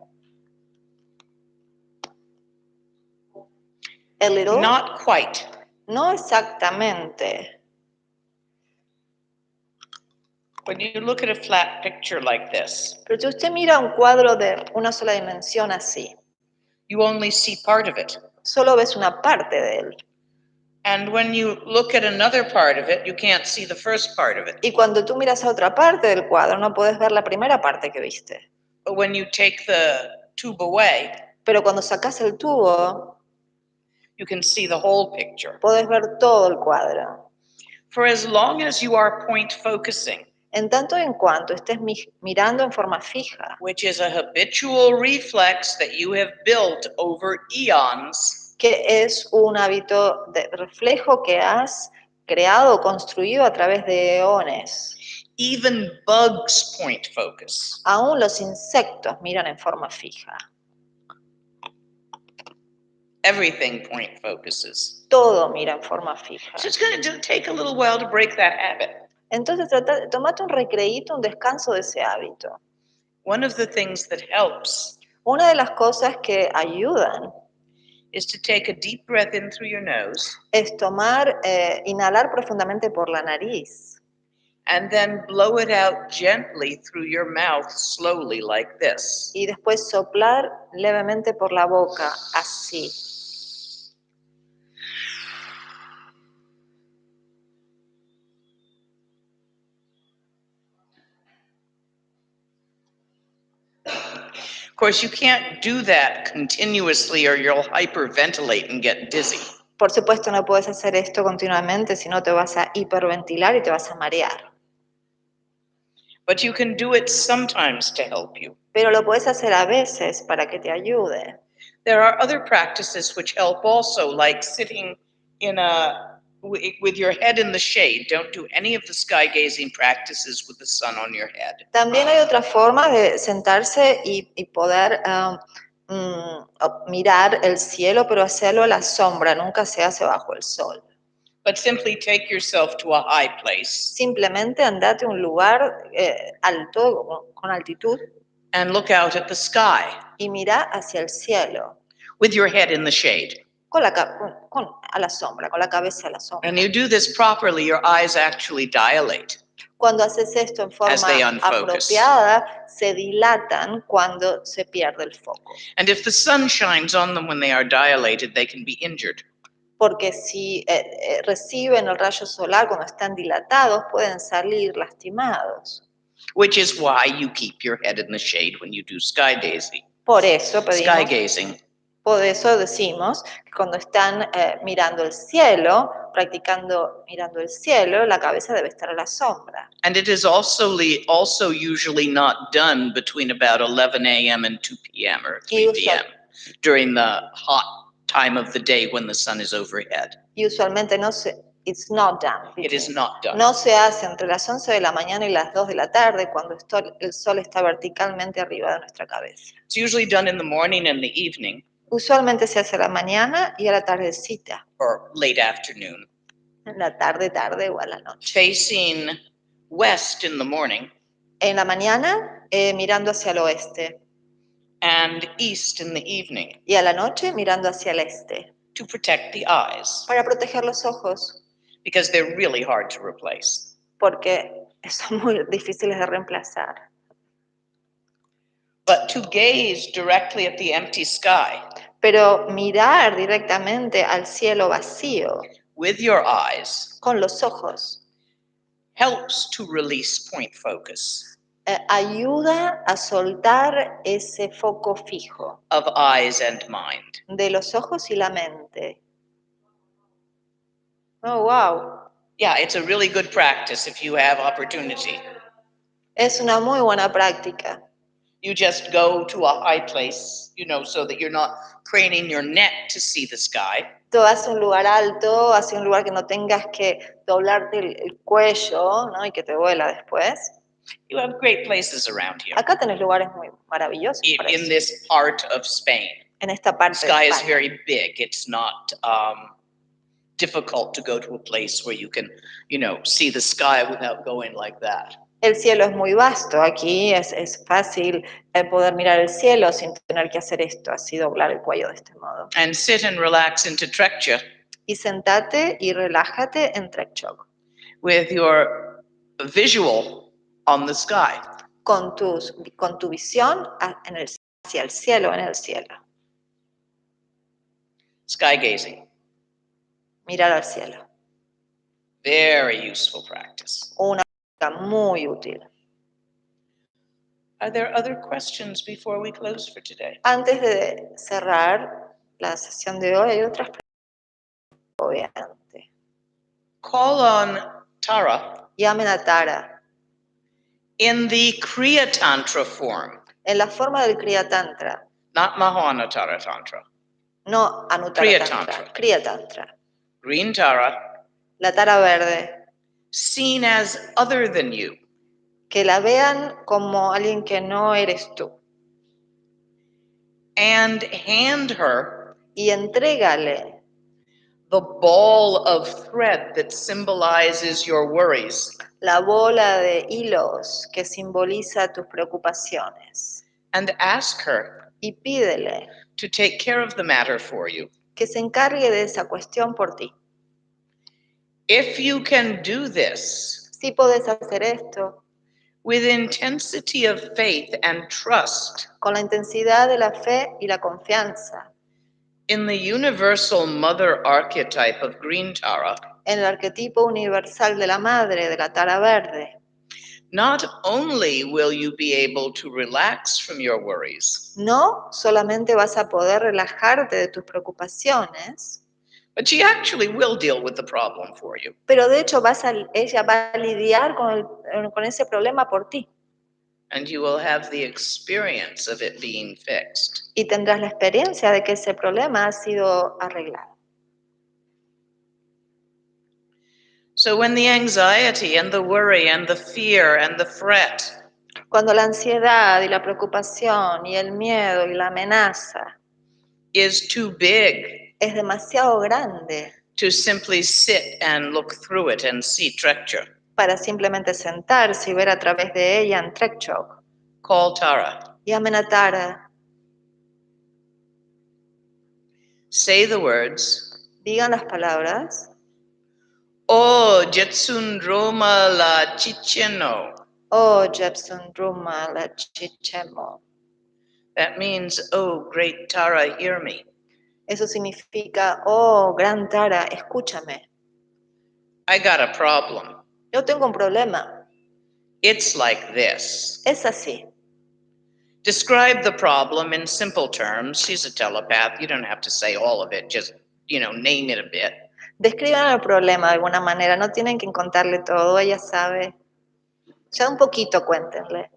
A little?
Not quite.
No exactamente.
When you look at a flat picture like this,
Pero si usted mira un cuadro de una sola dimensión así,
you only see part of it.
solo ves una parte de él.
And when you look at another part of it, you can't see the first part of it.
Y cuando tú miras a otra parte del cuadro, no puedes ver la primera parte que viste.
But when you take the tube away,
Pero cuando sacas el tubo,
you can see the whole picture.
puedes ver todo el cuadro.
For as long as you are point focusing,
En tanto en cuanto estés mirando en forma fija,
which is a habitual reflex that you have built over eons,
que es un hábito de reflejo que has creado, construido a través de eones.
even bugs point focus.
Aún los insectos miran en forma fija.
Everything point focuses.
Todo mira en forma fija.
So it's going to take a little while to break that habit.
Entonces, tomate un recreíto, un descanso de ese hábito.
One of the things that helps
Una de las cosas que ayudan
is to take a deep breath in through your nose
es inhalar profundamente por la nariz
and then blow it out gently through your mouth slowly like this.
y después soplar levemente por la boca, así.
Of course, you can't do that continuously or you'll hyperventilate and get dizzy.
Por supuesto, no puedes hacer esto continuamente, si no te vas a hiperventilar y te vas a marear.
But you can do it sometimes to help you.
Pero lo puedes hacer a veces para que te ayude.
There are other practices which help also, like sitting with your head in the shade. Don't do any of the sky gazing practices with the sun on your head.
También hay otra forma de sentarse y poder mirar el cielo, pero hacerlo a la sombra, nunca se hace bajo el sol.
But simply take yourself to a high place
Simplemente andate a un lugar alto, con altitud,
and look out at the sky
y mira hacia el cielo,
with your head in the shade.
a la sombra, con la cabeza a la sombra.
And you do this properly, your eyes actually dilate.
Cuando haces esto en
as they
forma
unfocus.
apropiada, se dilatan cuando se pierde el foco.
And if the sun shines on them when they are dilated, they can be injured.
Porque si reciben el rayo solar cuando están dilatados, pueden salir lastimados.
Which is why you keep your head in the shade when you do sky gazing.
Por eso
Sky
pedimos,
gazing.
por eso decimos que cuando están mirando el cielo, practicando mirando el cielo, la cabeza debe estar a la sombra.
And it is also usually not done between about 11 a.m. and 2 p.m. or 3 p.m. during the hot time of the day when the sun is overhead.
Y usualmente it's not done.
It is not done.
No se hace entre las 11 de la mañana y las 2 de la tarde cuando el sol está verticalmente arriba de nuestra cabeza.
It's usually done in the morning and the evening.
Usualmente se hace a la mañana y a la tardecita.
Or late afternoon.
En la tarde o a la noche.
Facing west in the morning.
En la mañana mirando hacia el oeste.
And east in the evening.
Y a la noche mirando hacia el este.
To protect the eyes.
Para proteger los ojos.
Because they're really hard to replace.
Porque son muy difíciles de reemplazar.
But to gaze directly at the empty sky.
Pero mirar directamente al cielo vacío.
With your eyes.
Con los ojos.
Helps to release point focus.
Ayuda a soltar ese foco fijo.
Of eyes and mind.
De los ojos y la mente. Oh, wow.
Yeah, it's a really good practice if you have opportunity.
Es una muy buena práctica.
You just go to a high place, so that you're not craning your neck to see the sky.
Tú vas a un lugar alto, hacia un lugar que no tengas que doblarte el cuello, ¿no? Y que te vuela después.
You have great places around here.
Acá tenés lugares muy maravillosos.
In this part of Spain.
En esta parte
the sky
de España.
is very big. It's not difficult to go to a place where you can, see the sky without going like that.
El cielo es muy vasto. Aquí es fácil poder mirar el cielo sin tener que hacer esto, así doblar el cuello de este modo.
And sit and relax into trekcha.
Y sentate y relájate en trekchok.
With your visual on the sky.
Con tu visión hacia el cielo, en el cielo.
Sky gazing.
Mirar al cielo.
Very useful practice.
Una práctica muy útil.
Are there other questions before we close for today?
Antes de cerrar la sesión de hoy, hay otras preguntas, obviamente.
Call on Tara.
Llamen a Tara.
In the Kriya Tantra form.
En la forma del Kriya Tantra.
Not Mahanatara Tantra.
No Anuttara Tantra. Kriya Tantra.
Green Tara.
La Tara verde.
Seen as other than you.
Que la vean como alguien que no eres tú.
And hand her.
Y entrégale.
The ball of thread that symbolizes your worries.
La bola de hilos que simboliza tus preocupaciones.
And ask her.
Y pídele.
To take care of the matter for you.
Que se encargue de esa cuestión por ti.
If you can do this.
Si podés hacer esto.
With intensity of faith and trust.
Con la intensidad de la fe y la confianza.
In the universal mother archetype of green Tara.
En el arquetipo universal de la madre, de la Tara verde.
Not only will you be able to relax from your worries.
No solamente vas a poder relajarte de tus preocupaciones.
But she actually will deal with the problem for you.
Pero de hecho ella va a lidiar con ese problema por ti.
And you will have the experience of it being fixed.
Y tendrás la experiencia de que ese problema ha sido arreglado.
So when the anxiety and the worry and the fear and the fret.
Cuando la ansiedad y la preocupación y el miedo y la amenaza.
Is too big.
Es demasiado grande.
To simply sit and look through it and see trekcha.
Para simplemente sentarse y ver a través de ella en trekchok.
Call Tara.
Llamen a Tara.
Say the words.
Digan las palabras.
Oh, Jetsun Roma la Chicheno.
Oh, Jepson Ruma la Chichemo.
That means, oh, great Tara, hear me.
Eso significa, oh, gran Tara, escúchame.
I got a problem.
Yo tengo un problema.
It's like this.
Es así.
Describe the problem in simple terms. She's a telepath. You don't have to say all of it. Just, name it a bit.
Describan el problema de alguna manera. No tienen que contarle todo. Ella sabe. Ya un poquito cuéntenle.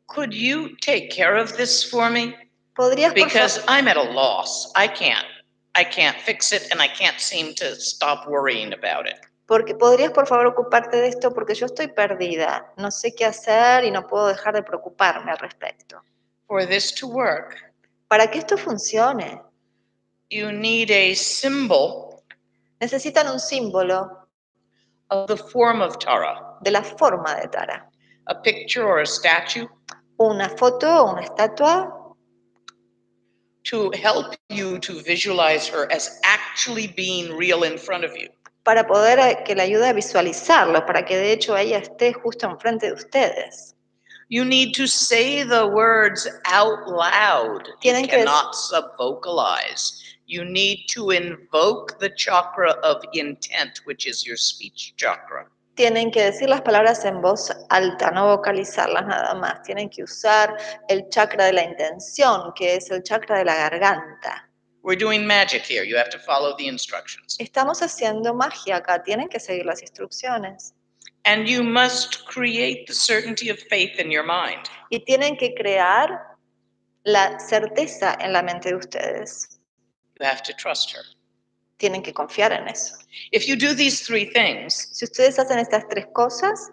Could you take care of this for me?
¿Podrías, por
Because
favor?
I'm at a loss. I can't fix it, and I can't seem to stop worrying about it.
Porque podrías, por favor, ocuparte de esto porque yo estoy perdida. No sé qué hacer y no puedo dejar de preocuparme al respecto.
For this to work,
Para que esto funcione,
you need a symbol
necesitan un símbolo
of the form of Tara,
de la forma de Tara.
a picture or a statue,
Una foto, una estatua,
to help you to visualize her as actually being real in front of you.
para poder que le ayude a visualizarlo, para que de hecho ella esté justo enfrente de ustedes.
You need to say the words out loud. You
Tienen que
cannot subvocalize. You need to invoke the chakra of intent, which is your speech chakra.
Tienen que decir las palabras en voz alta, no vocalizarlas nada más. Tienen que usar el chakra de la intención, que es el chakra de la garganta.
We're doing magic here. You have to follow the instructions.
Estamos haciendo magia acá, tienen que seguir las instrucciones.
And you must create the certainty of faith in your mind.
Y tienen que crear la certeza en la mente de ustedes.
You have to trust her.
Tienen que confiar en eso.
If you do these three things,
Si ustedes hacen estas tres cosas,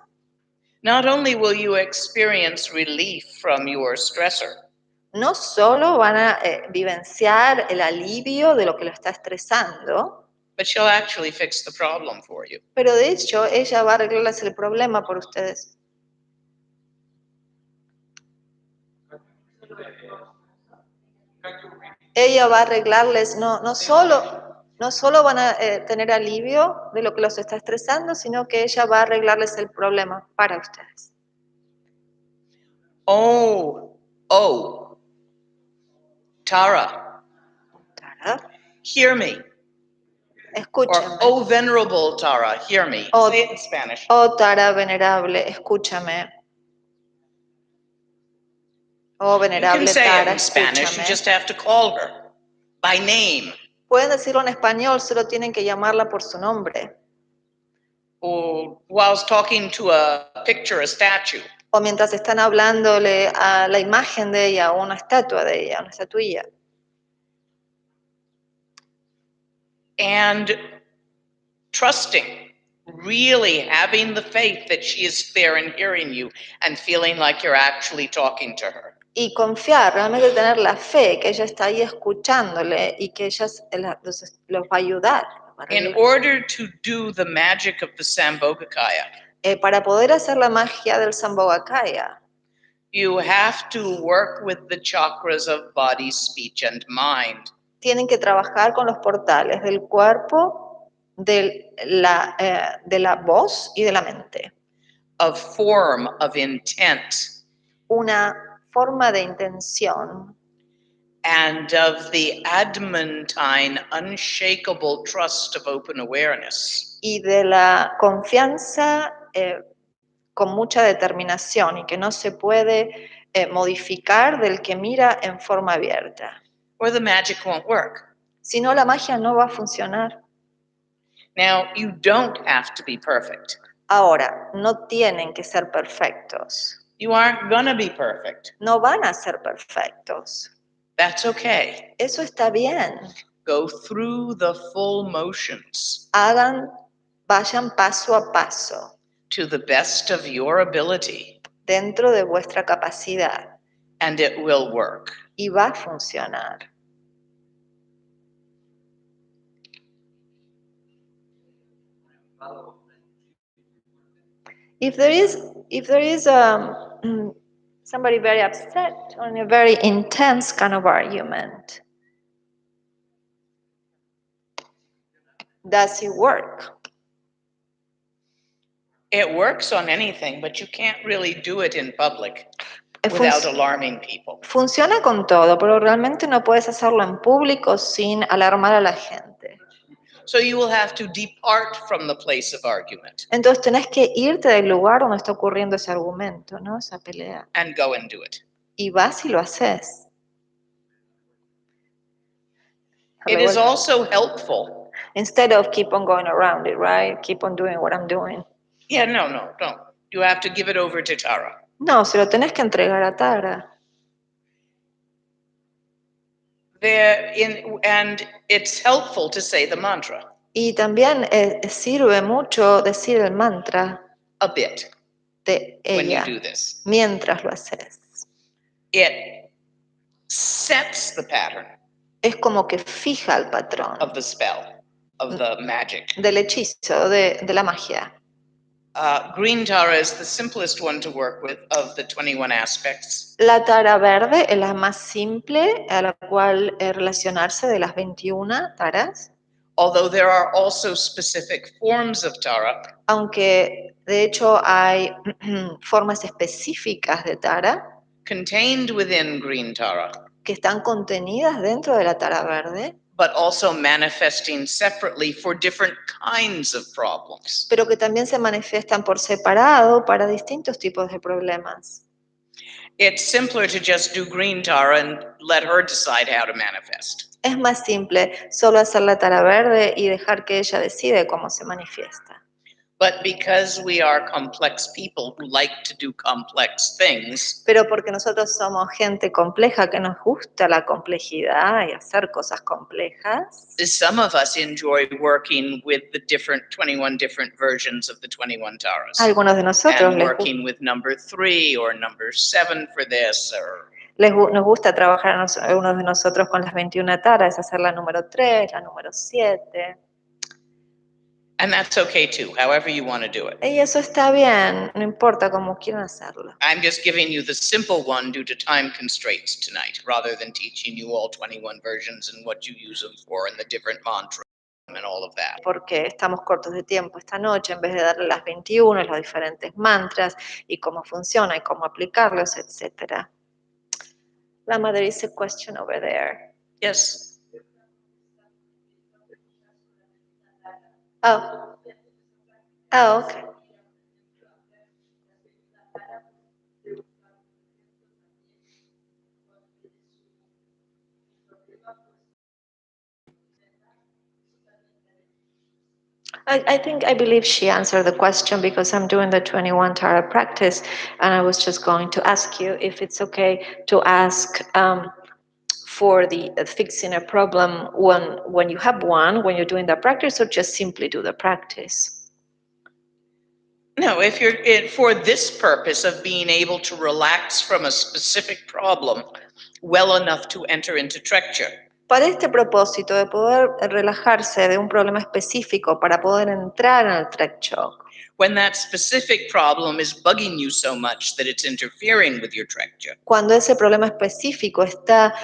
not only will you experience relief from your stressor,
no solo van a vivenciar el alivio de lo que lo está estresando,
but she'll actually fix the problem for you.
pero de hecho ella va a arreglarles el problema por ustedes. Ella va a arreglarles, no solo van a tener alivio de lo que los está estresando, sino que ella va a arreglarles el problema para ustedes.
Oh, Tara,
Tara,
hear me. Or,
escúchame.
oh, venerable Tara, hear me.
Oh,
Say it in Spanish.
oh, Tara venerable, escúchame. Oh,
You can
venerable
say it
Tara,
in Spanish. You
escúchame.
just have to call her by name.
Pueden decirlo en español, solo tienen que llamarla por su nombre.
Or whilst talking to a picture, a statue.
O mientras están hablándole a la imagen de ella o una estatua de ella, una estatuilla.
And trusting, really having the faith that she is there and hearing you and feeling like you're actually talking to her.
Y confiar, realmente tener la fe que ella está ahí escuchándole y que ella los va a ayudar.
In order to do the magic of the Sambhogakaya,
Para poder hacer la magia del Sambhogakaya,
you have to work with the chakras of body, speech, and mind.
tienen que trabajar con los portales del cuerpo, de la voz y de la mente.
A form of intent
Una forma de intención
and of the adamantine, unshakable trust of open awareness.
y de la confianza con mucha determinación y que no se puede modificar del que mira en forma abierta.
Or the magic won't work.
Si no, la magia no va a funcionar.
Now, you don't have to be perfect.
Ahora, no tienen que ser perfectos.
You aren't gonna be perfect.
No van a ser perfectos.
That's okay.
Eso está bien.
Go through the full motions
Vayan paso a paso,
to the best of your ability,
dentro de vuestra capacidad,
and it will work.
y va a funcionar. If there is somebody very upset or in a very intense kind of argument, does it work?
It works on anything, but you can't really do it in public
Fun-
without alarming people.
Funciona con todo, pero realmente no puedes hacerlo en público sin alarmar a la gente.
So you will have to depart from the place of argument
Entonces tenés que irte del lugar donde está ocurriendo ese argumento, ¿no? Esa pelea.
and go and do it.
Y vas y lo haces.
It is also helpful.
Instead of keep on going around it, right? Keep on doing what I'm doing.
Yeah, no. You have to give it over to Tara.
No, se lo tenés que entregar a Tara.
And it's helpful to say the mantra
Y también sirve mucho decir el mantra
a bit
de
when you
ella
do this.
mientras lo haces.
It sets the pattern
Es como que fija el patrón
of the spell, of the magic.
del hechizo, de la magia.
Green Tara is the simplest one to work with of the 21 aspects.
La tara verde es la más simple a la cual relacionarse de las 21 taras,
Although there are also specific forms of Tara,
aunque de hecho hay formas específicas de tara
contained within Green Tara,
que están contenidas dentro de la tara verde,
but also manifesting separately for different kinds of problems.
pero que también se manifiestan por separado para distintos tipos de problemas.
It's simpler to just do Green Tara and let her decide how to manifest.
Es más simple solo hacer la tara verde y dejar que ella decide cómo se manifiesta.
But because we are complex people who like to do complex things,
Pero porque nosotros somos gente compleja que nos gusta la complejidad y hacer cosas complejas,
some of us enjoy working with the 21 different versions of the 21 Taras.
algunos de nosotros
And working with number 3 or number 7 for this or
nos gusta trabajar algunos de nosotros con las 21 taras, hacer la número 3, la número 7.
and that's okay too, however you want to do it.
Y eso está bien, no importa cómo quieran hacerlo.
I'm just giving you the simple one due to time constraints tonight, rather than teaching you all 21 versions and what you use them for and the different mantras and all of that.
Porque estamos cortos de tiempo esta noche, en vez de darle las 21, los diferentes mantras y cómo funciona y cómo aplicarlos, etc. Lama, there is a question over there.
Yes.
Oh. Oh, okay. I believe she answered the question because I'm doing the 21 Tara practice, and I was just going to ask you if it's okay to ask for the fixing a problem when you have one, when you're doing the practice, or just simply do the practice.
No, if you're for this purpose of being able to relax from a specific problem well enough to enter into trekture.
Para este propósito de poder relajarse de un problema específico para poder entrar en el trek shock.
When that specific problem is bugging you so much that it's interfering with your trekture.
Cuando ese problema específico está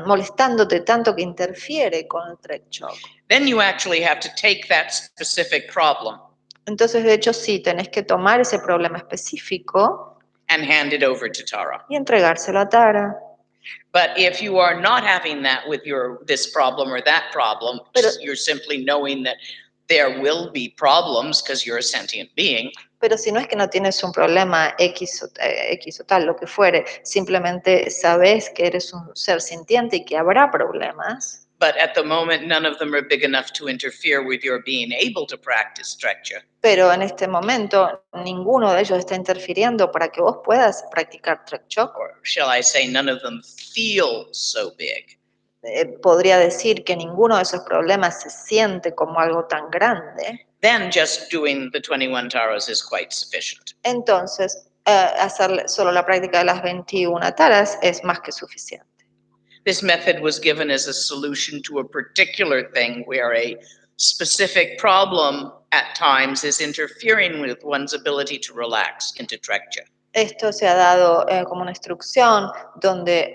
molestándote tanto que interfiere con el trek shock.
Then you actually have to take that specific problem.
Entonces, de hecho, sí, tenés que tomar ese problema específico
and hand it over to Tara.
Y entregárselo a Tara.
But if you are not having that with this problem or that problem, you're simply knowing that there will be problems because you're a sentient being.
Pero si no es que no tienes un problema X o tal, lo que fuere, simplemente sabes que eres un ser sintiente y que habrá problemas.
But at the moment, none of them are big enough to interfere with your being able to practice trekture.
Pero en este momento, ninguno de ellos está interfiriendo para que vos puedas practicar trek shock.
Or shall I say, none of them feel so big.
Podría decir que ninguno de esos problemas se siente como algo tan grande.
Then just doing the 21 taras is quite sufficient.
Entonces, hacer solo la práctica de las 21 taras es más que suficiente.
This method was given as a solution to a particular thing where a specific problem at times is interfering with one's ability to relax into trekture.
Esto se ha dado como una instrucción donde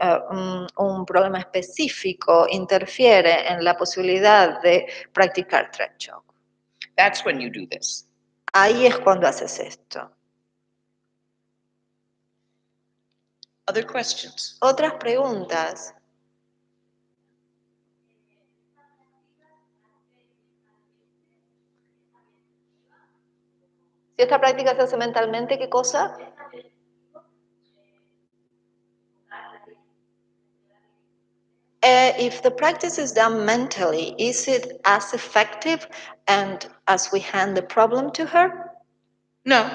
un problema específico interfiere en la posibilidad de practicar trek shock.
That's when you do this.
Ahí es cuando haces esto.
Other questions?
Otras preguntas. Si esta práctica se hace mentalmente, ¿qué cosa? If the practice is done mentally, is it as effective and as we hand the problem to her?
No.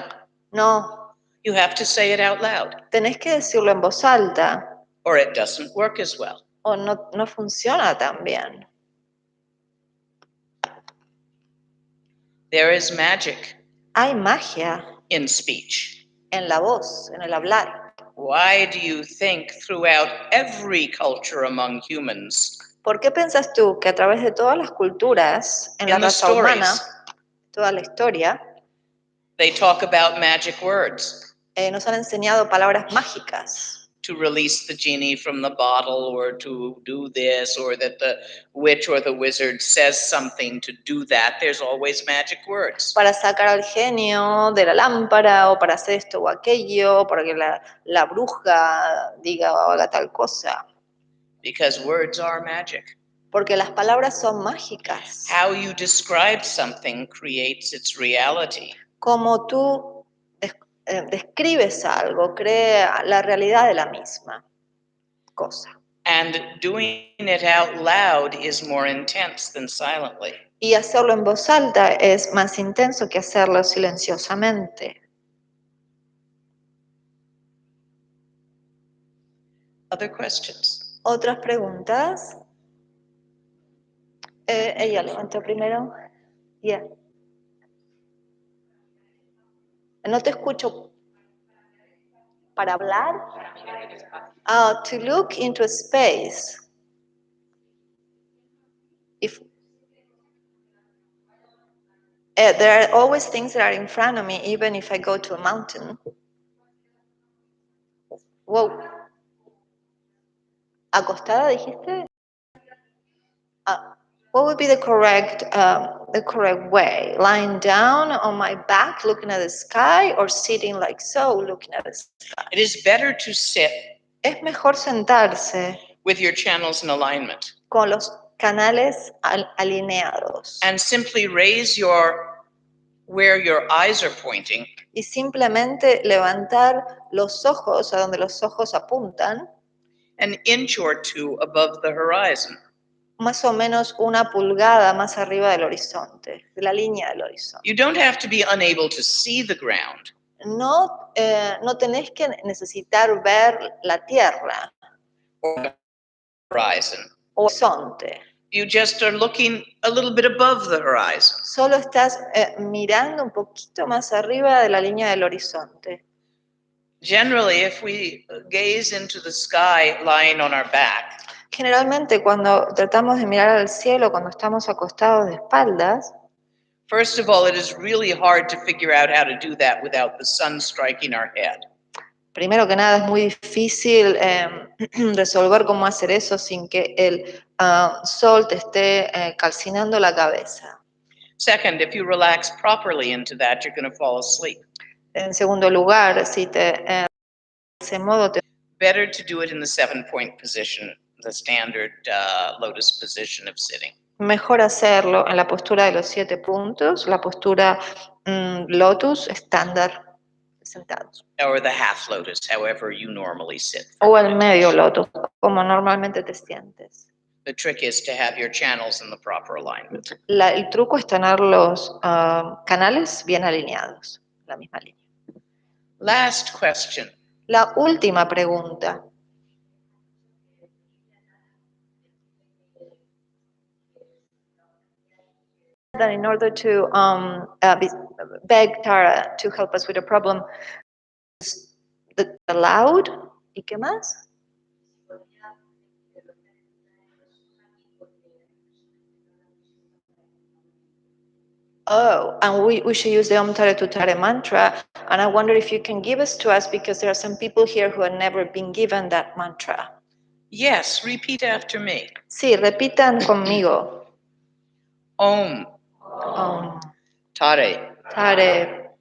No,
You have to say it out loud,
tenés que decirlo en voz alta
or it doesn't work as well.
o no funciona tan bien.
There is magic
Hay magia
in speech.
en la voz, en el hablar.
Why do you think throughout every culture among humans,
¿Por qué piensas tú que a través de todas las culturas, en la
in the
raza humana,
stories,
toda la historia,
they talk about magic words
nos han enseñado palabras mágicas
to release the genie from the bottle, or to do this, or that the witch or the wizard says something to do that? There's always magic words.
para sacar al genio de la lámpara o para hacer esto o aquello, para que la bruja diga o haga tal cosa?
Because words are magic.
Porque las palabras son mágicas.
How you describe something creates its reality.
Como tú describes algo, crea la realidad de la misma cosa.
And doing it out loud is more intense than silently.
Y hacerlo en voz alta es más intenso que hacerlo silenciosamente.
Other questions?
¿Otras preguntas? Ella levantó primero. Yeah. No te escucho. ¿Para hablar?
Para mirar el espacio.
To look into space. If there are always things that are in front of me, even if I go to a mountain. Wow. ¿Acostada dijiste? What would be the correct way? Lying down on my back, looking at the sky, or sitting like so, looking at the sky?
It is better to sit
Es mejor sentarse
with your channels in alignment
con los canales alineados
and simply raise where your eyes are pointing
y simplemente levantar los ojos a donde los ojos apuntan,
an inch or two above the horizon.
más o menos 1 pulgada más arriba del horizonte, de la línea del horizonte.
You don't have to be unable to see the ground.
No tenés que necesitar ver la tierra
Or the horizon.
o horizonte.
You just are looking a little bit above the horizon.
Solo estás mirando un poquito más arriba de la línea del horizonte.
Generally, if we gaze into the sky lying on our back,
Generalmente cuando tratamos de mirar al cielo, cuando estamos acostados de espaldas,
first of all, it is really hard to figure out how to do that without the sun striking our head.
primero que nada es muy difícil resolver cómo hacer eso sin que el sol te esté calcinando la cabeza.
Second, if you relax properly into that, you're going to fall asleep.
En segundo lugar, si de ese modo te
Better to do it in the 7-point position, the standard lotus position of sitting.
mejor hacerlo en la postura de los 7 puntos, la postura lotus estándar sentados.
Or the half lotus, however you normally sit.
O el medio lotus, como normalmente te sientes.
The trick is to have your channels in the proper alignment.
El truco es tener los canales bien alineados, la misma línea.
Last question.
La última pregunta. That in order to beg Tara to help us with the problem, the loud, ¿y qué más? Oh, and we should use the Om Tare Tu Tare mantra, and I wonder if you can give us to us, because there are some people here who have never been given that mantra.
Yes, repeat after me.
Sí, repitan conmigo.
Om
Om
Tare
tare,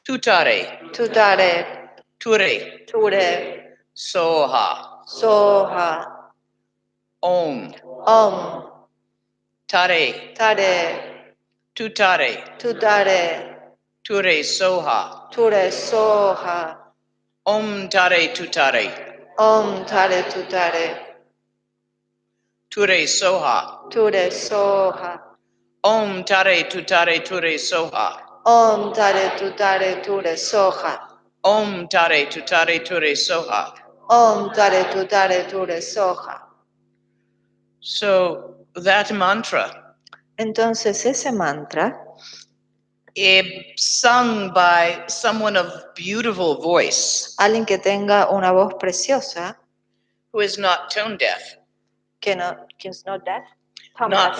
tutare,
tutare,
ture,
ture,
soha,
soha,
om,
om,
tare,
tare,
tutare,
tutare,
ture, soha,
ture, soha,
om, tare, tutare,
om, tare, tutare,
ture, soha,
ture, soha,
om, tare, tutare, ture, soha,
om, tare, tutare, ture, soha,
om, tare, tutare, ture, soha.
om, tare, tutare, ture, soha.
So that mantra,
Entonces ese mantra,
sung by someone of beautiful voice,
alguien que tenga una voz preciosa,
who is not tone deaf,
que is not deaf,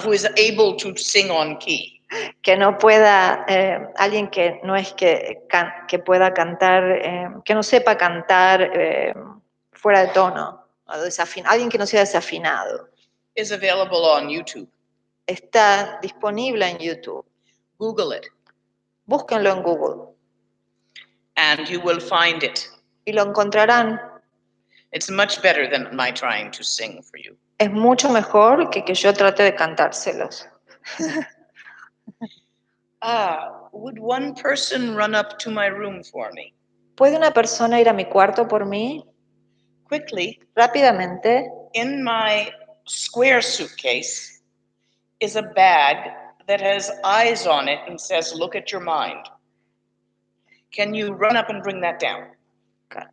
who is able to sing on key,
que no pueda, alguien que no es que pueda cantar, que no sepa cantar fuera de tono, alguien que no sea desafinado.
is available on YouTube.
Está disponible en YouTube.
Google it,
Búsquenlo en Google
and you will find it.
y lo encontrarán.
It's much better than my trying to sing for you.
Es mucho mejor que yo trate de cantárselos.
Would one person run up to my room for me?
¿Puede una persona ir a mi cuarto por mí?
Quickly,
Rápidamente.
in my square suitcase is a bag that has eyes on it and says, "Look at your mind." Can you run up and bring that down?
Okay.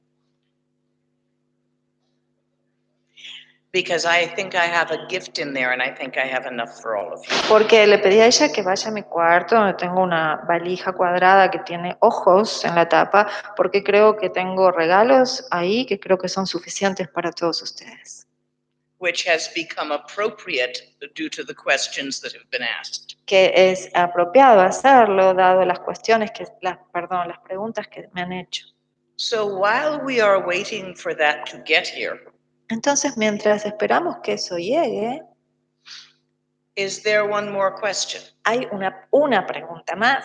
Because I think I have a gift in there and I think I have enough for all of you.
Porque le pedí a ella que vaya a mi cuarto donde tengo una valija cuadrada que tiene ojos en la tapa, porque creo que tengo regalos ahí que creo que son suficientes para todos ustedes.
Which has become appropriate due to the questions that have been asked.
Que es apropiado hacerlo dado las las preguntas que me han hecho.
So while we are waiting for that to get here,
Entonces, mientras esperamos que eso llegue,
is there one more question?
hay una pregunta más.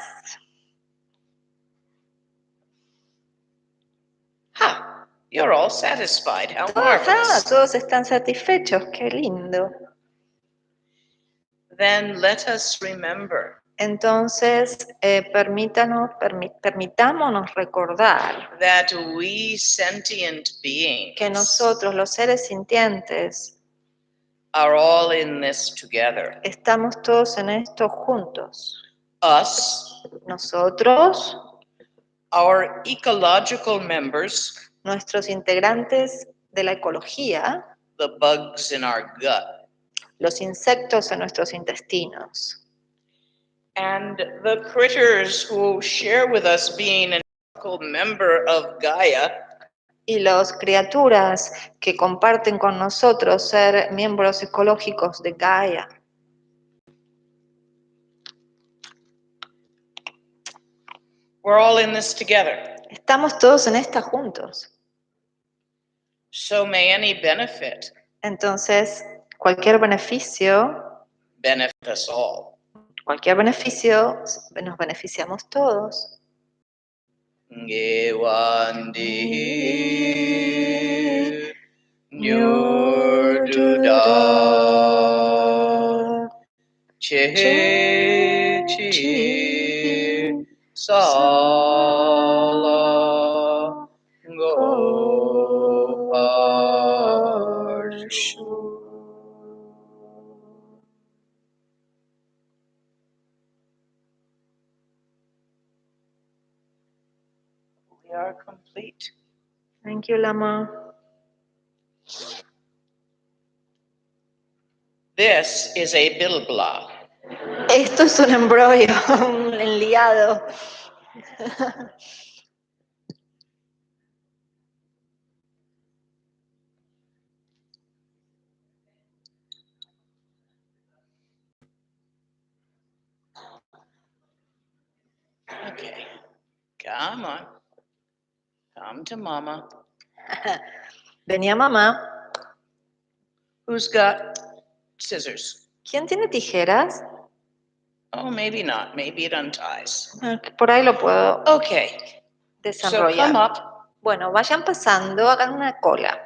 You're all satisfied. How marvelous.
Todos están satisfechos, qué lindo.
Then let us remember
Entonces, permitámonos recordar
that we sentient beings
que nosotros, los seres sintientes,
are all in this together.
estamos todos en esto juntos.
Us,
Nosotros,
our ecological members,
nuestros integrantes de la ecología,
the bugs in our gut,
los insectos en nuestros intestinos,
and the critters who share with us being an ecological member of Gaia,
y las criaturas que comparten con nosotros ser miembros ecológicos de Gaia.
we're all in this together.
Estamos todos en esta juntos.
So may any benefit
Entonces, cualquier beneficio
benefit us all.
nos beneficiamos todos.
Ngewandi Nyurduda Chechi Sala Goparshu. We are complete.
Thank you, Lama.
This is a bilbla.
Esto es un embrollo, un enliado.
Okay, come on. Come to mama.
Venía mamá.
Who's got scissors?
¿Quién tiene tijeras?
Oh, maybe not. Maybe it unties.
Por ahí lo puedo
Okay, so come
desenrollar.
up.
Bueno, vayan pasando, hagan una cola.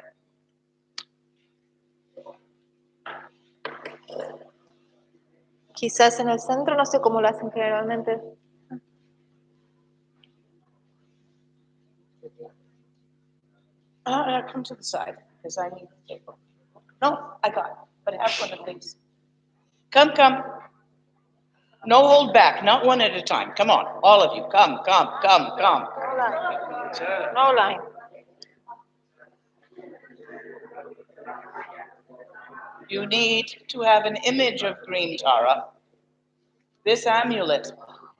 Quizás en el centro, no sé cómo lo hacen generalmente.
Come to the side, because I need the paper. No, I got it, but have one of these. Come. No hold back, not one at a time. Come on, all of you. Come.
No line.
You need to have an image of green Tara. This amulet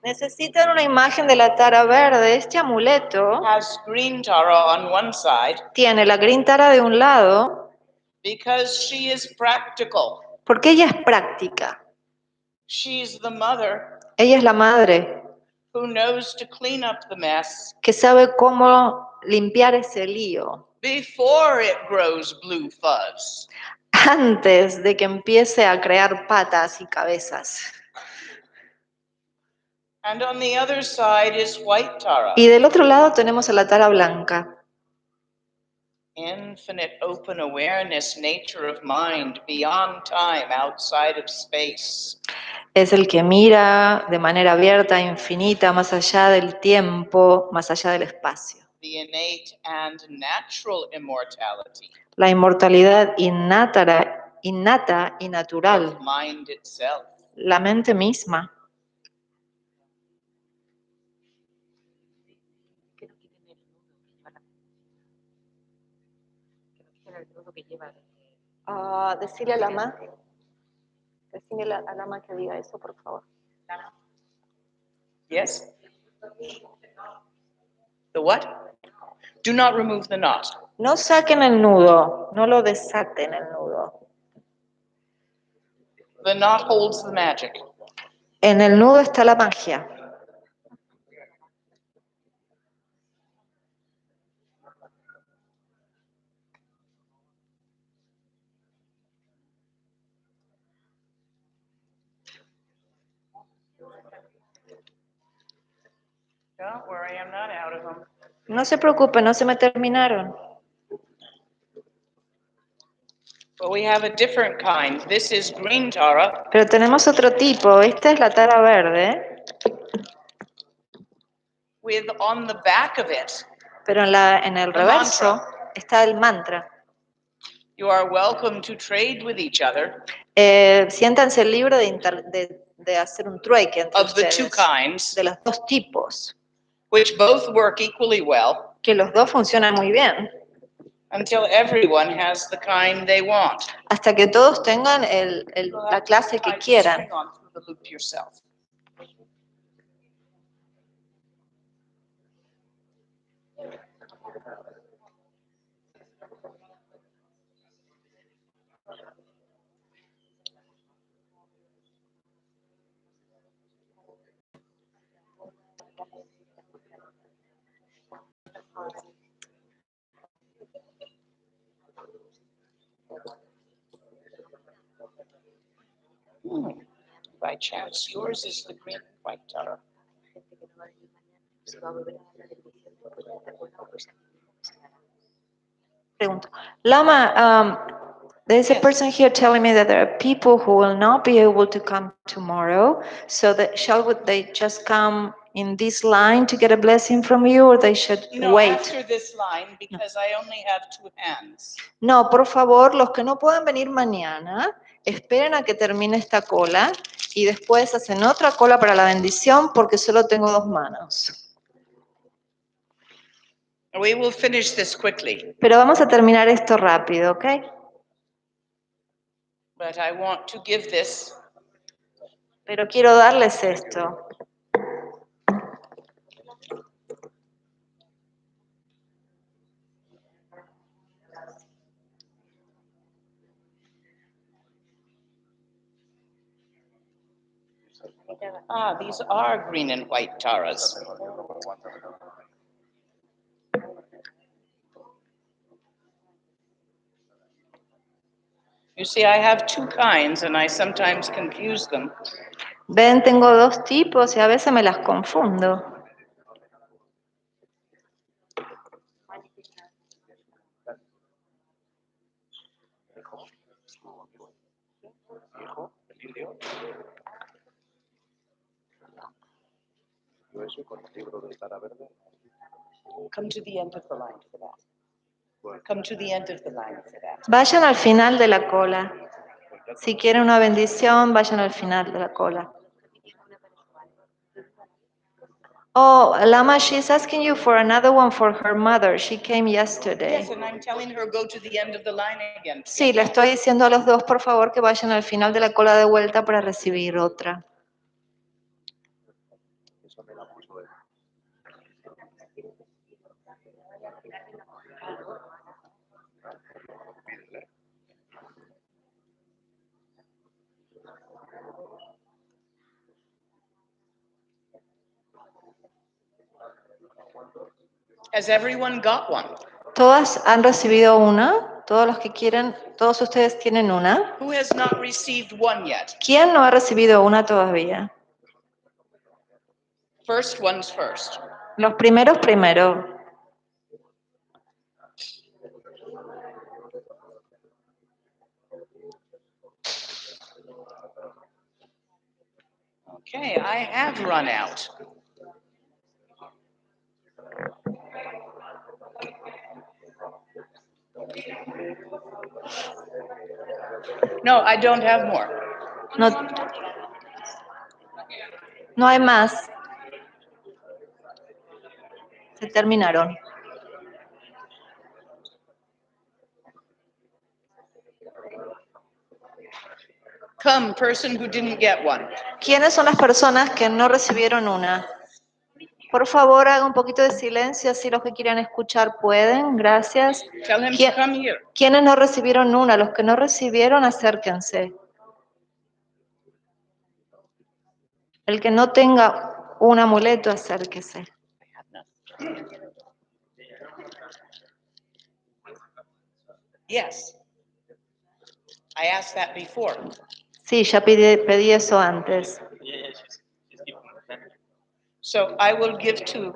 Necesitan una imagen de la tara verde. Este amuleto
has green Tara on one side
tiene la green tara de un lado
because she is practical.
porque ella es práctica.
She's the mother
Ella es la madre
who knows to clean up the mess
que sabe cómo limpiar ese lío
before it grows blue fuzz.
antes de que empiece a crear patas y cabezas.
And on the other side is white Tara.
Y del otro lado tenemos a la tara blanca.
Infinite open awareness, nature of mind, beyond time, outside of space.
Es el que mira de manera abierta, infinita, más allá del tiempo, más allá del espacio.
The innate and natural immortality
La inmortalidad innata y natural,
of mind itself.
la mente misma. Decirle a la mamá. Decirle a la mamá que diga eso, por favor.
Yes? The what? Do not remove the knot.
No saquen el nudo, no lo desaten el nudo.
The knot holds the magic.
En el nudo está la magia.
Don't worry, I'm not out of them.
No se preocupen, no se me terminaron.
But we have a different kind. This is green Tara
Pero tenemos otro tipo. Esta es la tara verde,
with on the back of it,
pero en el
The
reverso
mantra.
está el mantra.
you are welcome to trade with each other
Siéntanse libres de hacer un trueque entre
of the two
ustedes,
kinds,
de los dos tipos,
which both work equally well
que los dos funcionan muy bien,
until everyone has the kind they want.
hasta que todos tengan la clase que
Tie the
quieran.
string on through the loop yourself. By chance, yours is the green and white Tara.
Pregunto. Lama, there's a
Yes.
person here telling me that there are people who will not be able to come tomorrow. So that they just come in this line to get a blessing from you, or they should
No,
wait?
after this line, because I only have two hands.
No, por favor, los que no puedan venir mañana, esperen a que termine esta cola y después hacen otra cola para la bendición porque solo tengo dos manos.
We will finish this quickly,
Pero vamos a terminar esto rápido, ¿ok?
but I want to give this
Pero quiero darles esto.
these are green and white Taras. You see, I have two kinds and I sometimes confuse them.
Ven, tengo dos tipos y a veces me las confundo.
Come to the end of the line for that. Come to the end of the line for that.
Vayan al final de la cola. Si quieren una bendición, vayan al final de la cola. Oh, Lama, she's asking you for another one for her mother. She came yesterday.
Yes, and I'm telling her go to the end of the line again.
Sí, le estoy diciendo a los dos, por favor, que vayan al final de la cola de vuelta para recibir otra.
Has everyone got one?
¿Todas han recibido una? ¿Todos los que quieren, todos ustedes tienen una?
Who has not received one yet?
¿Quién no ha recibido una todavía?
First one's first.
Los primeros primero.
Okay, I have run out. No, I don't have more.
No, no hay más. Se terminaron.
Come, person who didn't get one.
¿Quiénes son las personas que no recibieron una? Por favor, haga un poquito de silencio, así los que quieran escuchar pueden. Gracias.
Tell him to come here.
¿Quiénes no recibieron una? Los que no recibieron, acérquense. El que no tenga un amuleto, acérquese.
Yes. I asked that before.
Sí, ya pedí eso antes.
So I will give two.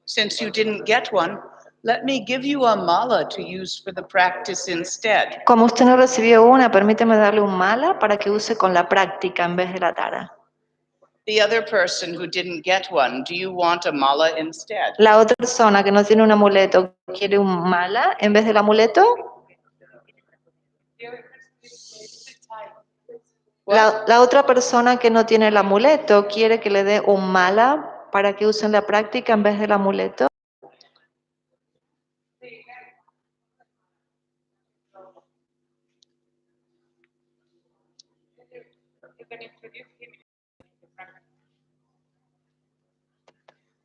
Since you didn't get one, let me give you a mala to use for the practice instead.
Como usted no recibió una, permíteme darle un mala para que use con la práctica en vez de la tara.
The other person who didn't get one, do you want a mala instead?
La otra persona que no tiene un amuleto, ¿quiere un mala en vez del amuleto? La otra persona que no tiene el amuleto, ¿quiere que le dé un mala para que use en la práctica en vez del amuleto?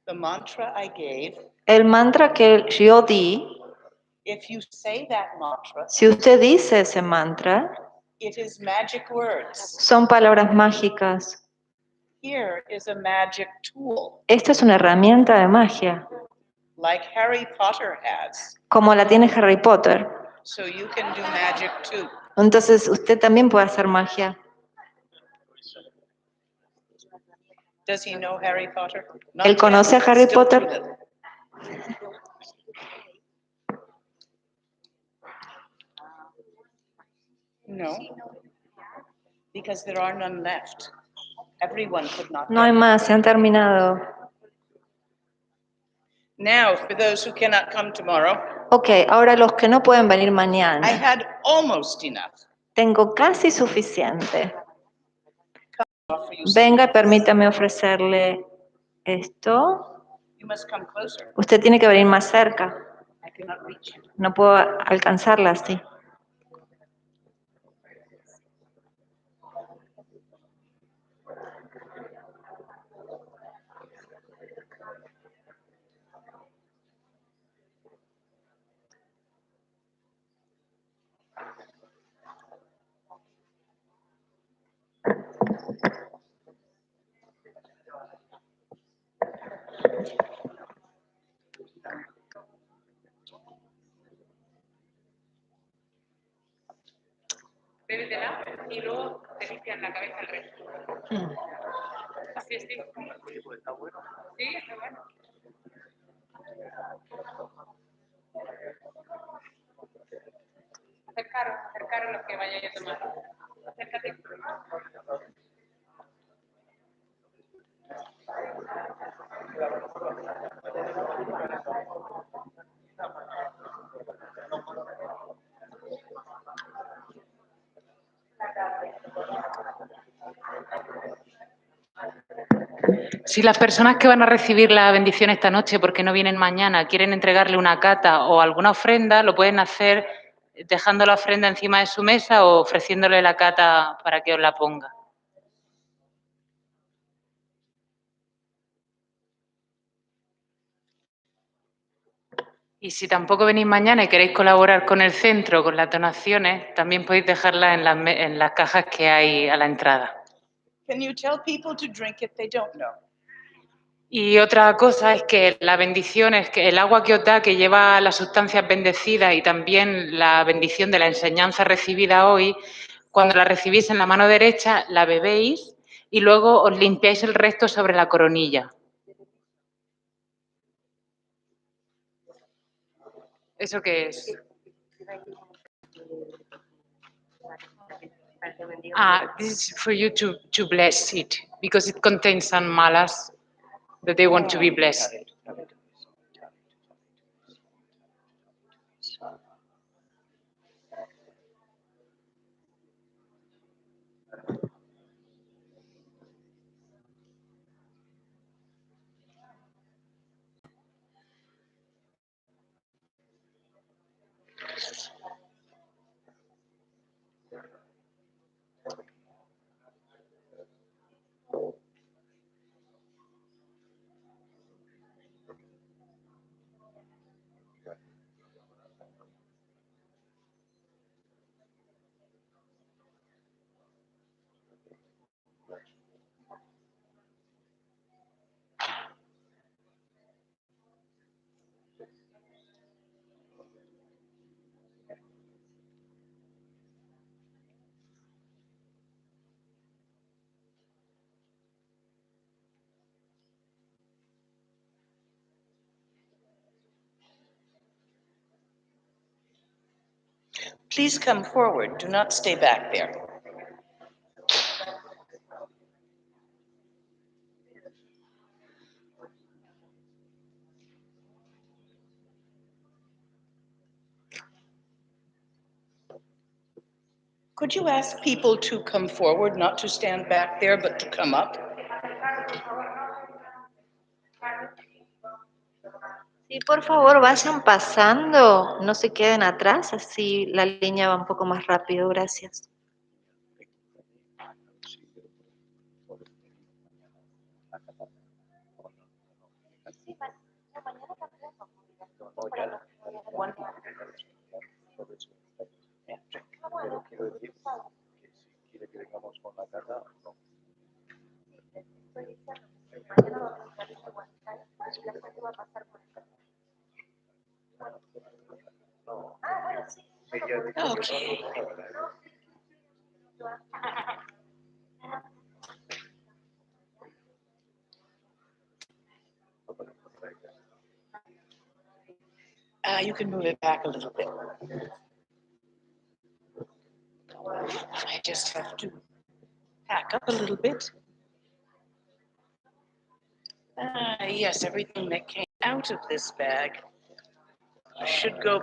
The mantra I gave,
El mantra que yo di,
if you say that mantra,
si usted dice ese mantra,
it is magic words.
son palabras mágicas.
Here is a magic tool,
Esta es una herramienta de magia,
like Harry Potter has.
como la tiene Harry Potter.
So you can do magic too.
Entonces usted también puede hacer magia.
Does he know Harry Potter? Not
¿Él conoce a
yet,
Harry
still too
Potter?
little. No, because there are none left. Everyone could not
No hay
get.
más, se han terminado.
Now, for those who cannot come tomorrow,
Ok, ahora los que no pueden venir
I
mañana.
had almost enough.
Tengo casi suficiente.
Offer you
Venga,
something.
permítame ofrecerle esto.
You must come closer.
Usted tiene que venir más cerca.
I cannot reach you.
No puedo alcanzarla así.
bebes del agua y luego te limpian la cabeza el resto. Sí, sí.
Está bueno.
Sí, está bueno. Acercaros lo que vayáis a tomar. Acércate.
Si las personas que van a recibir la bendición esta noche, porque no vienen mañana, quieren entregarle una cata o alguna ofrenda, lo pueden hacer dejando la ofrenda encima de su mesa o ofreciéndole la cata para que os la ponga. Y si tampoco venís mañana y queréis colaborar con el centro, con las donaciones, también podéis dejarlas en las cajas que hay a la entrada.
Can you tell people to drink if they don't know?
Y otra cosa es que la bendición es que el agua que os da, que lleva las sustancias bendecidas y también la bendición de la enseñanza recibida hoy, cuando la recibís en la mano derecha, la bebéis y luego os limpiáis el resto sobre la coronilla. ¿Eso qué es? This is for you to bless it, because it contains some malas that they want to be blessed.
Please come forward. Do not stay back there. Could you ask people to come forward, not to stand back there, but to come up?
Sí, por favor, vayan pasando, no se queden atrás, así la línea va un poco más rápido, gracias.
Pero quiero decir que si quiere que vengamos con la carta, no.
Okay. You can move it back a little bit. I just have to back up a little bit. Yes, everything that came out of this bag should go.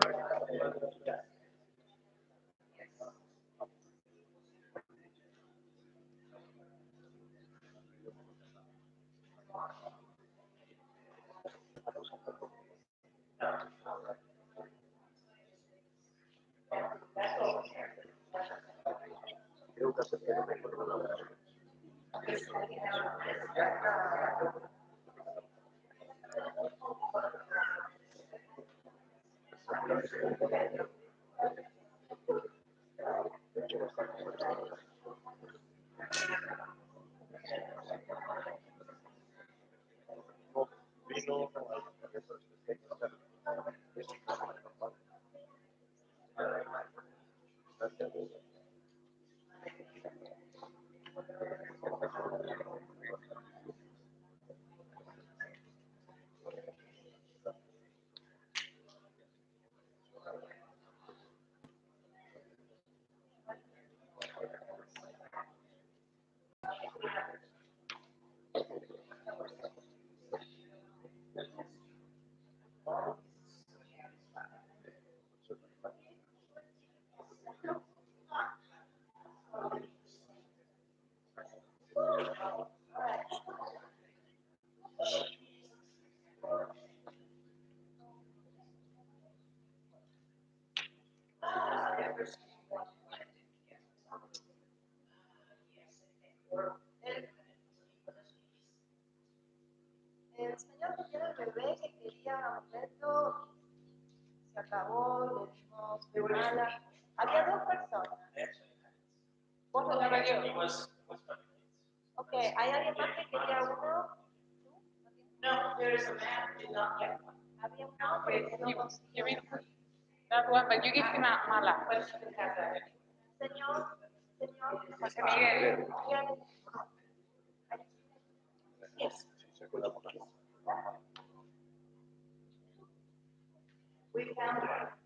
El señor que tiene el bebé que quería un neto, se acabó, le dimos de mala. Había dos personas. Vos lo habías. Ok, ¿hay alguien más que quería uno?
No, there's a man who did not get one.
Había un hombre que no consiguió.
That one, but you give him a mala.
Señor,
José Miguel.
Yes.
Sí, se acuerda mucho.
We found